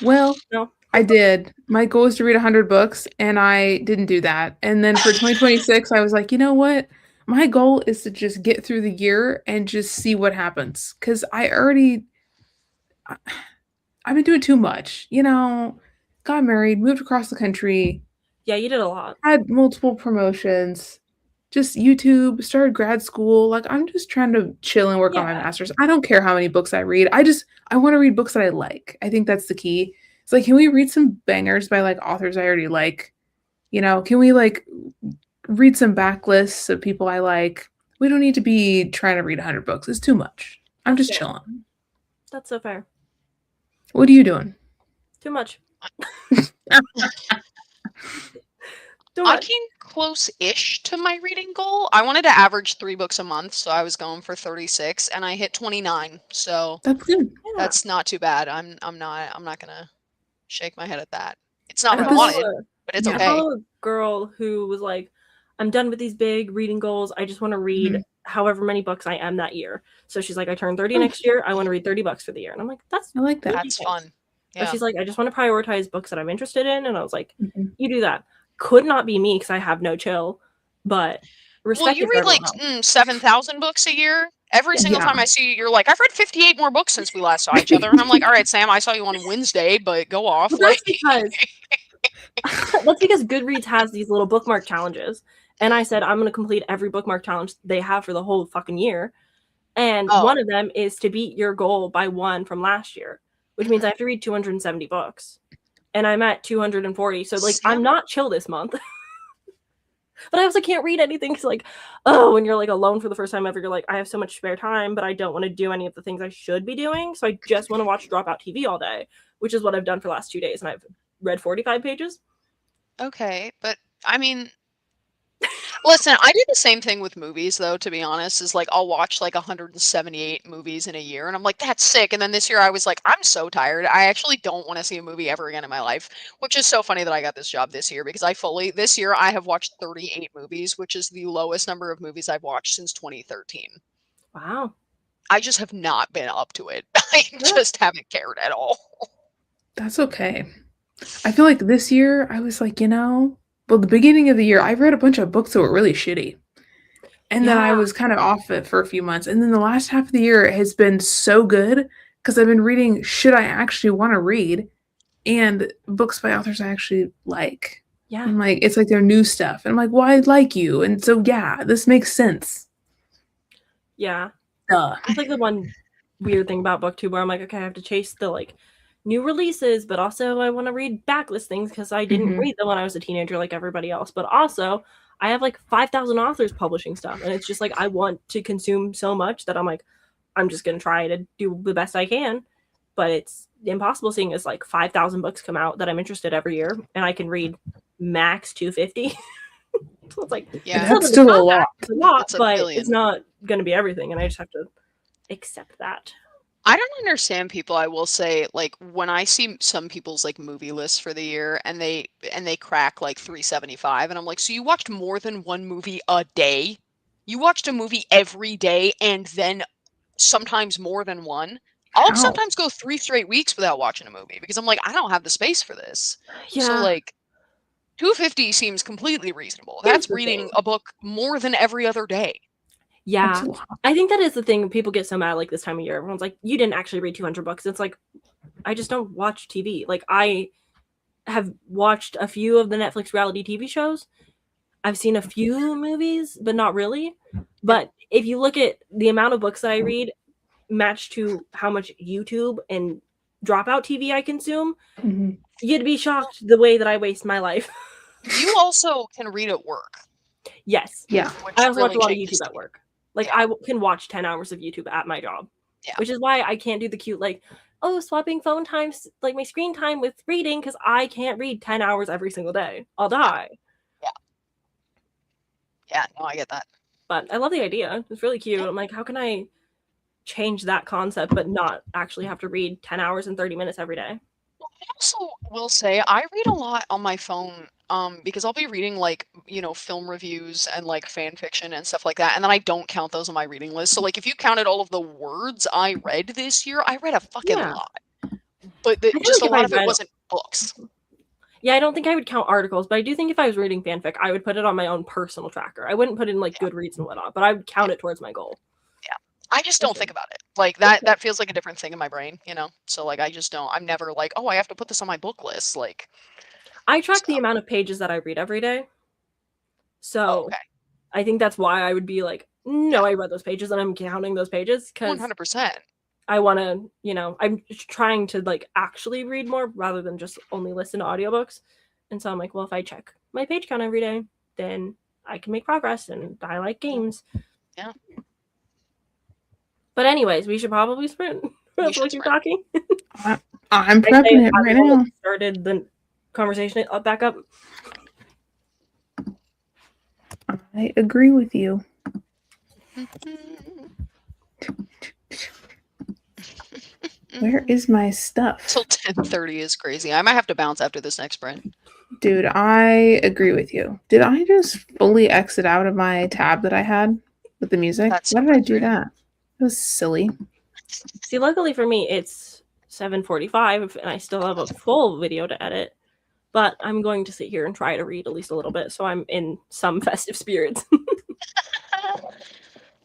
Well, No. I did. My goal was to read 100 books, and I didn't do that. And then for 2026, I was like, you know what? My goal is to just get through the year and just see what happens. Because I've been doing too much. Got married, moved across the country. Yeah, you did a lot. Had multiple promotions. Just YouTube, started grad school. Like, I'm just trying to chill and work on my master's. I don't care how many books I read. I want to read books that I like. I think that's the key. It's like, can we read some bangers by like authors I already like? Can we like read some backlists of people I like? We don't need to be trying to read 100 books. It's too much. I'm just chilling. That's so fair. What are you doing? Too much. I came close-ish to my reading goal. I wanted to average 3 books a month, so I was going for 36, and I hit 29. So that's good. That's not too bad. I'm not gonna shake my head at that. It's not what I wanted, but it's okay. I follow a girl who was like, I'm done with these big reading goals. I just want to read however many books I am that year. So she's like, I turn 30 next year. I want to read 30 books for the year. And I'm like, I like that. That's fun. Yeah. She's like, I just want to prioritize books that I'm interested in. And I was like, you do that. Could not be me because I have no chill, but respect. Well, you read like 7,000 books a year. Every single time I see you, you're like, I've read 58 more books since we last saw each other. And I'm like, all right, Sam, I saw you on Wednesday, but go off. Well, that's because Goodreads has these little bookmark challenges. And I said, I'm going to complete every bookmark challenge they have for the whole fucking year. And one of them is to beat your goal by 1 from last year, which means I have to read 270 books. And I'm at 240. So, like, I'm not chill this month. But I also can't read anything because, like, when you're, like, alone for the first time ever, you're like, I have so much spare time, but I don't want to do any of the things I should be doing. So I just want to watch Dropout TV all day, which is what I've done for the last 2 days. And I've read 45 pages. Okay, but, I mean... Listen, I do the same thing with movies, though, to be honest, is like I'll watch like 178 movies in a year, and I'm like, that's sick. And then this year I was like, I'm so tired. I actually don't want to see a movie ever again in my life, which is so funny that I got this job this year because this year I have watched 38 movies, which is the lowest number of movies I've watched since 2013. Wow. I just have not been up to it. I just haven't cared at all. That's okay. I feel like this year I was like, well, the beginning of the year, I read a bunch of books that were really shitty. And then I was kind of off it for a few months. And then the last half of the year has been so good because I've been reading shit I actually want to read and books by authors I actually like. Yeah. I'm like, it's like their new stuff. And I'm like, well, I like you. And so, yeah, this makes sense. Yeah. Duh. It's like the one weird thing about booktube where I'm like, okay, I have to chase the like new releases, but also I want to read backlist things because I didn't read them when I was a teenager like everybody else. But also I have like 5,000 authors publishing stuff, and it's just like I want to consume so much that I'm like, I'm just gonna try to do the best I can. but it's impossible seeing as like 5,000 books come out that I'm interested every year, and I can read max 250. So it's like, Yeah. That's still a lot. it's a lot, It's a but billion. it's not going to be everything, and I just have to accept that. I don't understand people, I will say, like when I see some people's like movie lists for the year and they crack like 375 and I'm like, so you watched more than one movie a day? You watched a movie every day and then sometimes more than one? I'll How? sometimes go 3 straight weeks without watching a movie because I'm like, I don't have the space for this. Yeah. So like 250 seems completely reasonable. Here's That's the reading thing. a book more than every other day. Yeah. That's a lot. I think that is the thing. People get so mad like this time of year. Everyone's like, you didn't actually read 200 books. It's like, I just don't watch TV. Like, I have watched a few of the Netflix reality TV shows. I've seen a few movies, but not really. But if you look at the amount of books that I read matched to how much YouTube and dropout TV I consume, Mhm. you'd be shocked the way that I waste my life. You also can read at work. Yes. Yeah. Which I also watch really a lot of changes YouTube at things. work. Like, Yeah. I can watch 10 hours of YouTube at my job. Yeah. Which is why I can't do the cute, like, oh, swapping phone times, like my screen time with reading, because I can't read 10 hours every single day. I'll die. Yeah, no, I get that. But I love the idea. It's really cute. I'm like, how can I change that concept but not actually have to read 10 hours and 30 minutes every day? Well, I also will say I read a lot on my phone because I'll be reading like, you know, film reviews and like fan fiction and stuff like that, and then I don't count those on my reading list. So like if you counted all of the words I read this year, I read a fucking Yeah. lot. But I feel just like a if I lot of it read- wasn't books. Yeah, I don't think I would count articles, but I do think if I was reading fanfic, I would put it on my own personal tracker. I wouldn't put it in like Goodreads and whatnot, but I would count it towards my goal. I just For don't sure. think about it. Like that feels like a different thing in my brain, you know? So like I just don't. I'm never like, oh, I have to put this on my book list. Like, I track the So- amount of pages that I read every day. So oh, okay, I think that's why I would be like, no, I read those pages and I'm counting those pages because 100%. I want to, you know, I'm just trying to like actually read more rather than just only listen to audiobooks. And so I'm like, well, if I check my page count every day, then I can make progress, and I like games. Yeah. But anyways, we should probably sprint. We That's should what you're sprint. talking. I'm I say prepping it I'm right the one now. that started the conversation back up. I agree with you. Where is my stuff? Till 10:30 is crazy. I might have to bounce after this next sprint. Dude, I agree with you. Did I just fully exit out of my tab that I had with the music? That's Why so did I do frustrating. that? That was silly. See, luckily for me, it's 7:45, and I still have a full video to edit. But I'm going to sit here and try to read at least a little bit, so I'm in some festive spirits.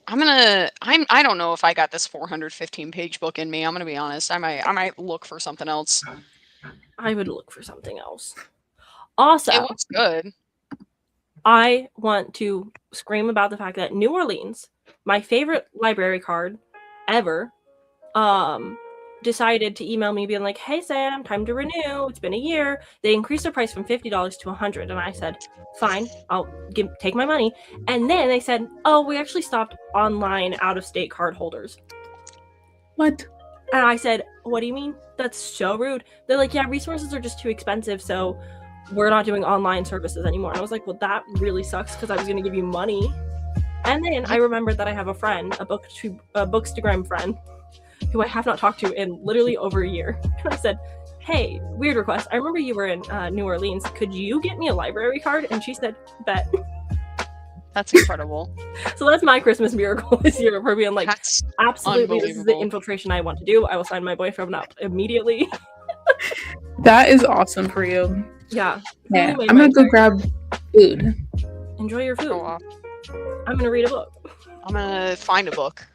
I don't know if I got this 415-page book in me. I'm gonna be honest. I might look for something else. I would look for something else. Also, It looks good. I want to scream about the fact that New Orleans, my favorite library card ever, decided to email me being like, hey Sam, time to renew, it's been a year. They increased the price from $50 to $100, and I said, fine, I'll take my money. And then they said, oh, we actually stopped online out-of-state card holders. What? And I said, what do you mean? That's so rude. They're like, yeah, resources are just too expensive, so we're not doing online services anymore. And I was like, well, that really sucks, because I was going to give you money. And then I remembered that I have a friend, a Bookstagram friend, who I have not talked to in literally over a year. And I said, hey, weird request. I remember you were in New Orleans. Could you get me a library card? And she said, bet. That's incredible. So that's my Christmas miracle this year, for being like, That's absolutely, this is the unbelievable. infiltration I want to do. I will sign my boyfriend up immediately. That is awesome for you. Yeah. Yeah, Anyway, I'm gonna my go turn. grab food. Enjoy your food. Go off. I'm gonna read a book. I'm gonna find a book.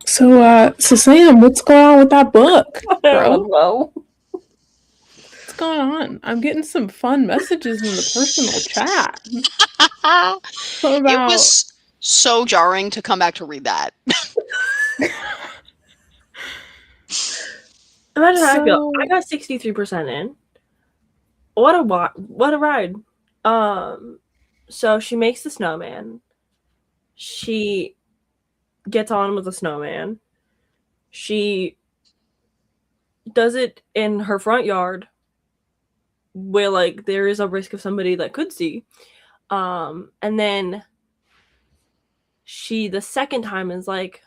So Sam, what's going on with that book, I bro? don't know. What's going on? I'm getting some fun messages in the personal chat. Something It about was so jarring to come back to read that. Imagine how I feel. So- I got 63% in. What a ride. So she makes the snowman. She gets on with the snowman. She does it in her front yard where like there is a risk of somebody that could see. And then she the second time is like,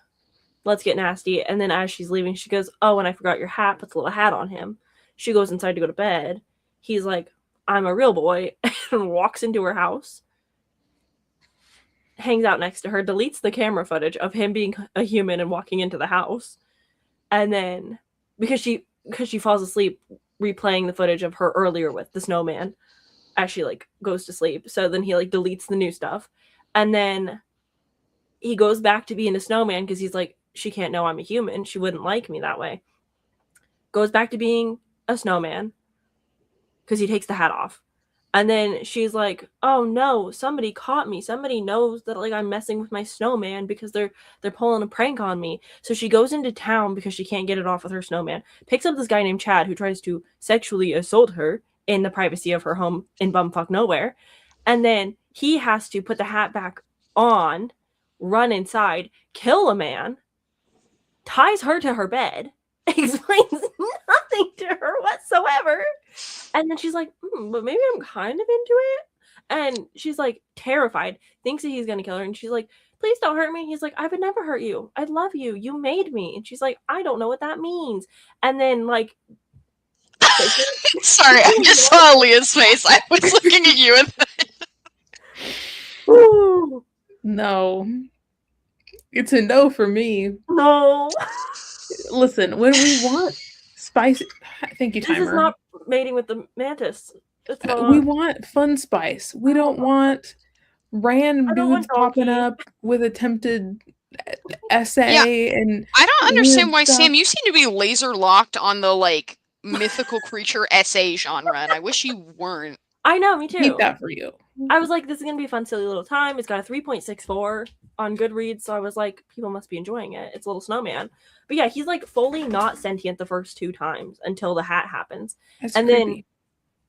let's get nasty. And then as she's leaving, she goes, oh, and I forgot your hat, puts a little hat on him. She goes inside to go to bed. He's like, I'm a real boy, and walks into her house, hangs out next to her, deletes the camera footage of him being a human and walking into the house. And then because she falls asleep replaying the footage of her earlier with the snowman as she like goes to sleep. So then he like deletes the new stuff. And then he goes back to being a snowman because he's like, she can't know I'm a human. She wouldn't like me that way. Goes back to being a snowman because he takes the hat off. And then she's like, oh no, somebody caught me. Somebody knows that like I'm messing with my snowman because they're pulling a prank on me. So she goes into town because she can't get it off with her snowman. Picks up this guy named Chad who tries to sexually assault her in the privacy of her home in bumfuck nowhere. And then he has to put the hat back on, run inside, kill a man, ties her to her bed, explains nothing to her whatsoever. And then she's like, but maybe I'm kind of into it. And she's like terrified, thinks that he's going to kill her. And she's like, please don't hurt me. He's like, I would never hurt you. I love you. You made me. And she's like, I don't know what that means. And then like, sorry, I just saw Alea's face. I was looking at you and no. It's a no for me. no. Listen, when we want spicy, thank you, This timer. is not mating with the mantis. It's not. We want fun spice. We don't want random I don't want dudes popping donkey. up with attempted essay and I don't understand weird why, stuff. Sam, you seem to be laser locked on the like mythical creature essay genre, and I wish you weren't. I know, me too. Keep that for you. I was like, this is going to be a fun, silly little time. It's got a 3.64 on Goodreads, so I was like, people must be enjoying it. It's a little snowman. But yeah, he's like fully not sentient the first 2 times until the hat happens. That's And creepy. then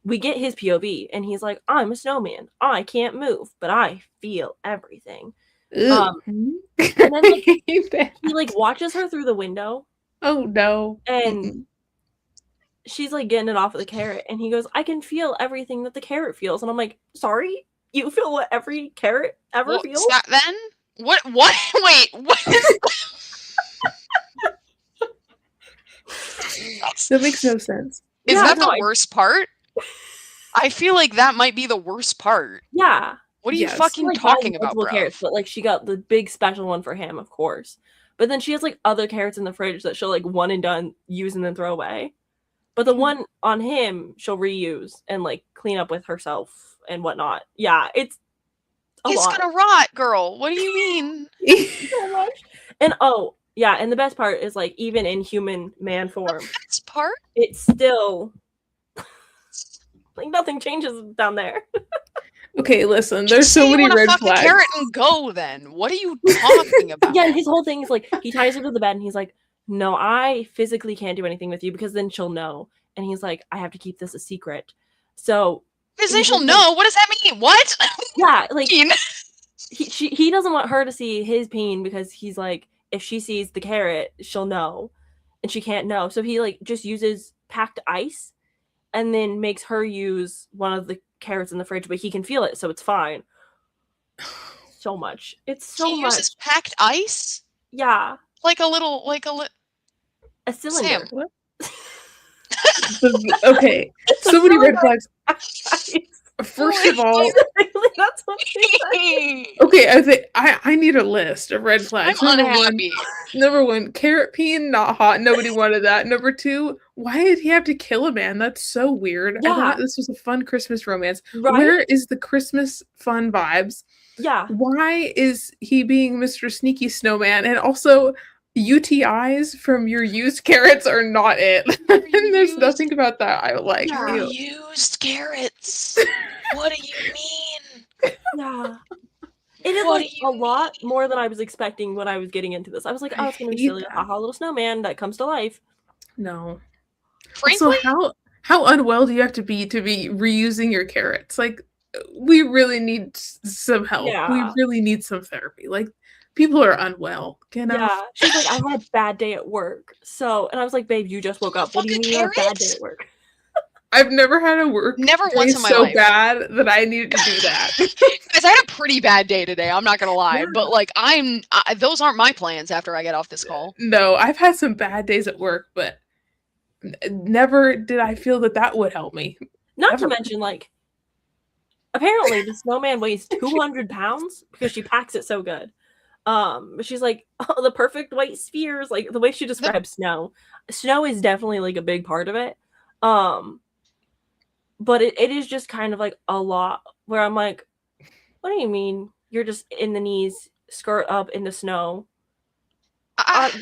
we get his POV, and he's like, I'm a snowman. I can't move, but I feel everything. Ugh. And then like, Bad. he like watches her through the window, Oh no. and she's like getting it off of the carrot, and he goes, I can feel everything that the carrot feels. And I'm like, sorry? You feel what every carrot ever What's feels? that then? What? Wait, what is That makes no sense. Is Yeah, that no, the worst part? I feel like that might be the worst part. Yeah. What are you Yes. fucking Like, talking buying about, multiple bro? carrots, but like she got the big special one for him, of course. But then she has like other carrots in the fridge that she'll like one and done use and then throw away. But the one on him she'll reuse and like clean up with herself and whatnot. Yeah, it's a It's lot. gonna rot, girl. What do you mean? So much. And oh yeah, and the best part is like even in human man form, This part? it's still like nothing changes down there. Okay, listen, Just there's say so you many want to red fuck the flags. carrot and go then. What are you talking about? Yeah, and his whole thing is like he ties her to the bed and he's like, no, I physically can't do anything with you because then she'll know. And he's like, I have to keep this a secret. So Because he then she'll just, like, know. What does that mean? What? yeah, like Mean? he doesn't want her to see his peen because he's like, if she sees the carrot, she'll know, and she can't know. So he like just uses packed ice, and then makes her use one of the carrots in the fridge, but he can feel it, so it's fine. So much. It's so She much. uses packed ice? Yeah, Like a little, a cylinder. Sam. Okay, It's a so many red cylinder. flags. First of all, That's what they said. okay, I need a list of red flags. I'm unhappy. Number one, carrot peen, not hot. Nobody wanted that. Number two, why did he have to kill a man? That's so weird. I Yeah. thought this was a fun Christmas romance. Right? Where is the Christmas fun vibes? Yeah. Why is he being Mr. Sneaky Snowman? And also, UTIs from your used carrots are not it. And there's nothing about that I like. Yeah. Ew. Used carrots. What do you mean? Yeah. It is What like do you a lot more than I was expecting when I was getting into this. I was like, oh, it's gonna be hate silly, that. haha, little snowman that comes to life. No. Frankly, Also, how unwell do you have to be reusing your carrots? Like, we really need some help. Yeah. We really need some therapy. Like, people are unwell. You know? Yeah. She's like, I had a bad day at work. So, and I was like, babe, you just woke up. What do you mean you had a bad day at work? I've never had a work Never day once in my so life. bad that I needed to do that. Guys, I had a pretty bad day today. I'm not gonna lie, Yeah. but like, those aren't my plans after I get off this call. No, I've had some bad days at work, but never did I feel that would help me. Not to Ever. mention, like, apparently the snowman weighs 200 pounds because she packs it so good. But she's like, oh, the perfect white spheres. Like, the way she describes snow. Snow is definitely, like, a big part of it. But it is just kind of, like, a lot where I'm like, what do you mean? You're just in the knees, skirt up in the snow. I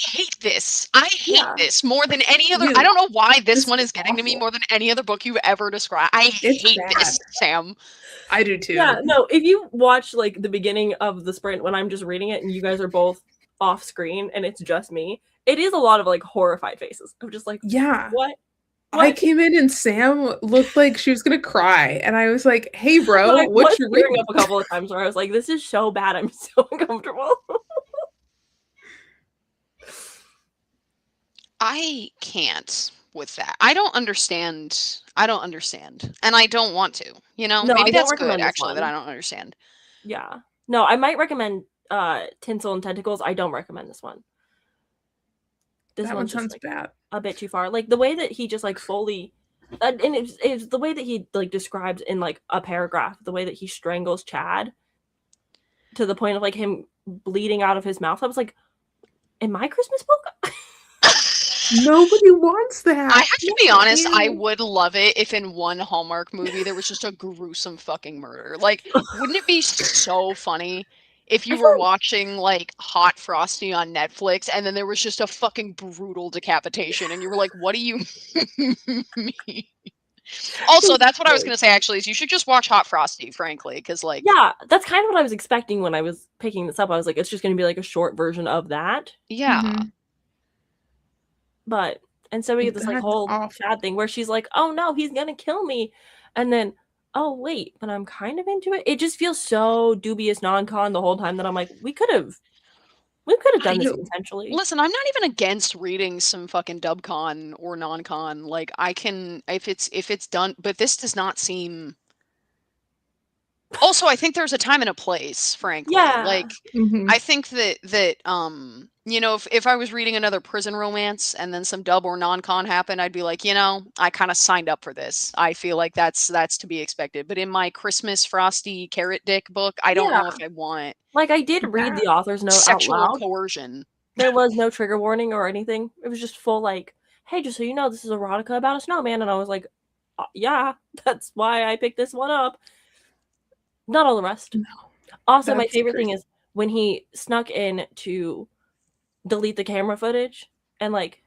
hate this. I hate Yeah. this more than any other. Dude, I don't know why this this one is is getting to me awful. more than any other book you've ever described. I It's hate bad. this, Sam. I do too. Yeah, no, if you watch, like, the beginning of the sprint when I'm just reading it and you guys are both off screen and it's just me, it is a lot of, like, horrified faces. I'm just like, Yeah. what? I came in and Sam looked like she was gonna cry, and I was like, "Hey, But bro, I what's was your tearing reading?" up a couple of times where I was like, this is so bad. I'm so uncomfortable. I can't with that. I don't understand. And I don't want to. You know, No, I maybe don't that's recommend good this actually that one. I don't understand. Yeah. No, I might recommend Tinsel and Tentacles. I don't recommend this one. This That one one's just, sounds like, bad. a bit too far. Like, the way that he just, like, fully... and it's the way that he, like, describes in, like, a paragraph, the way that he strangles Chad to the point of, like, him bleeding out of his mouth. I was like, in my Christmas book? Nobody wants that. I have to be honest, I Ew. would love it if in one Hallmark movie there was just a gruesome fucking murder. Like, wouldn't it be so funny if you were watching, like, Hot Frosty on Netflix and then there was just a fucking brutal decapitation and you were like, what do you mean? Also, that's what I was going to say, actually, is you should just watch Hot Frosty, frankly, because, like... Yeah, that's kind of what I was expecting when I was picking this up. I was like, it's just going to be, like, a short version of that. Yeah. Mhm. But, and so we get this, like, That's whole awful. Chad thing where she's like, oh no, he's going to kill me. And then, oh wait, but I'm kind of into it. It just feels so dubious non-con the whole time that I'm like, we could have done this consensually. Listen, I'm not even against reading some fucking dubcon or non-con. Like, I can, if it's done, but this does not seem... Also, I think there's a time and a place, frankly. Yeah. Like, Mhm. I think that you know, if I was reading another prison romance and then some dub or non-con happened, I'd be like, you know, I kind of signed up for this. I feel like that's to be expected. But in my Christmas Frosty Carrot Dick book, I don't know if I want Like, I did read the author's note out sexual loud. coercion. There was no trigger warning or anything. It was just full, like, hey, just so you know, this is erotica about a snowman. And I was like, yeah, that's why I picked this one up. Not all the rest. No. Also, my That's favorite thing crazy. is when he snuck in to delete the camera footage and, like,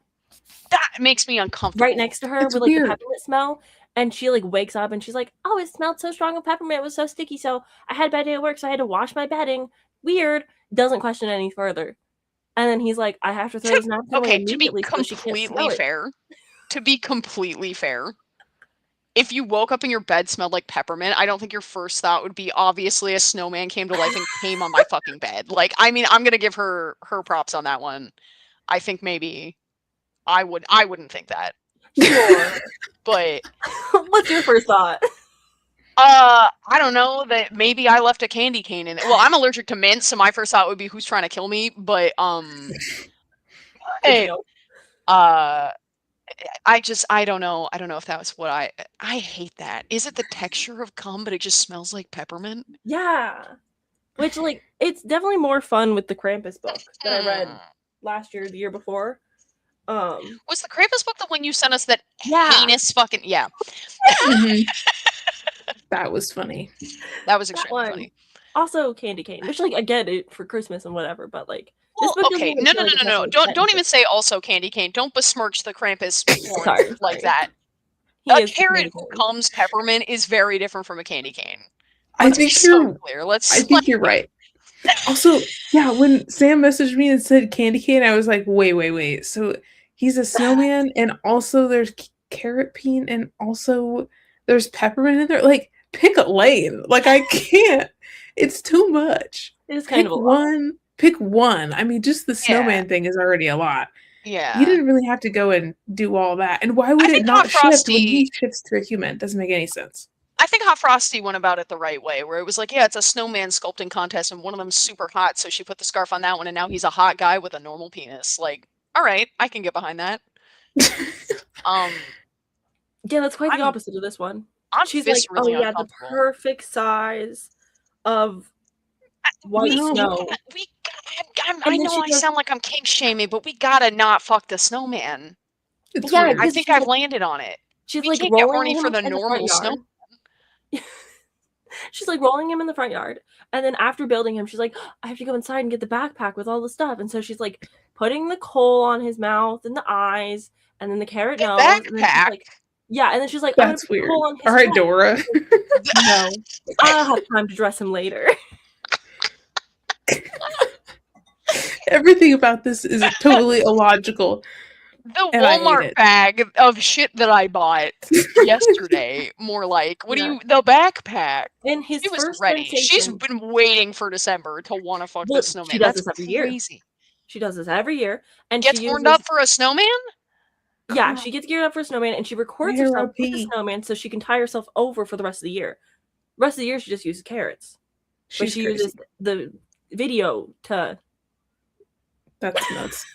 That makes me uncomfortable. right next to her It's with, like, weird. the peppermint smell. And she like wakes up and she's like, "Oh, it smelled so strong of peppermint. It was so sticky. So I had a bad day at work, so I had to wash my bedding. Weird." Doesn't question it any further. And then he's like, "I have to throw this napkin away Okay, to be immediately so she can't smell completely fair, if you woke up and your bed smelled like peppermint, I don't think your first thought would be obviously a snowman came to life and came on my fucking bed. Like, I mean, I'm gonna give her props on that one. I think maybe I wouldn't think that. Sure. But what's your first thought? I don't know, that maybe I left a candy cane in it. Well, I'm allergic to mint, so my first thought would be who's trying to kill me. But hey, I don't know. I don't know if that was what I hate that. Is it the texture of cum, but it just smells like peppermint? Yeah. Which, like, it's definitely more fun with the Krampus book that I read last year, the year before. Was the Krampus book the one you sent us that heinous fucking... Yeah. That was funny. That was extremely funny. Also candy cane, which, like, I get it for Christmas and whatever, but, like... Well, okay, no. Don't even say also candy cane. Don't besmirch the Krampus porn like that. A carrot who comes peppermint is very different from a candy cane. I think you're right. Also, yeah, when Sam messaged me and said candy cane, I was like, wait. So he's a snowman, and also there's carrot peen, and also there's peppermint in there. Like, pick a lane. Like, I can't. It's too much. It is kind of a lot. Pick one. I mean, just the snowman thing is already a lot. Yeah. You didn't really have to go and do all that. And why would it not shift when he shifts to a human? Doesn't make any sense. I think Hot Frosty went about it the right way, where it was like, yeah, it's a snowman sculpting contest, and one of them's super hot, so she put the scarf on that one, and now he's a hot guy with a normal penis. Like, all right, I can get behind that. Yeah, that's quite the opposite of this one. She's like, really the perfect size of white snow. I know I sound like I'm kink shaming, but we gotta not fuck the snowman. I think I've landed on it. She's we like can't get horny for the normal snow. She's like rolling him in the front yard, and then after building him, she's like, I have to go inside and get the backpack with all the stuff. And so she's like putting the coal on his mouth and the eyes, and then the carrot nose. Backpack. And then she's like, that's weird. All right, head. Dora. No, I'll have time to dress him later. Everything about this is totally illogical. The Walmart bag of shit that I bought yesterday, more like, the backpack. And his was ready. She's been waiting for December to want to fuck the snowman. She does this every year. She does this every year. And gets warmed up for a snowman? Yeah, she gets geared up for a snowman, and she records herself with the snowman so she can tie herself over for the rest of the year. The rest of the year, she just uses carrots. But she uses the video to... That's nuts.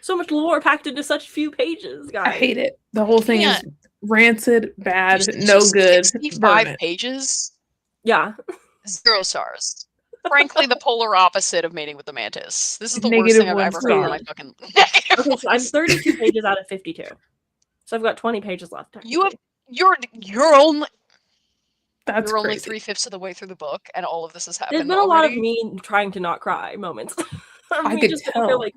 So much lore packed into such few pages, guys. I hate it. The whole thing is rancid, bad, no good. 65 pages? Yeah. 0 stars. Frankly, the polar opposite of Mating with the Mantis. This is the worst thing I've ever read in my fucking... Okay, so I'm 32 pages out of 52. So I've got 20 pages left. You're only... That's You're crazy. only 3/5 of the way through the book, and all of this has happened. There's been a lot of me trying to not cry moments. I could tell. Like,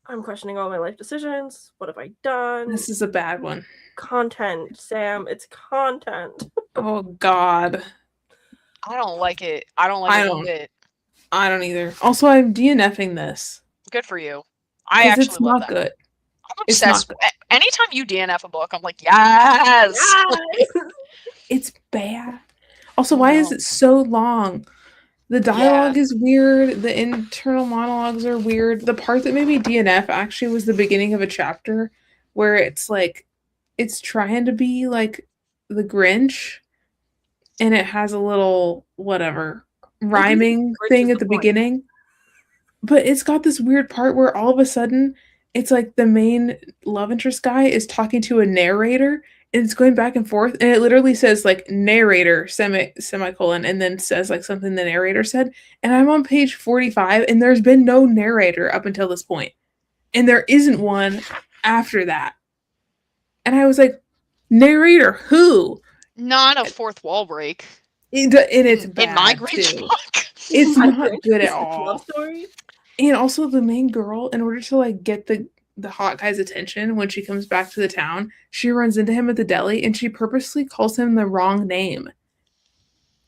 I'm questioning all my life decisions. What have I done? This is a bad one. Content, Sam. It's content. Oh, God. I don't like it. I don't like it one bit. I don't either. Also, I'm DNFing this. Good for you. I actually it's not good. I'm obsessed. Anytime you DNF a book, I'm like, yes! It's bad. Also, why is it so long? The dialogue is weird. The internal monologues are weird. The part that made me DNF actually was the beginning of a chapter where it's like, it's trying to be like the Grinch, and it has a little rhyming thing at the beginning. But it's got this weird part where all of a sudden it's like the main love interest guy is talking to a narrator, and it's going back and forth, and it literally says like narrator semicolon and then says like something the narrator said, and I'm on page 45 and there's been no narrator up until this point, and there isn't one after that, and I was like, narrator who? Not a fourth wall break. And it's bad in my Grinch book. It's not good at all. Love story. And also the main girl, in order to like get the the hot guy's attention when she comes back to the town. She runs into him at the deli and she purposely calls him the wrong name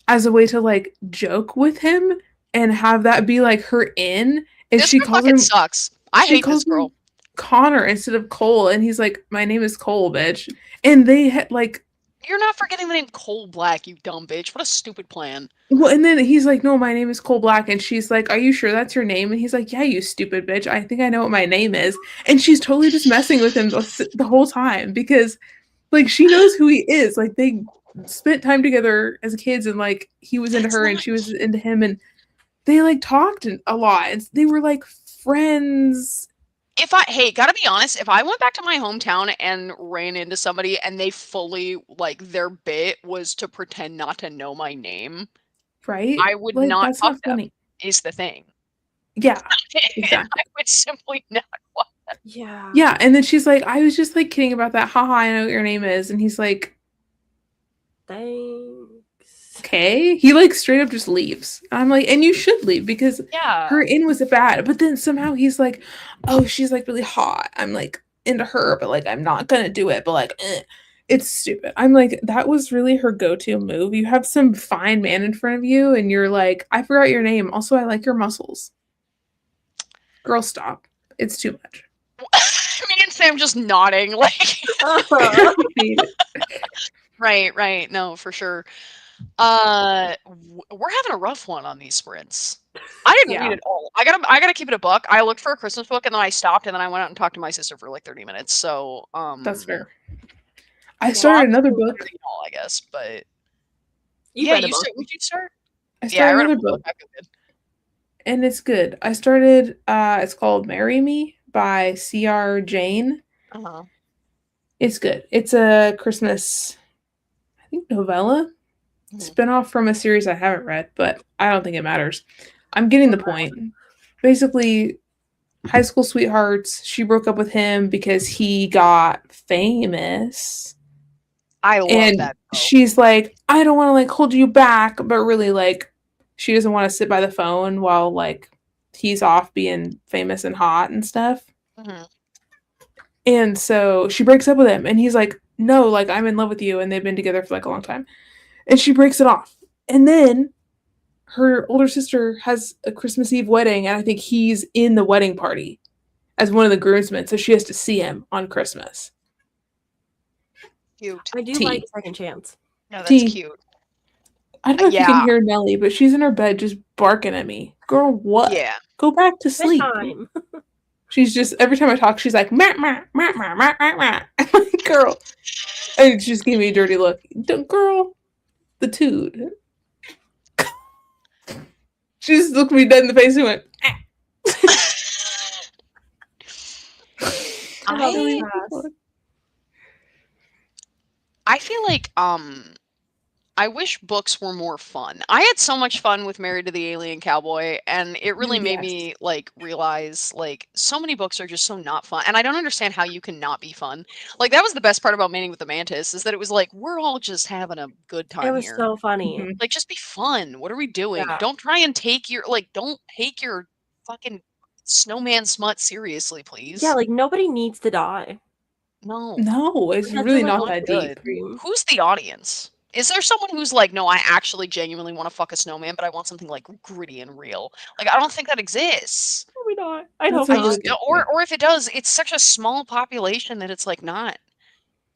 as a way to like joke with him and have that be like her in. And This she girl calls fucking him sucks. I she hate calls this girl. him Connor instead of Cole, and he's like, "My name is Cole, bitch." And they had like, You're not forgetting the name Cole Black, you dumb bitch. What a stupid plan. well, and then he's like, "No, my name is Cole Black," and she's like, "Are you sure that's your name?" And he's like, "Yeah, you stupid bitch. I think I know what my name is." And she's totally just messing with him the whole time because, like, she knows who he is. Like, they spent time together as kids, and like, he was into That's her, and not she was into him, and they like talked a lot, and they were like friends. Gotta be honest, if I went back to my hometown and ran into somebody and they fully, like, their bit was to pretend not to know my name, Right? I would Like, not that's fuck not them, funny. is the thing. Yeah, I exactly. would simply not fuck them. Yeah. Yeah, and then she's like, I was just like kidding about that. Haha, I know what your name is. And he's like, Thanks. okay. He like straight up just leaves. I'm like, and you should leave because Yeah. her in was bad. But then somehow he's like, oh, she's like really hot. I'm like into her, but like I'm not gonna do it. But like, it's stupid. I'm like, that was really her go-to move. You have some fine man in front of you, and you're like, I forgot your name. Also, I like your muscles. Girl, stop. It's too much. Me and Sam just nodding, like, right. No, for sure. We're having a rough one on these sprints. I didn't read it all. I gotta keep it a buck. I looked for a Christmas book and then I stopped and then I went out and talked to my sister for like 30 minutes. So That's fair. I started another book. All, I guess, but You yeah, read a you book. would you start? I started another book. I feel good. And it's good. I started it's called Marry Me by C.R. Jane. Uh-huh. It's good. It's a Christmas, I think, novella. Spin-off from a series I haven't read, but I don't think it matters. I'm getting the point. Basically, high school sweethearts, she broke up with him because he got famous. I love that. She's like, I don't want to like hold you back, but really like she doesn't want to sit by the phone while like he's off being famous and hot and stuff. Mm-hmm. And so she breaks up with him and he's like, no, like I'm in love with you. And they've been together for like a long time. And she breaks it off. And then her older sister has a Christmas Eve wedding. And I think he's in the wedding party as one of the groomsmen. So she has to see him on Christmas. Cute. I do like Second Chance. No, that's cute. I don't know if you can hear Nelly, but she's in her bed just barking at me. Girl, what? Yeah. Go back to sleep. Time. She's just, every time I talk, she's like, meh, meh, meh, meh, meh, meh, meh. I'm like, girl. And she just gave me a dirty look. Girl, the tood. She just looked me dead in the face and went, I feel like I wish books were more fun. I had so much fun with Married to the Alien Cowboy, and it really made me like realize like so many books are just so not fun. And I don't understand how you can not be fun. Like that was the best part about Mating with the Mantis, is that it was like we're all just having a good time. It was here. so funny. Mm-hmm. Like just be fun. What are we doing? Yeah. Don't try and take your don't take your fucking snowman smut seriously, please. Yeah, like nobody needs to die. No, it's really not that deep. Who's the audience? Is there someone who's like, no, I actually genuinely want to fuck a snowman, but I want something like gritty and real? Like, I don't think that exists. Probably not. I don't or if it does, it's such a small population that it's like not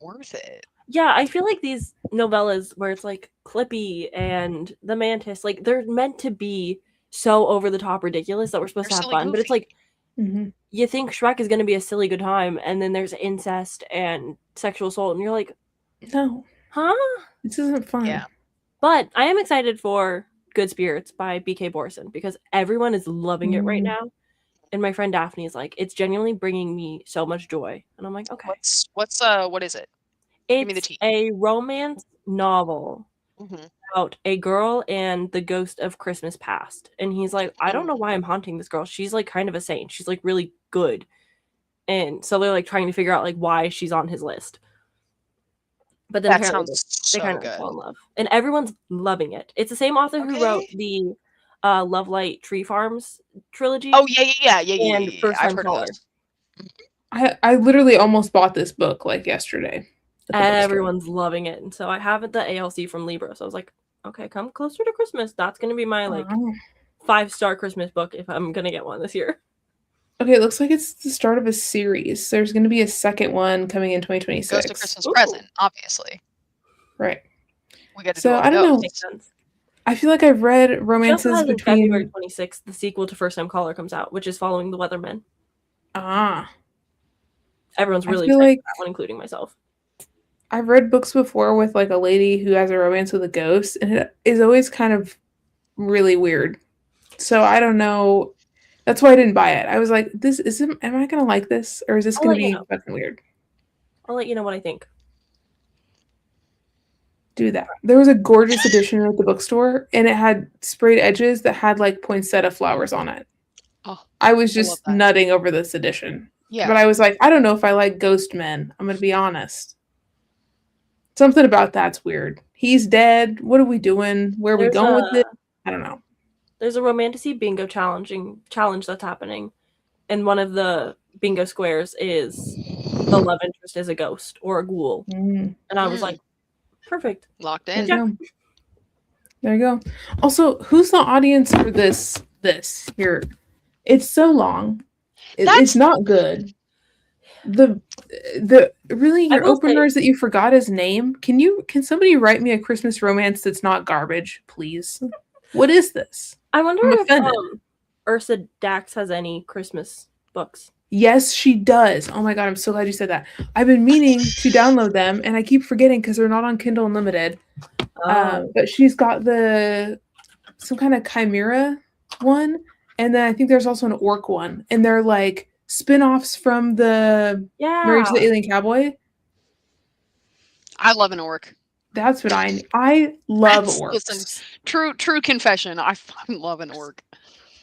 worth it. Yeah, I feel like these novellas where it's like Clippy and the Mantis, like they're meant to be so over the top ridiculous that we're supposed to have fun, but it's like you think Shrek is going to be a silly good time, and then there's incest and sexual assault, and you're like, no, huh? This isn't fun. Yeah, but I am excited for Good Spirits by B.K. Borson because everyone is loving it right now, and my friend Daphne is like, it's genuinely bringing me so much joy, and I'm like, okay. What is it? It's Give me the tea. A romance novel about a girl and the ghost of Christmas past. And he's like, I don't know why I'm haunting this girl. She's like kind of a saint. She's like really good. And so they're like trying to figure out like why she's on his list. But then apparently they kind of fall in love. And everyone's loving it. It's the same author who wrote the Lovelight Tree Farms trilogy. Oh, yeah. And First Time I've heard Caller. of those. I literally almost bought this book like yesterday. at the bookstore. Everyone's loving it. And so I have it the ALC from Libra. So I was like, okay, come closer to Christmas. That's going to be my like Oh. 5-star Christmas book if I'm going to get one this year. Okay, it looks like it's the start of a series. There's going to be a second one coming in 2026. Ghost of Christmas Ooh. Present, obviously. Right. We got to So do all I the don't know. Makes ghosts. sense. I feel like I've read She also romances has in February between. 26th, the sequel to First Time Caller comes out, which is following The Weathermen. Ah, Everyone's I really feel excited like for that one, including myself. I've read books before with like a lady who has a romance with a ghost, and it is always kind of really weird. So I don't know. That's why I didn't buy it. I was like, "This isn't. Am I gonna like this, or is this I'll gonna let you be know. fucking weird?" I'll let you know what I think. Do that. There was a gorgeous edition at the bookstore, and it had sprayed edges that had like poinsettia flowers on it. Oh, I was I love just that. nutting over this edition. Yeah. But I was like, I don't know if I like ghost men. I'm gonna be honest. Something about that's weird. He's dead. What are we doing? Where are we There's going with a it? I don't know. there's a romantasy bingo challenge that's happening, and one of the bingo squares is the love interest is a ghost or a ghoul, and I was Mm. like, perfect. Locked There in. you go. There you go. Also, who's the audience for this here? It's so long. That's- It's not good. The really I your will say- openers that you forgot his name. Can somebody write me a Christmas romance that's not garbage, please? What is this? I wonder I'm if offended. Ursa Dax has any Christmas books. Yes, she does. Oh my god, I'm so glad you said that. I've been meaning to download them, and I keep forgetting because they're not on Kindle Unlimited. But she's got some kind of chimera one, and then I think there's also an orc one, and they're like spin-offs from the Marriage to the Alien Cowboy. I love an orc. That's what I love That's- orcs. listen, True confession. I fucking love an orc.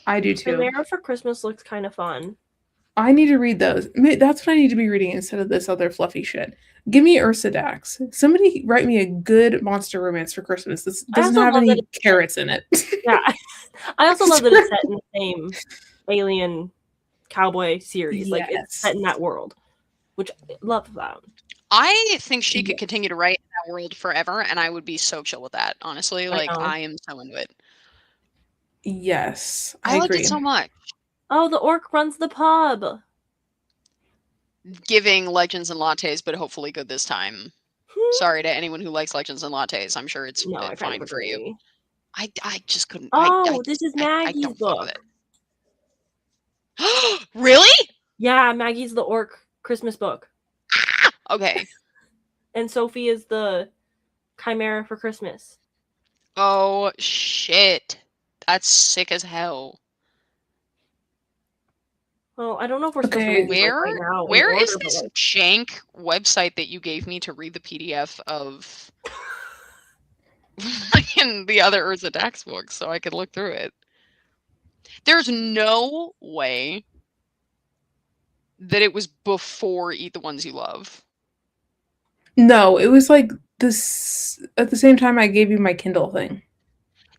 I do too. Chimera for Christmas looks kind of fun. I need to read those. That's what I need to be reading instead of this other fluffy shit. Give me Ursa Dax. Somebody write me a good monster romance for Christmas. This doesn't also have love any that carrots in it. Yeah, I also love that it's set in the same alien cowboy series. Like Yes. it's set in that world, which I love that. I think she could Yeah. continue to write in that world forever, and I would be so chill with that. Honestly, like know. I am so into it. Yes, I loved agree. it so much. Oh, the orc runs the pub. Giving legends and lattes, but hopefully good this time. Sorry to anyone who likes legends and lattes. I'm sure it's No, I kind fine of for you. agree. I just couldn't. Oh, this is I Maggie's don't fuck with book. it. Really? Yeah, Maggie's the orc Christmas book, Okay. and Sophie is the chimera for Christmas. Oh shit. That's sick as hell. Well, I don't know if we're supposed to Okay. read these, like, right now. in Where is order, but, this like, jank website that you gave me to read the PDF of in the other Urza Dax books so I could look through it? There's no way that it was before Eat the Ones You Love. No, it was like this at the same time I gave you my Kindle thing.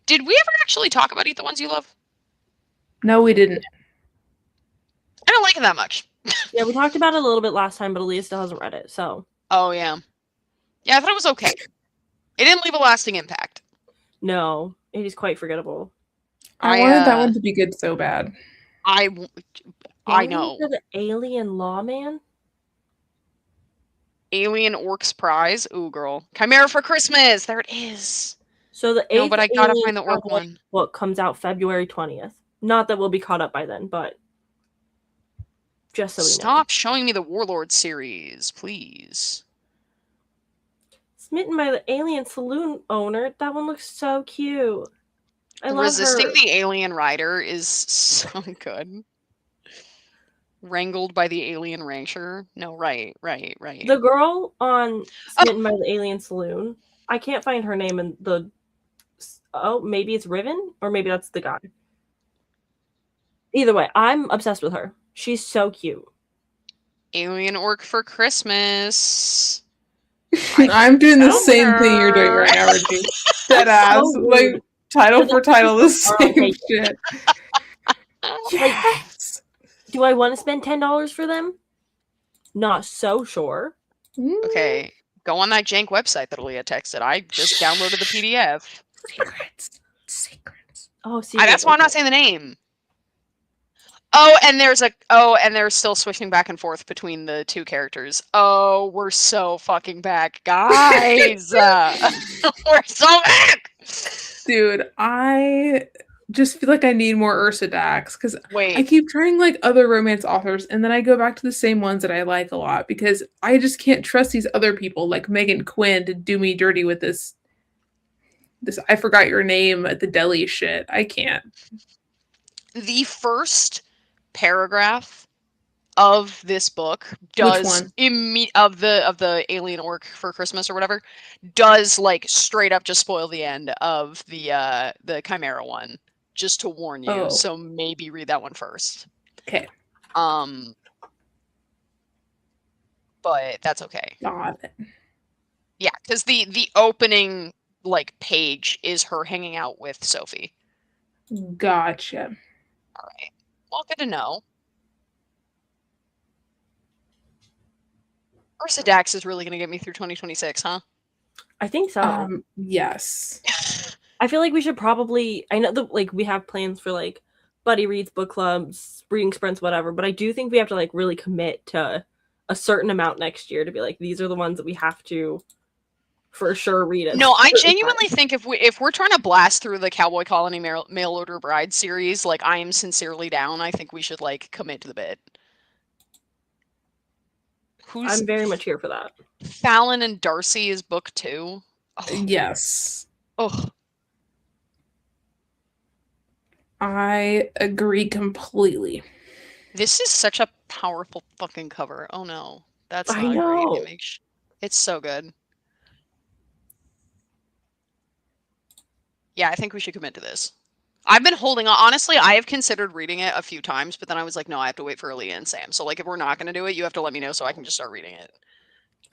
Did we ever actually talk about Eat the Ones You Love? No, we didn't. I don't like it that much. Yeah, we talked about it a little bit last time, but Aaliyah still hasn't read it, so. Oh, yeah. Yeah, I thought it was okay. It didn't leave a lasting impact. No, it is quite forgettable. I wanted that one to be good so bad. I Longing know. for the alien lawman? Alien Orcs Prize. Ooh, girl. Chimera for Christmas. There it is. So the No, eighth but I gotta Alien find the orc Cowboy one. book comes out February 20th. Not that we'll be caught up by then, but just so we know. Stop showing me the Warlord series, please. Smitten by the alien saloon owner. That one looks so cute. I love Resisting her. the Alien Rider is so good. Wrangled by the Alien Rancher. No, right. The girl on Smitten by the Alien Saloon. I can't find her name in the. Oh, maybe it's Riven, or maybe that's the guy. Either way, I'm obsessed with her. She's so cute. Alien Orc for Christmas. I'm doing the found same thing you're doing her. right now, Richie. Dead ass. So Like rude. title For for the title, the Christmas girl, same take shit. Yes. Do I want to spend $10 for them? not so sure. Okay, go on that jank website that Alea texted. I just downloaded the PDF. Secrets. Oh, see, That's why I'm not saying the name. And they're still switching back and forth between the two characters. Oh, we're so fucking back, guys. We're so back. Dude, I just feel like I need more Ursa Dax because I Wait, keep trying like other romance authors and then I go back to the same ones that I like a lot because I just can't trust these other people like Megan Quinn to do me dirty with this I forgot your name at the deli shit. I can't. the first paragraph of this book Which does one? of the alien orc for Christmas or whatever does like straight up just spoil the end of the Chimera one, just to warn you. Oh. So maybe read that one first. Okay. But that's okay. Got it. Yeah, because the opening like page is her hanging out with Sophie. Gotcha. All right. Well, good to know. Ursa Dax is really going to get me through 2026, huh? I think so. Yes. I feel like we should probably. I know that like we have plans for like buddy reads, book clubs, reading sprints, whatever. But I do think we have to like really commit to a certain amount next year to be like these are the ones that we have to for sure read. No, I genuinely think if we're trying to blast through the Cowboy Colony Mail Order Bride series, like I am sincerely down. I think we should like commit to the bit. I'm very much here for that. Fallon and Darcy is book 2. Oh. Yes. Oh. I agree completely. This is such a powerful fucking cover. Oh no. That's not I know. a great image. It's so good. Yeah, I think we should commit to this. I've been holding on. Honestly, I have considered reading it a few times, but then I was like, no, I have to wait for Alea and Sam. So, like, if we're not going to do it, you have to let me know so I can just start reading it.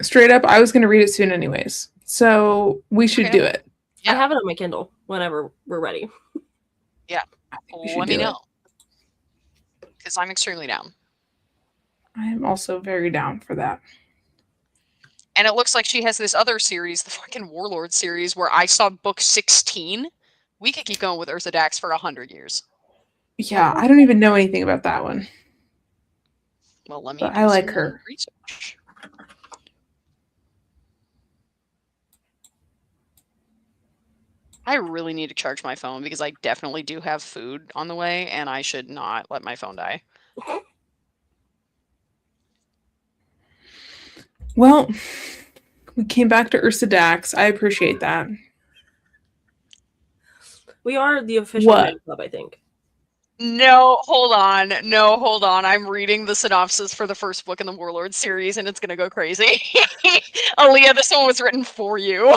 Straight up, I was going to read it soon anyways. So, we should do it. Yeah. I have it on my Kindle whenever we're ready. Yeah. Let me know. Because I'm extremely down. I am also very down for that. And it looks like she has this other series, the fucking Warlord series, where I saw book 16. We could keep going with Ursa Dax for 100 years. Yeah, I don't even know anything about that one. Well, let me. I like her. Research. I really need to charge my phone because I definitely do have food on the way, and I should not let my phone die. Well, we came back to Ursa Dax. I appreciate that. We are the official club, I think. No, hold on. No, hold on. I'm reading the synopsis for the first book in the Warlord series, and it's gonna go crazy. Alea, this one was written for you.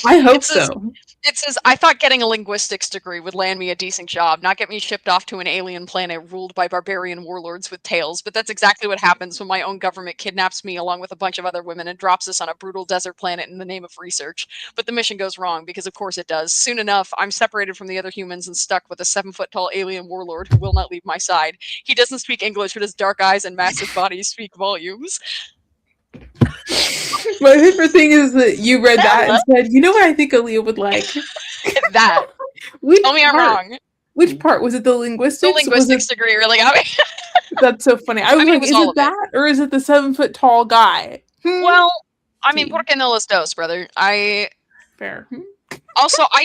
I hope so. It says, I thought getting a linguistics degree would land me a decent job, not get me shipped off to an alien planet ruled by barbarian warlords with tails, but that's exactly what happens when my own government kidnaps me along with a bunch of other women and drops us on a brutal desert planet in the name of research. But the mission goes wrong, because of course it does. Soon enough, I'm separated from the other humans and stuck with a 7-foot-tall alien warlord who will not leave my side. He doesn't speak English, but his dark eyes and massive body speak volumes. My favorite thing is that you read that and said, you know what I think Alea would like? That. Tell me I'm wrong. Which part? Was it the linguistics? The linguistics degree really got me. That's so funny. I was like, is it that or is it the 7-foot-tall guy? Well, I mean, porque no los dos, brother. Fair. Also, I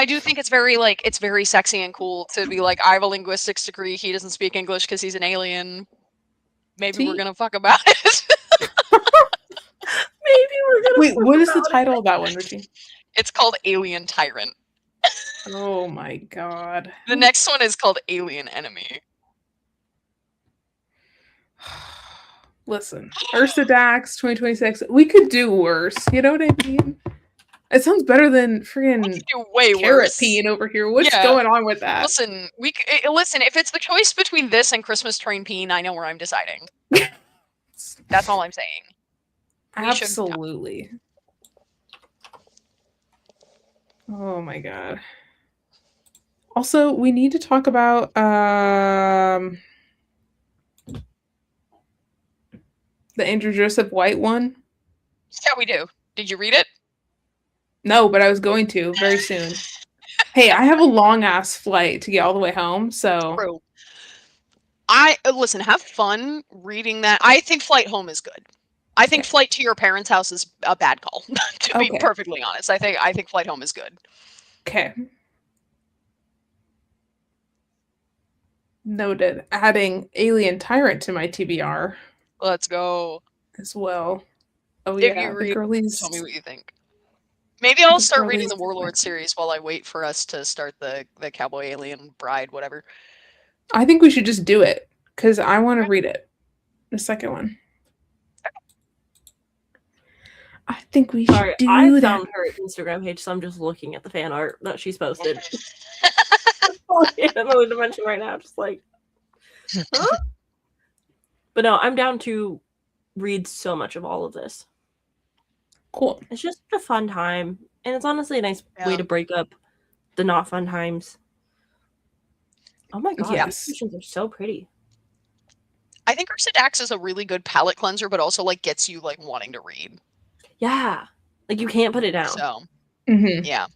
do think it's very sexy and cool to be like, I have a linguistics degree, he doesn't speak English because he's an alien. Maybe we're gonna fuck about it. Maybe we're gonna. Wait, what is the title of that one, Richie? It's called Alien Tyrant. Oh my god. The next one is called Alien Enemy. Listen, Ursa Dax 2026. We could do worse. You know what I mean? It sounds better than freaking carrot peeing over here. What's going on with that? Listen, if it's the choice between this and Christmas train peeing, I know where I'm deciding. That's all I'm saying. Absolutely. Oh my god. Also, we need to talk about The Andrew Joseph White one? Yeah, we do. Did you read it? No, but I was going to very soon. Hey, I have a long ass flight to get all the way home, so True. Listen, have fun reading that. I think Flight Home is good. I think Okay. Flight to Your Parents' House is a bad call, to be Okay. perfectly honest. I think Flight Home is good. Okay. Noted. Adding Alien Tyrant to my TBR Let's go. as well. Oh If yeah, you the read, girlies. tell me what you think. Maybe I'll The start reading girlies the Warlord series while I wait for us to start the Cowboy Alien Bride, whatever. I think we should just do it because I want to Okay. read it. The second one. I think we should Sorry, do I that. found her Instagram page, so I'm just looking at the fan art that she's posted. In another dimension right now, just like, huh? But no, I'm down to read so much of all of this. Cool. It's just a fun time, and it's honestly a nice way to break up the not fun times. Oh my god, Yes. these pictures are so pretty. I think Ursa Dax is a really good palate cleanser, but also like gets you like wanting to read. Yeah, like you can't put it down. So Mm-hmm. yeah.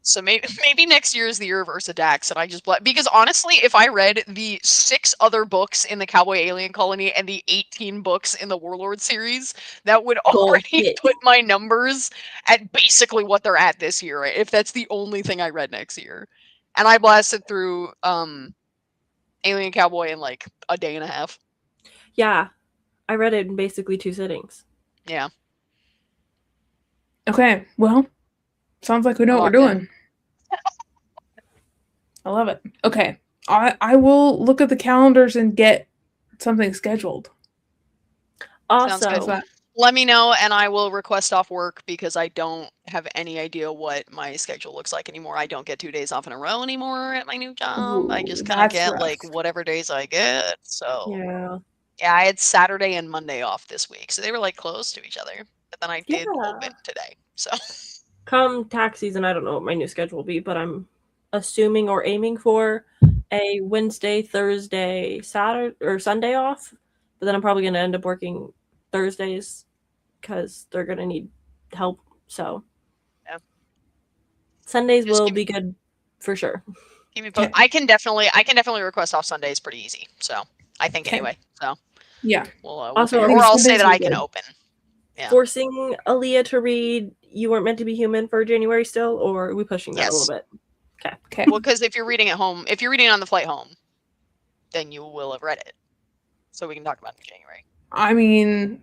So maybe next year is the year of Ursa Dax, and I just because honestly, if I read the 6 other books in the Cowboy Alien Colony and the 18 books in the Warlord series, that would already Bullshit. put my numbers at basically what they're at this year. If that's the only thing I read next year, and I blasted through Alien Cowboy in like a day and a half. Yeah, I read it in basically 2 sittings. Yeah. Okay. Well, sounds like we know what we're doing. I love it. Okay. I will look at the calendars and get something scheduled. Sounds good. Also, Let me know and I will request off work because I don't have any idea what my schedule looks like anymore. I don't get 2 days off in a row anymore at my new job. I just Ooh, kind of that's get rough. like whatever days I get. So yeah, I had Saturday and Monday off this week. So they were like close to each other. But then I did Yeah. open today. So come tax season, I don't know what my new schedule will be, but I'm assuming or aiming for a Wednesday, Thursday, Saturday, or Sunday off. But then I'm probably going to end up working Thursdays because they're going to need help. So yeah. Sundays Just will keep me- be good for sure. Keep me posted. I can definitely request off Sundays pretty easy. So I think Okay. anyway. So Yeah. we'll Also, figure- I think or I'll say Sundays that are I can good. open. Yeah. Forcing Alea to read You Weren't Meant to Be Human for January still, or are we pushing that a Yes. little bit? Okay. Well, because if you're reading at home, if you're reading on the flight home, then you will have read it. So we can talk about it in January. I mean,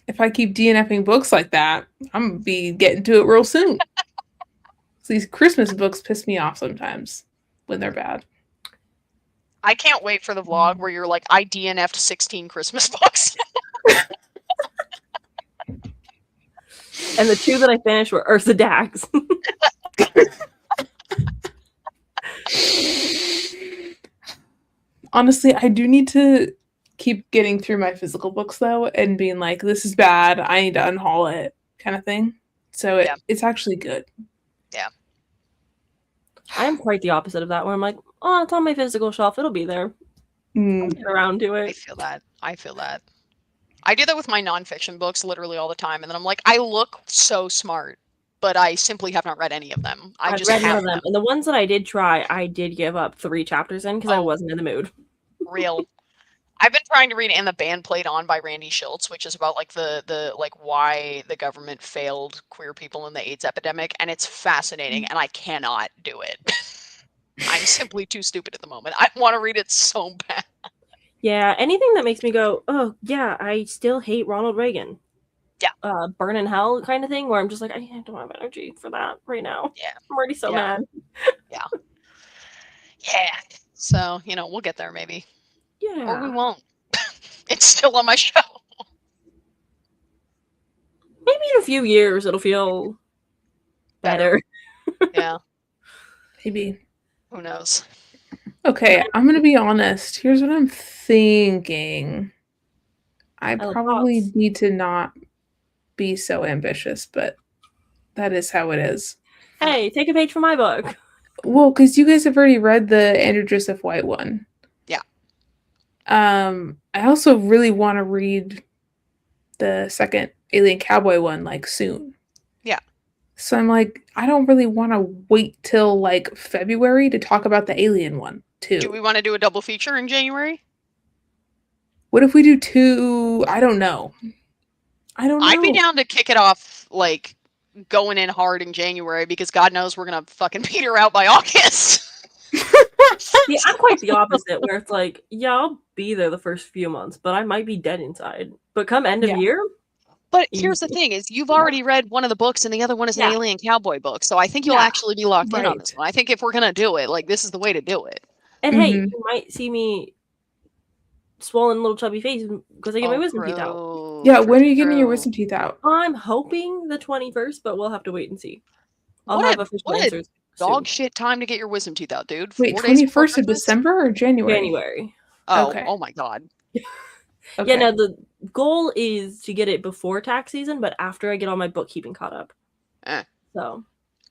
if I keep DNFing books like that, I'm gonna be getting to it real soon. These Christmas books piss me off sometimes when they're bad. I can't wait for the vlog where you're like, I DNF'd 16 Christmas books. And the 2 that I finished were Ursa Dax. Honestly, I do need to keep getting through my physical books though and being like, this is bad, I need to unhaul it kind of thing. So Yeah. it's actually good. Yeah. I'm quite the opposite of that, where I'm like, oh, it's on my physical shelf. It'll be there. I'll get around to I it. feel that. I do that with my nonfiction books literally all the time. And then I'm like, I look so smart, but I simply have not read any of them. I I've just read none have of them. And the ones that I did try, I did give up 3 chapters in because I Oh. wasn't in the mood. Real. I've been trying to read And the Band Played On by Randy Schultz, which is about like the like why the government failed queer people in the AIDS epidemic, and it's fascinating, and I cannot do it. I'm simply too stupid at the moment. I want to read it so bad. Yeah, anything that makes me go, oh, yeah, I still hate Ronald Reagan. Yeah. Burn in hell kind of thing, where I'm just like, I don't have energy for that right now. Yeah. I'm already so mad. Yeah. Yeah. So, we'll get there maybe. Yeah. Or we won't. It's still on my show. Maybe in a few years it'll feel better. Yeah. Maybe. Who knows? Okay, I'm gonna be honest. Here's what I'm thinking. I probably thoughts. need to not be so ambitious, but that is how it is. Hey, take a page from my book. Well, because you guys have already read the Andrew Joseph White one. Yeah. I also really want to read the second Alien Cowboy one like soon. Yeah. So I'm like, I don't really want to wait till like February to talk about the Alien one too. Do we want to do a double feature in January? What if we do two? I don't know. I'd be down to kick it off like going in hard in January because God knows we're gonna fucking peter out by August. Yeah, I'm quite the opposite, where it's like, yeah, I'll be there the first few months, but I might be dead inside. But come end of year, But here's the thing: is you've already read one of the books, and the other one is an Alien Cowboy book. So I think you'll actually be locked in on this one. I think if we're gonna do it, like this is the way to do it. And hey, you might see me swollen little chubby face because I get my wisdom teeth out. Yeah, when are you getting your wisdom teeth out? I'm hoping the 21st, but we'll have to wait and see. I'll have official answers. Dog shit time to get your wisdom teeth out, dude. Wait, 21st of December or January? January. Oh, okay. Oh my god. Okay. Yeah, no, the goal is to get it before tax season, but after I get all my bookkeeping caught up. So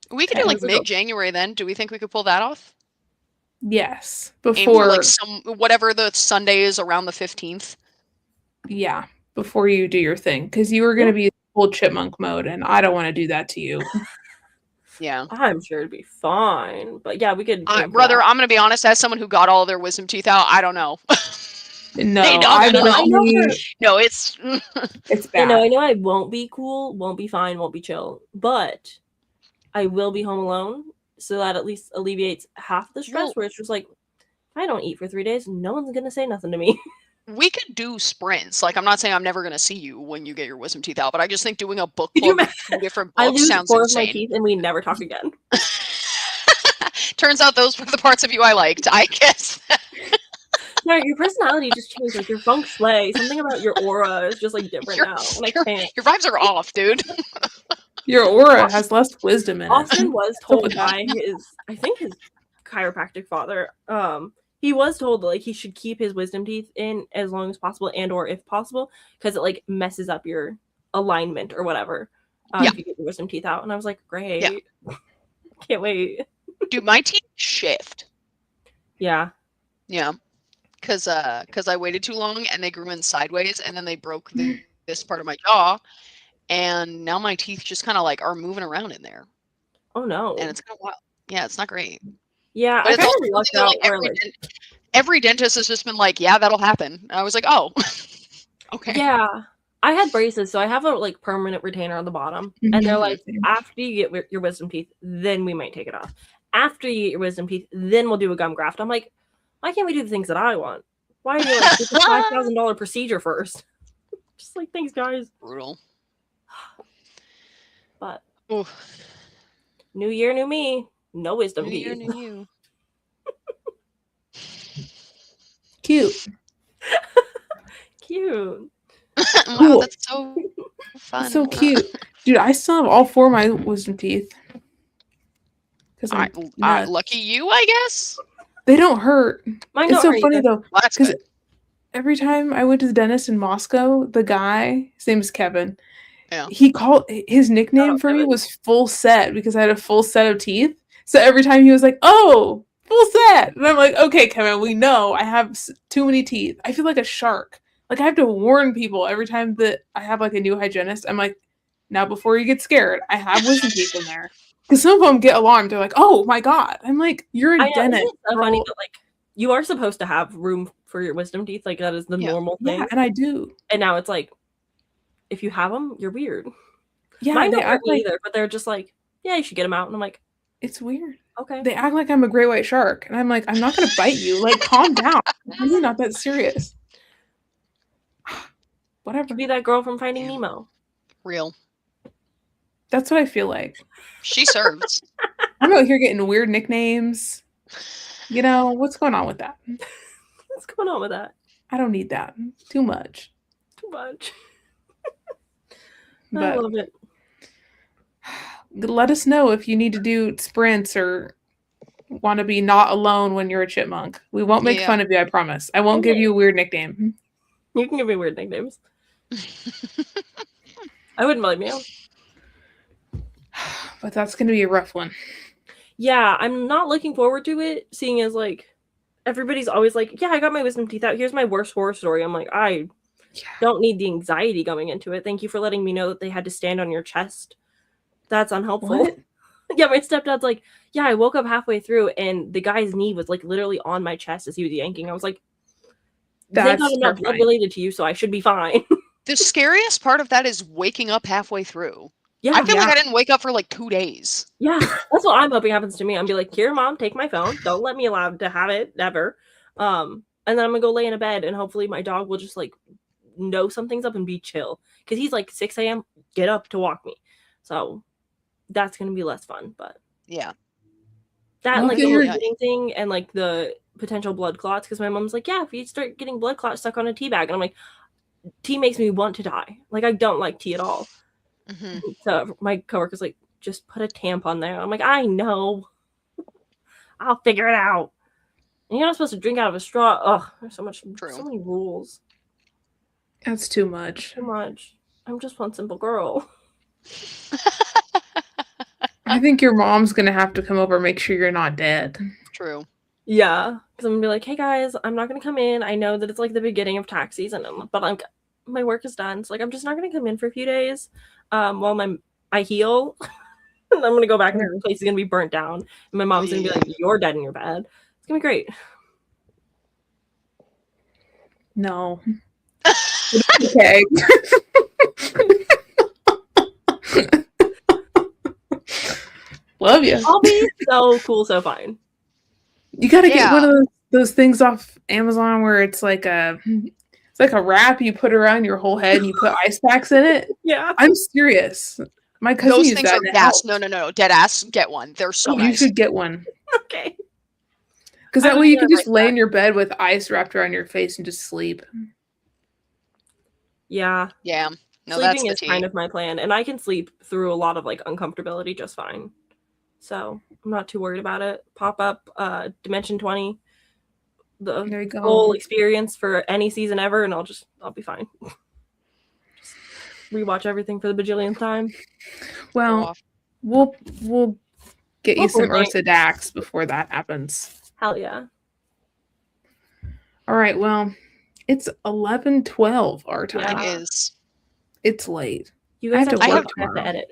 we could do like mid-January then. Do we think we could pull that off? Yes. Before like whatever the Sunday is around the 15th. Yeah, before you do your thing. Because you were gonna be full chipmunk mode, and I don't want to do that to you. Yeah. I'm sure it'd be fine. But yeah, we could brother, I'm gonna be honest, as someone who got all of their wisdom teeth out, I don't know. No, I know. No, it's bad. I know I won't be cool, won't be fine, won't be chill, but I will be home alone, so that at least alleviates half the stress. Where it's just like, if I don't eat for 3 days, no one's gonna say nothing to me. We could do sprints. Like, I'm not saying I'm never gonna see you when you get your wisdom teeth out, but I just think doing a book club with 2 different books I lose sounds 4 insane. of my teeth and we never talk again. Turns out those were the parts of you I liked. I guess. No, your personality just changed. Like your feng shui, something about your aura is just like different now. And I can't. Your vibes are off, dude. Your aura has less wisdom in it. Austin was told by I think his chiropractic father, he was told that like he should keep his wisdom teeth in as long as possible and or if possible, because it like messes up your alignment or whatever. If you get your wisdom teeth out. And I was like, great. Yeah. Can't wait. Dude, my teeth shift. Yeah. Yeah. Because I waited too long and they grew in sideways and then they broke this part of my jaw. And now my teeth just kind of like are moving around in there. Oh no. And it's kind of wild. Yeah, it's not great. Yeah, but I kind of lucked out. Every dentist has just been like, yeah, that'll happen. And I was like, oh, okay. Yeah. I had braces, so I have a like permanent retainer on the bottom. Mm-hmm. And they're like, after you get your wisdom teeth, then we might take it off. After you get your wisdom teeth, then we'll do a gum graft. I'm like, why can't we do the things that I want? Why are you like, it's a $5,000 procedure first? Just like, thanks, guys. Brutal. But ooh. New year, new me. No wisdom teeth. New year, new you. Cute. Cute. Wow, cool. That's so fun. So cute. Dude, I still have all 4 of my wisdom teeth. Lucky you, I guess. They don't hurt. Mine it's don't so funny either. though. Because every time I went to the dentist in Moscow, the guy, his name is Kevin. Yeah. He called his nickname for me was Full Set because I had a full set of teeth. So every time he was like, "Oh, full set," and I'm like, "Okay, Kevin, we know I have too many teeth. I feel like a shark. Like I have to warn people every time that I have like a new hygienist. I'm like, now before you get scared, I have wisdom teeth in there." Because some of them get alarmed. They're like, "Oh my god!" I'm like, "You're a dentist." It's so funny that like you are supposed to have room for your wisdom teeth. Like that is the normal thing. Yeah, and I do. And now it's like, if you have them, you're weird. Yeah, mine don't hurt either, but they're just like, yeah, you should get them out. And I'm like, it's weird. Okay. They act like I'm a great white shark, and I'm like, I'm not gonna bite you. Like, calm down. I'm really not that serious. Whatever. Be that girl from Finding Nemo. Real. That's what I feel like. She serves. I'm out here getting weird nicknames. You know, what's going on with that? What's going on with that? I don't need that. Too much. Too much. But I love it. Let us know if you need to do sprints or want to be not alone when you're a chipmunk. We won't make fun of you, I promise. I won't give you a weird nickname. You can give me weird nicknames. I wouldn't blame you. But that's going to be a rough one. Yeah, I'm not looking forward to it, seeing as, like, everybody's always like, yeah, I got my wisdom teeth out. Here's my worst horror story. I'm like, I don't need the anxiety going into it. Thank you for letting me know that they had to stand on your chest. That's unhelpful. What? Yeah, my stepdad's like, yeah, I woke up halfway through and the guy's knee was like literally on my chest as he was yanking. I was like, thank God I'm not blood related to you, so I should be fine. The scariest part of that is waking up halfway through. Yeah, I feel like I didn't wake up for like 2 days. Yeah, that's what I'm hoping happens to me. I'm be like, here, mom, take my phone. Don't let me allowed to have it ever. And then I'm gonna go lay in a bed and hopefully my dog will just like know something's up and be chill. Because he's like 6 a.m. get up to walk me. So that's gonna be less fun, but yeah. That and like the whole eating thing and like the potential blood clots, because my mom's like, yeah, if you start getting blood clots stuck on a tea bag, and I'm like, tea makes me want to die. Like I don't like tea at all. Mm-hmm. So my coworker's like, just put a tampon there. I'm like, I know. I'll figure it out. And you're not supposed to drink out of a straw. Ugh, there's so many rules. That's too much. Too much. I'm just one simple girl. I think your mom's gonna have to come over and make sure you're not dead. True. Yeah, because I'm gonna be like, hey guys, I'm not gonna come in. I know that it's like the beginning of tax season, but my work is done, so like I'm just not gonna come in for a few days while I heal. And I'm gonna go back and the place is gonna be burnt down, and my mom's gonna be like, you're dead in your bed. It's gonna be great. No. Okay. Love you. I'll be so cool, so fine. You gotta get one of those things off Amazon where it's like a wrap you put around your whole head and you put ice packs in it. Yeah, I'm serious. My cousin those used things that are gas. No, dead ass. Get one. They're so nice. You should get one. Okay. Because that way you can just lay in your bed with ice wrapped around your face and just sleep. Yeah. Yeah. No, sleeping is kind of my plan, and I can sleep through a lot of like uncomfortability just fine. So I'm not too worried about it. Pop up Dimension 20, the whole experience for any season ever, and I'll be fine. Just rewatch everything for the bajillionth time. Well, we'll get you some Ursa Dax before that happens. Hell yeah. All right, well, it's 11:12 our time. Yeah, it is. It's late. You guys have to edit.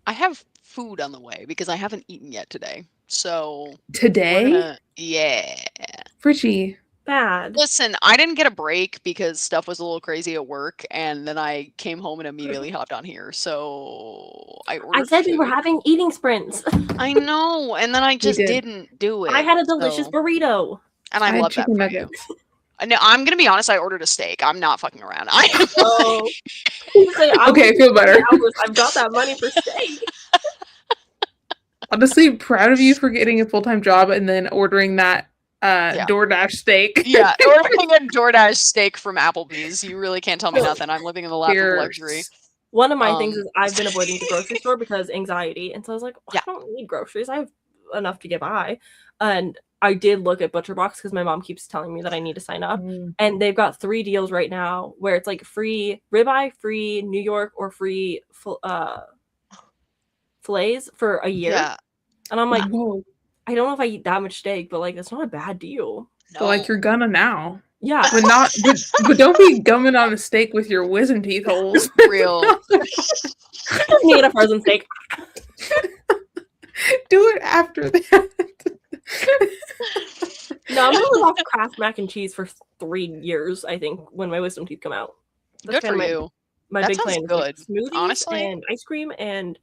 I have food on the way because I haven't eaten yet today. So today? Yeah. Richie. Bad. Listen, I didn't get a break because stuff was a little crazy at work, and then I came home and immediately hopped on here. So I said we were having eating sprints. I know, and then I just didn't do it. I had a delicious burrito. And I love that for you. No, I'm gonna be honest. I ordered a steak. I'm not fucking around. Okay, I feel better. I've got that money for steak. Honestly, proud of you for getting a full-time job and then ordering that DoorDash steak. Yeah, ordering a DoorDash steak from Applebee's. You really can't tell me nothing. I'm living in the lap of luxury. One of my things is I've been avoiding the grocery store because anxiety, and so I was like, I don't need groceries. I have enough to get by, and I did look at ButcherBox because my mom keeps telling me that I need to sign up. And they've got 3 deals right now where it's like free ribeye, free New York, or free fillets for a year. Yeah. And I'm like, I don't know if I eat that much steak, but like that's not a bad deal. No. But like you're gonna now. Yeah. But don't be gumming on a steak with your wisdom teeth holes. Real. Need a frozen steak. Do it after that. No, I'm gonna live off Kraft mac and cheese for 3 years, I think, when my wisdom teeth come out. That's good for you. My big plan is like smoothies, honestly, and ice cream and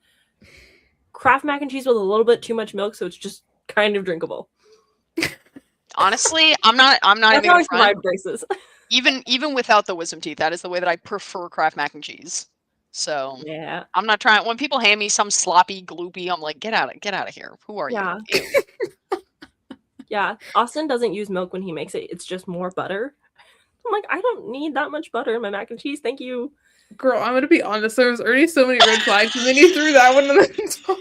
Kraft mac and cheese with a little bit too much milk, so it's just kind of drinkable. Honestly, I'm not That's even how I survive braces. Even without the wisdom teeth, that is the way that I prefer Kraft mac and cheese. So yeah, I'm not trying. When people hand me some sloppy gloopy, I'm like, get out of here. Who are you? Yeah, Austin doesn't use milk when he makes it. It's just more butter. I'm like, I don't need that much butter in my mac and cheese. Thank you. Girl, I'm going to be honest. There was already so many red flags, and then you threw that one in the top.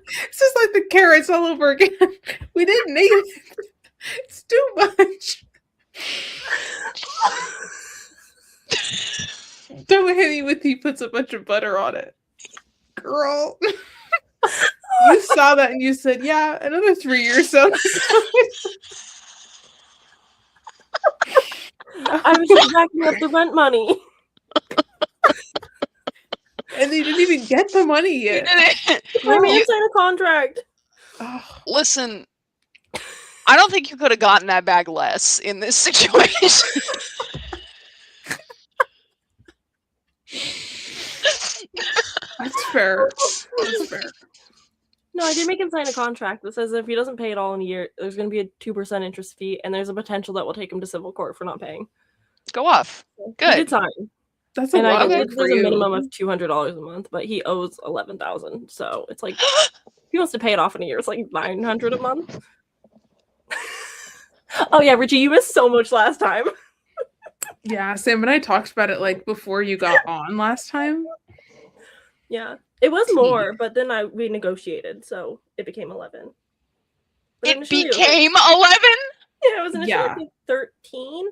It's just like the carrots all over again. We didn't need it. It's too much. Don't hit me with he puts a bunch of butter on it. Girl. You saw that and you said, yeah, another 3 years sounds I was just backing up the rent money. And they didn't even get the money You yet. didn't. My man signed a contract. Oh, Listen, I don't think you could have gotten that bag less in this situation. that's fair. That's fair. No, I did make him sign a contract that says if he doesn't pay it all in a year, there's going to be a 2% interest fee, and there's a potential that will take him to civil court for not paying. Go off. He Good. did sign. That's a And lot I of did, work for there's a you. minimum of $200 a month, but he owes $11,000, so it's like if he wants to pay it off in a year, it's like $900 a month. Oh yeah, Richie, you missed so much last time. Yeah, Sam and I talked about it like before you got on last time. Yeah, it was more, but then we negotiated, so it became 11. But It initially became was 11? yeah, it was initially Yeah. I think 13,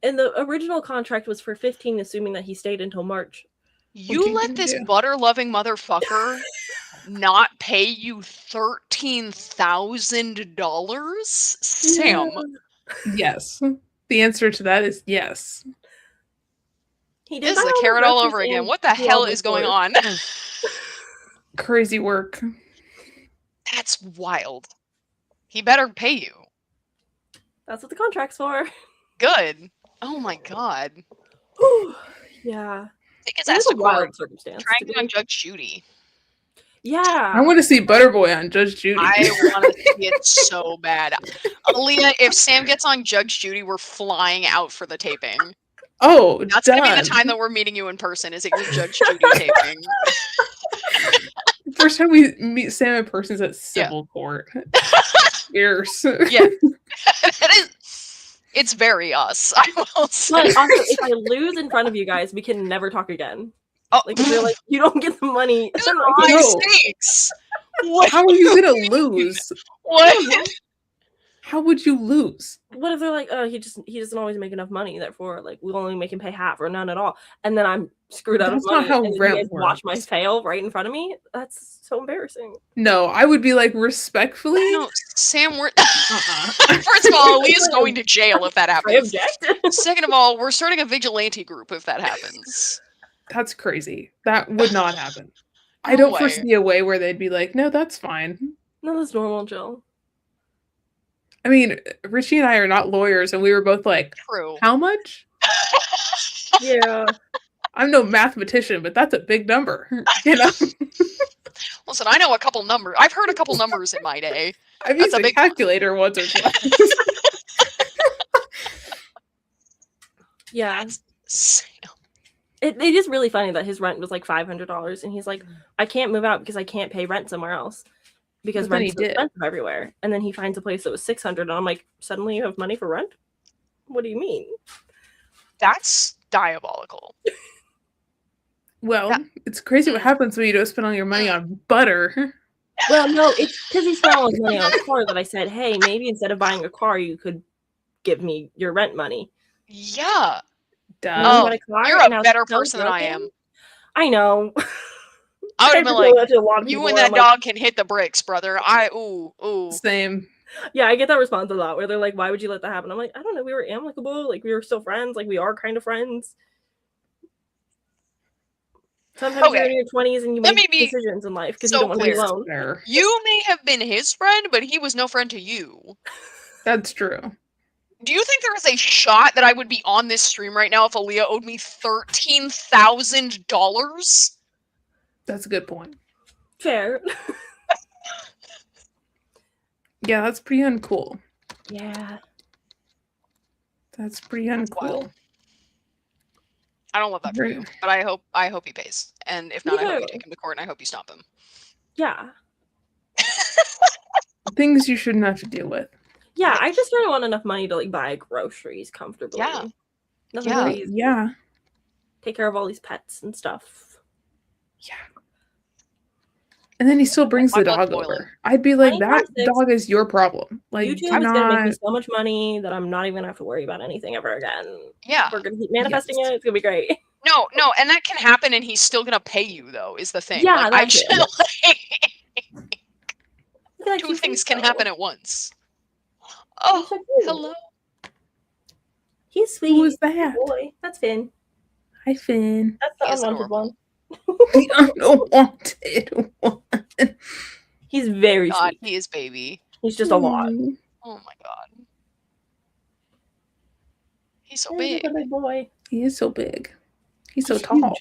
and the original contract was for 15, assuming that he stayed until March. You let this butter-loving motherfucker not pay you $13,000? Sam. Yes. The answer to that is yes. He did This buy is a all the carrot all dresses over again. and What the do hell all the is going tours. on? Crazy work. That's wild. He better pay you. That's what the contract's for. Good. Oh my god. Yeah. Take his It ass was to a wild court. circumstance. Trying to to be be on like- Judge Judy. Yeah. I want to see Butterboy on Judge Judy. I want to see it so bad. Alea, if Sam gets on Judge Judy, we're flying out for the taping. Oh, That's done. going to be the time that we're meeting you in person, is at your Judge Judy taping. First time we meet Sam in person is at civil court. Years. Yeah. It's very us, I will say. But also, if I lose in front of you guys, we can never talk again. Oh, Like, if you're like, you don't get the money. for I'm like, Christ's No. sakes. What? How are you gonna lose? What? How would you lose? what if they're like, oh, he doesn't always make enough money, therefore, like, we'll only make him pay half or none at all. And then I'm screwed out That's of not money. how and then rent you guys watch my works. fail right in front of me. That's so embarrassing. No, I would be like respectfully. No, Sam, we're... Uh-uh. First of all, Alea's going to jail if that I happens. object. Second of all, we're starting a vigilante group if that happens. That's crazy. That would not happen. I No don't way. foresee a way where they'd be like, no, that's fine. No, that's normal, Jill. I mean, Richie and I are not lawyers, and we were both like, True. how much? Yeah. I'm no mathematician, but that's a big number. You know? Listen, I know a couple numbers. I've heard a couple numbers in my day. I've That's used a a big- calculator once or twice. Yeah. Sam. It is really funny that his rent was like $500, and he's like, I can't move out because I can't pay rent somewhere else because But then he rent's did. expensive everywhere. And then he finds a place that was $600, and I'm like, suddenly you have money for rent? What do you mean? That's diabolical. Well, That- it's crazy what happens when you don't spend all your money on butter. Well, no, it's because he spent all his money on a car that I said, hey, maybe instead of buying a car, you could give me your rent money. Yeah. Duh. And then he Oh, bought a car, you're and a I was better so person than I broken. am. I know. I would have been feel like, that to a lot of you people and where that I'm like, dog can hit the bricks, brother. Ooh. Same. yeah, I get that response a lot where they're like, why would you let that happen? I'm like, I don't know. We were amicable. Like, we were still friends. Like, we are kind of friends. Sometimes you're Okay. in your 20s and you Let make me be decisions in life because so you don't want to be clear. alone. Fair. You may have been his friend, but he was no friend to you. That's true. Do you think there is a shot that I would be on this stream right now if Alea owed me $13,000? That's a good point. Fair. Yeah, that's pretty uncool. Yeah. That's pretty That's uncool. wild. I don't love that for you, Right. but I hope he pays. And if not, Me I hope you too. take him to court and I hope you stop him. Yeah. Things you shouldn't have to deal with. Yeah, I just really want enough money to like buy groceries comfortably. Yeah. Nothing Yeah. crazy. Yeah. Take care of all these pets and stuff. Yeah. And then he still brings My the blood's dog boiling. over. I'd be like, that 24/6. dog is your problem. Like, YouTube do is gonna make me not. so much money that I'm not even gonna have to worry about anything ever again. Yeah. We're gonna keep manifesting Yes. it. It's gonna be great. No, and that can happen and he's still gonna pay you though, is the thing. Yeah, like, I that's it. just, like, things can happen at once. Oh, so cute. hello. He's sweet. Who is He's a that? boy. That's Finn. Hi, Finn. That's the He is unwanted adorable. one. The unwanted one. He's very God, sweet. he is baby. He's just a lot. Oh my god. He's so He's big. a big boy. He is so big. He's so He's tall.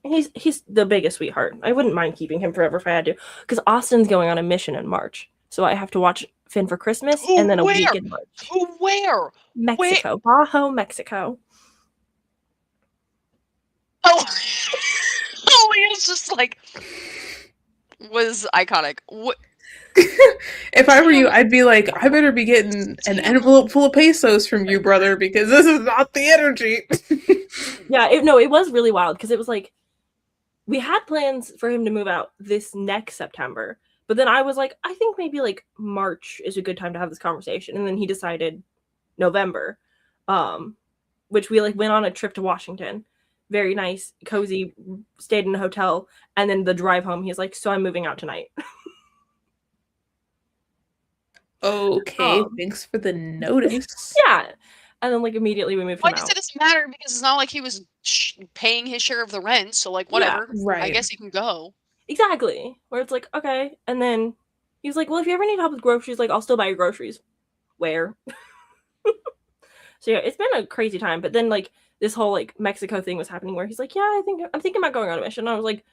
huge. He's the biggest sweetheart. I wouldn't mind keeping him forever if I had to, because Austin's going on a mission in March, so I have to watch Finn for Christmas and then a week in March. Where? Mexico, Baja, Mexico. Oh, Alea's just like was iconic. What? If I were you, I'd be like, I better be getting an envelope full of pesos from you, brother, because this is not the energy. Yeah, it was really wild because it was like we had plans for him to move out this next September, but then I was like, I think maybe like March is a good time to have this conversation, and then he decided November, which we like went on a trip to Washington, very nice, cozy, stayed in a hotel, and then the drive home, he's like, so I'm moving out tonight. Okay, thanks for the notice. Yeah. And then like immediately we moved Well, him I guess out. it doesn't matter because it's not like he was paying his share of the rent, so like whatever. Right. I guess he can go. Exactly. Where it's like, okay. And then he was like, well, if you ever need help with groceries, like I'll still buy your groceries. Where? So yeah, it's been a crazy time. But then like this whole like Mexico thing was happening where he's like, yeah, I'm thinking about going on a mission. And I was like,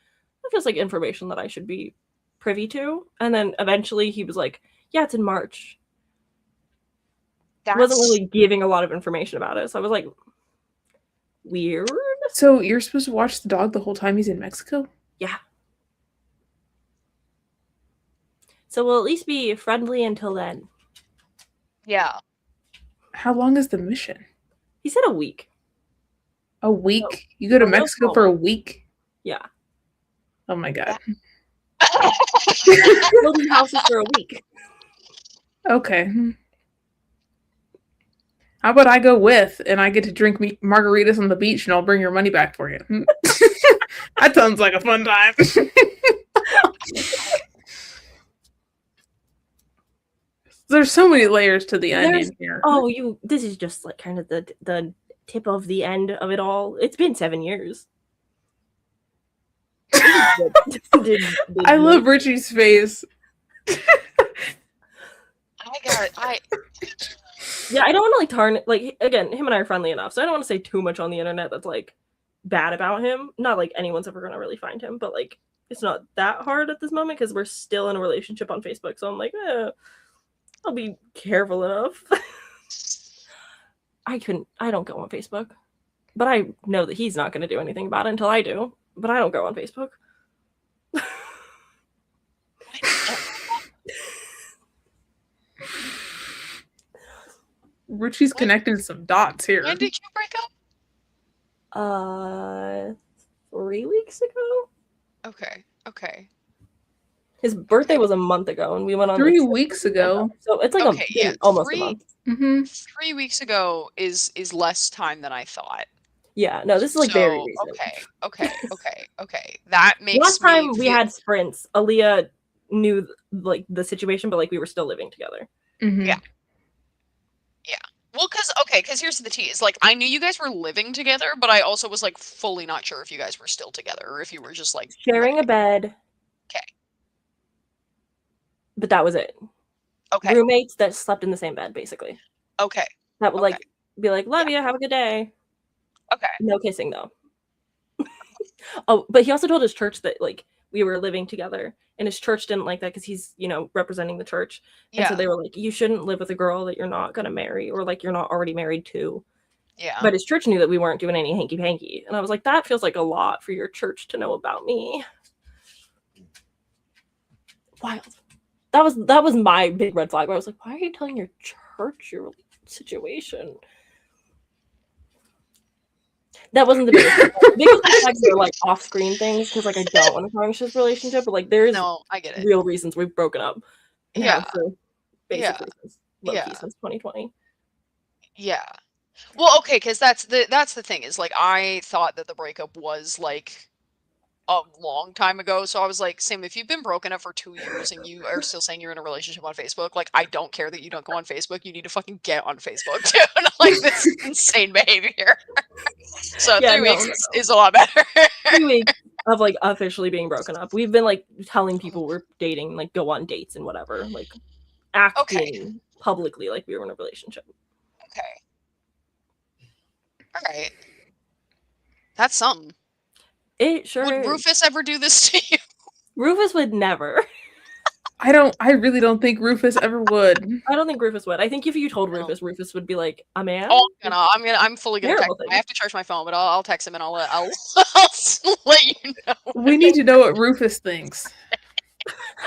that feels like information that I should be privy to. And then eventually he was like, yeah, it's in March. Wasn't really giving a lot of information about it. So I was like, weird. So you're supposed to watch the dog the whole time he's in Mexico? Yeah. So we'll at least be friendly until then. Yeah. How long is the mission? He said a week. A week? You go to Mexico for a week? Yeah. Oh my god. Building houses for a week. Okay. How about I go with, and I get to drink margaritas on the beach, and I'll bring your money back for you. That sounds like a fun time. There's so many layers to the onion here. Oh, this is just like kind of the tip of the end of it all. It's been 7 years. I love Richie's face. Yeah, I don't want to like tarnish. Like again, him and I are friendly enough, so I don't want to say too much on the internet that's like bad about him. Not like anyone's ever gonna really find him, but like it's not that hard at this moment because we're still in a relationship on Facebook. So I'm like, I'll be careful enough. I don't go on Facebook, but I know that he's not gonna do anything about it until I do. But I don't go on Facebook. Richie's connecting some dots here. When did you break up? 3 weeks ago. Okay. His birthday was a month ago, and we went on 3 weeks ago. So it's like almost a month. 3 weeks ago is less time than I thought. Yeah, no, this is like very recent. Okay. That makes last time we had sprints, Alea knew like the situation, but like we were still living together. Yeah. Well, because here's the tea. Is like I knew you guys were living together, but I also was like fully not sure if you guys were still together or if you were just like sharing a bed. Okay. But that was it. Okay. Roommates that slept in the same bed, basically. Okay. That would like be like, love you, have a good day. Okay. No kissing though. Oh, but he also told his church that like we were living together, and his church didn't like that because he's, representing the church. And so they were like, you shouldn't live with a girl that you're not gonna marry or like you're not already married to. Yeah. But his church knew that we weren't doing any hanky panky. And I was like, that feels like a lot for your church to know about me. Wild. That was my big red flag where I was like, why are you telling your church your situation? That wasn't the biggest. The biggest flags were like off-screen things because like I don't want to tarnish this relationship, but like there's I get it. Real reasons we've broken up. For basic reasons. Since 2020. Yeah. Well, okay, because that's the thing is like I thought that the breakup was like a long time ago. So I was like, Sam, if you've been broken up for 2 years and you are still saying you're in a relationship on Facebook, like, I don't care that you don't go on Facebook. You need to fucking get on Facebook too. And like, this is insane behavior. So Yeah, 3 weeks is a lot better. 3 weeks of like officially being broken up. We've been like telling people we're dating, like go on dates and whatever, like acting publicly like we were in a relationship. Okay. All right. That's something. It sure Would is. Rufus ever do this to you? Rufus would never. I really don't think Rufus ever would. I don't think Rufus would. I think if you told Rufus, Rufus would be like, a man? Oh, I'm fully gonna text him. I have to charge my phone, but I'll text him and I'll let you know. We need to know what Rufus thinks.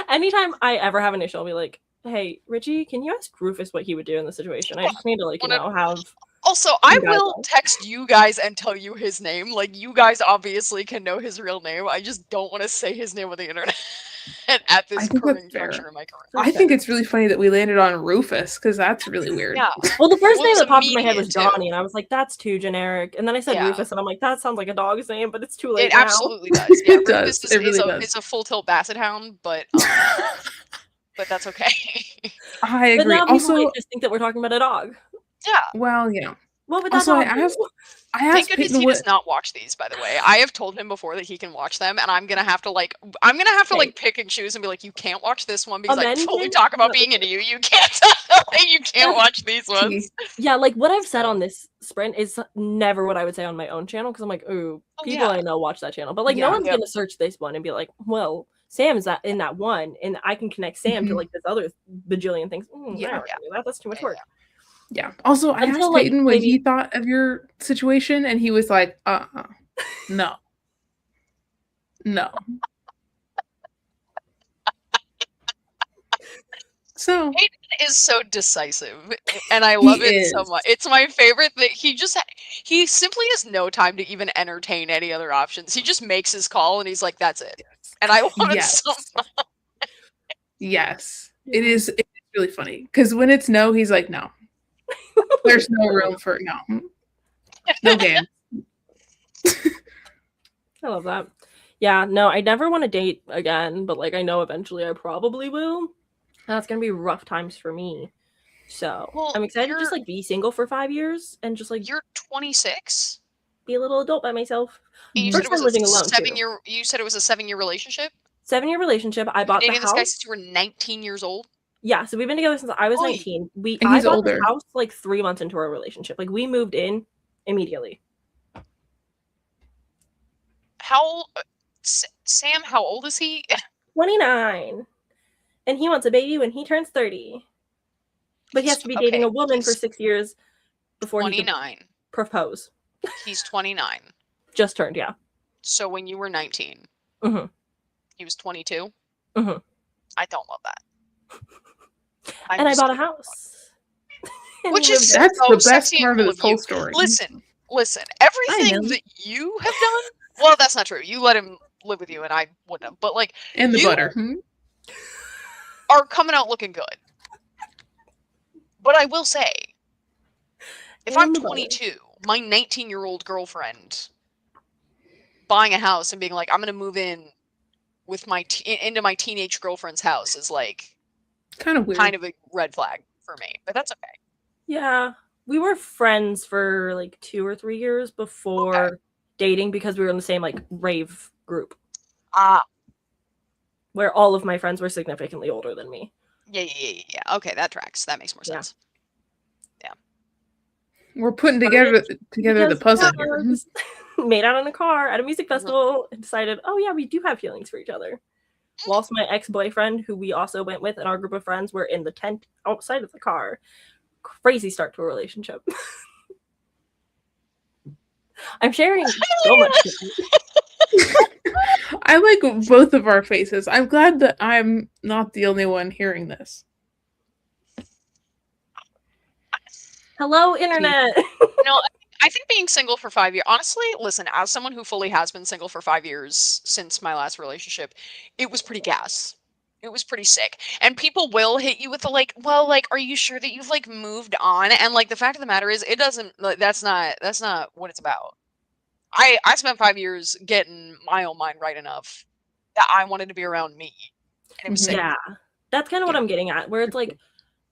Anytime I ever have an issue, I'll be like, hey, Richie, can you ask Rufus what he would do in this situation? I just need to, like, have... Also, I will text you guys and tell you his name. Like, you guys obviously can know his real name. I just don't want to say his name on the internet at this current juncture in my career. I think it's really funny that we landed on Rufus, because that's really weird. Yeah. Well, the first name that popped in my head was Johnny, and I was like, that's too generic. And then I said Rufus, and I'm like, that sounds like a dog's name, but it's too late now. It absolutely does. Yeah, It does. It really does. It's a full-tilt basset hound, but that's okay. I agree. But now also, people just think that we're talking about a dog. Yeah. Well, yeah. What would that Also, dog I asked Thank goodness Peyton he does not watch these, by the way. I have told him before that he can watch them, and I'm gonna have to pick and choose and be like, you can't watch this one because I fully talk about being into you. You can't watch these ones. Yeah, like what I've said on this sprint is never what I would say on my own channel, because I'm like, ooh, people I know watch that channel. But like no one's gonna search this one and be like, well, Sam's in that one, and I can connect Sam to like this other bajillion things. That's too much work. Yeah. Also, I asked Peyton what he thought of your situation, and he was like, no. No. So Peyton is so decisive, and I love it so much. It's my favorite that he simply has no time to even entertain any other options. He just makes his call, and he's like, that's it. And I want it so much. Yes. It's really funny, because when it's no, he's like, no. There's no room for no game. I love that. Yeah, no, I never want to date again, but like I know eventually I probably will. That's gonna be rough times for me. So I'm excited to just like be single for 5 years and just like you're 26. Be a little adult by myself. You said it was living alone. You said it was a 7-year relationship. 7-year relationship. I bought the house. This guy since you were 19 years old. Yeah, so we've been together since I was 19. I bought the house like 3 months into our relationship. Like we moved in immediately. Sam, how old is he? 29. And he wants a baby when he turns 30. But he has to be dating a woman for 6 years before he can propose. He's 29. Just turned, yeah. So when you were 19, he was 22? I don't love that. And I bought a house. Which is that's the best part of this whole story. Listen. Everything that you have done, well, that's not true. You let him live with you, and I wouldn't have. But like, and the butter are coming out looking good. But I will say, if I'm 22, my 19-year-old girlfriend buying a house and being like, I'm going to move in with into my teenage girlfriend's house is like kind of weird, kind of a red flag for me, but that's okay. Yeah, we were friends for like 2 or 3 years before dating because we were in the same like rave group. Where all of my friends were significantly older than me. Yeah. Okay, that tracks. That makes more sense. Yeah. We're putting together the puzzle here. Made out in a car at a music festival and decided, oh yeah, we do have feelings for each other. Whilst my ex-boyfriend, who we also went with, and our group of friends were in the tent outside of the car. Crazy start to a relationship. I'm sharing so much. I like both of our faces. I'm glad that I'm not the only one hearing this. Hello, internet. I think being single for 5 years, honestly, listen, as someone who fully has been single for 5 years since my last relationship, it was pretty gas. It was pretty sick. And people will hit you with the like, well, like, are you sure that you've like moved on? And like the fact of the matter is, it doesn't, like, that's not what it's about. I spent 5 years getting my own mind right enough that I wanted to be around me. And it was Mhm. sick. Yeah. That's kind of what Yeah. I'm getting at, where it's like,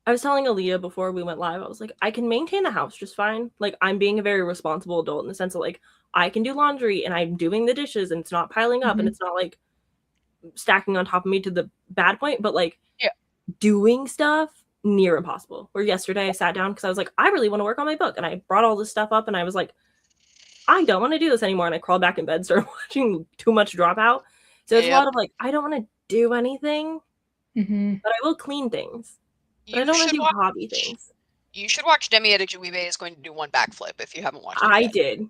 I was telling Alea before we went live, I was like, I can maintain the house just fine. Like, I'm being a very responsible adult in the sense of like, I can do laundry and I'm doing the dishes and it's not piling up and Mhm. it's not like stacking on top of me to the bad point, but like Yeah. doing stuff near impossible. Where yesterday I sat down because I was like, I really want to work on my book. And I brought all this stuff up and I was like, I don't want to do this anymore. And I crawled back in bed, started watching too much Dropout. So it's a Yep. lot of like, I don't want to do anything, Mhm. but I will clean things. But I You don't want should to do watch. hobby things. You should watch Demi Adejuyigbe is going to do one backflip if you haven't watched it I yet. did.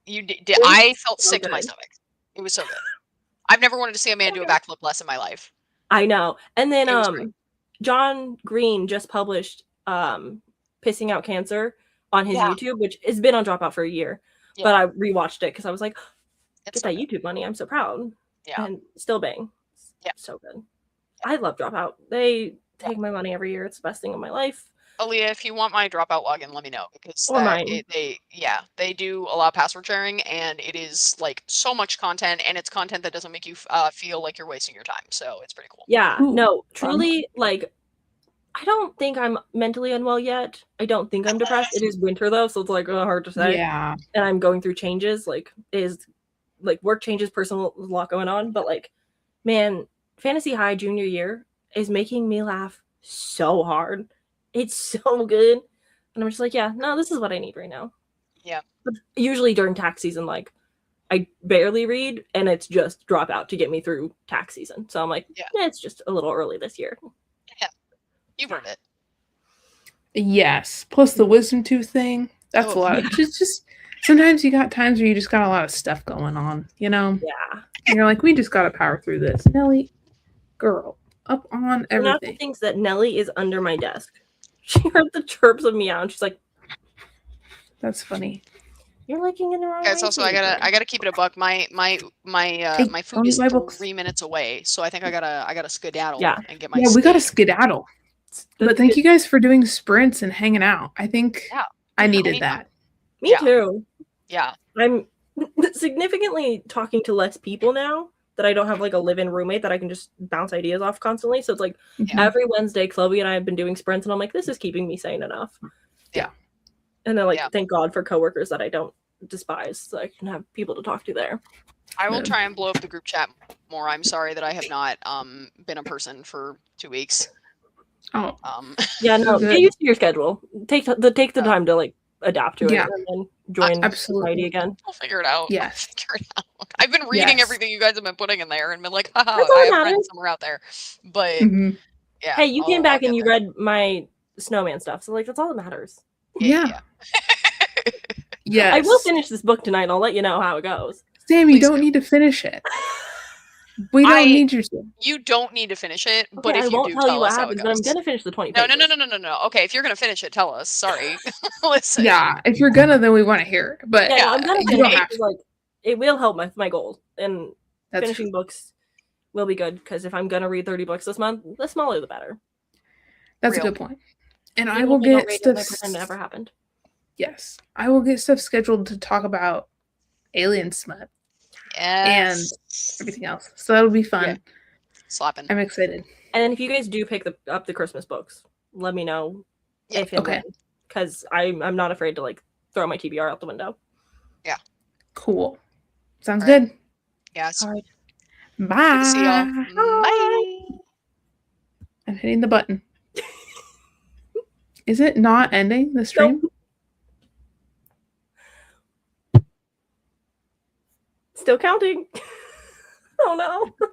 You did. It was I felt so sick to my good. stomach. It was so good. I've never wanted to see a man do a backflip less in my life. I know. And then It was great. John Green just published Pissing Out Cancer on his Yeah. YouTube, which has been on Dropout for a year. Yeah. But I rewatched it because I was like, It's get so that good. YouTube money. I'm so proud. Yeah. And still bang. Yeah. So good. I love Dropout. They take my money every year. It's the best thing in my life. Alea, if you want my Dropout login, let me know because Or mine. they do allow password sharing and it is like so much content and it's content that doesn't make you feel like you're wasting your time. So it's pretty cool. Yeah. Ooh, No, fun. truly, like, I don't think I'm mentally unwell yet. I don't think I'm depressed. It is winter though, so it's like hard to say. Yeah. And I'm going through changes. Like, is like work changes, personal, a lot going on. But like, man, Fantasy High junior year is making me laugh so hard. It's so good. And I'm just like, yeah, no, this is what I need right now. Yeah. But usually during tax season, like, I barely read and it's just Dropout to get me through tax season. So I'm like, Yeah. it's just a little early this year. You've earned it. Yes. Plus the wisdom tooth thing. That's a Oh, lot. yeah. Just sometimes you got times where you just got a lot of stuff going on, you know? Yeah. And you're like, we just gotta power through this. Nelly, girl, up on Renata everything. thinks that Nelly is under my desk. She heard the chirps of meow and she's like, That's funny. you're looking in the wrong guys, way. also I gotta keep it a buck. My food don't is eat my books. 3 minutes away, so I think I gotta skedaddle Yeah. and get my Yeah, we gotta steak. skedaddle. But thank you guys for doing sprints and hanging out. I think Yeah. I needed Anytime. that. Me Yeah. too. Yeah. I'm significantly talking to less people now that I don't have like a live-in roommate that I can just bounce ideas off constantly. So it's like Mhm. every Wednesday, Chloe and I have been doing sprints, and I'm like, this is keeping me sane enough. Yeah. And then like, Yeah. thank God for coworkers that I don't despise, so I can have people to talk to there. I will Yeah. try and blow up the group chat more. I'm sorry that I have not been a person for 2 weeks. Oh, Yeah, no, Good. get used to your schedule. Take the time to like adapt to it Yeah. and then join absolutely. society again. I'll figure it out. Yeah. I'll figure it out. I've been reading Yes. everything you guys have been putting in there and been like, haha, That's all I that have matters. friends somewhere out there. But Mhm. yeah. Hey, you came I'll back get and you there. read my snowman stuff, so like that's all that matters. Yeah. Yes. I will finish this book tonight. I'll let you know how it goes. Sam, you Please don't do. need to finish it. We don't need you to. You don't need to finish it, but Okay, if I you won't do, tell you tell what us how it happens, but I'm goes. gonna finish the 20 No. pages. Okay, if you're gonna finish it, tell us. Sorry. Listen. Yeah, if you're gonna, then we want to hear it. But Yeah, no, I'm gonna you finish don't it have 'cause, like it will help my goal, and That's finishing books will be good because if I'm gonna read 30 books this month, the smaller the better. That's Real. a good point. And I Even will if don't get read it, stuff. might pretend it never happened. Yes, I will get stuff scheduled to talk about alien smut Yes. everything else. So that'll be fun. Yeah. Slapping. I'm excited. And then if you guys do pick up the Christmas books, let me know Yeah. if and Okay. when, because I'm not afraid to like throw my TBR out the window. Cool. Sounds All right. good. Yes. All right. Bye. Good to see y'all. Bye. I'm hitting the button. Is it not ending the stream? Still counting. Oh no.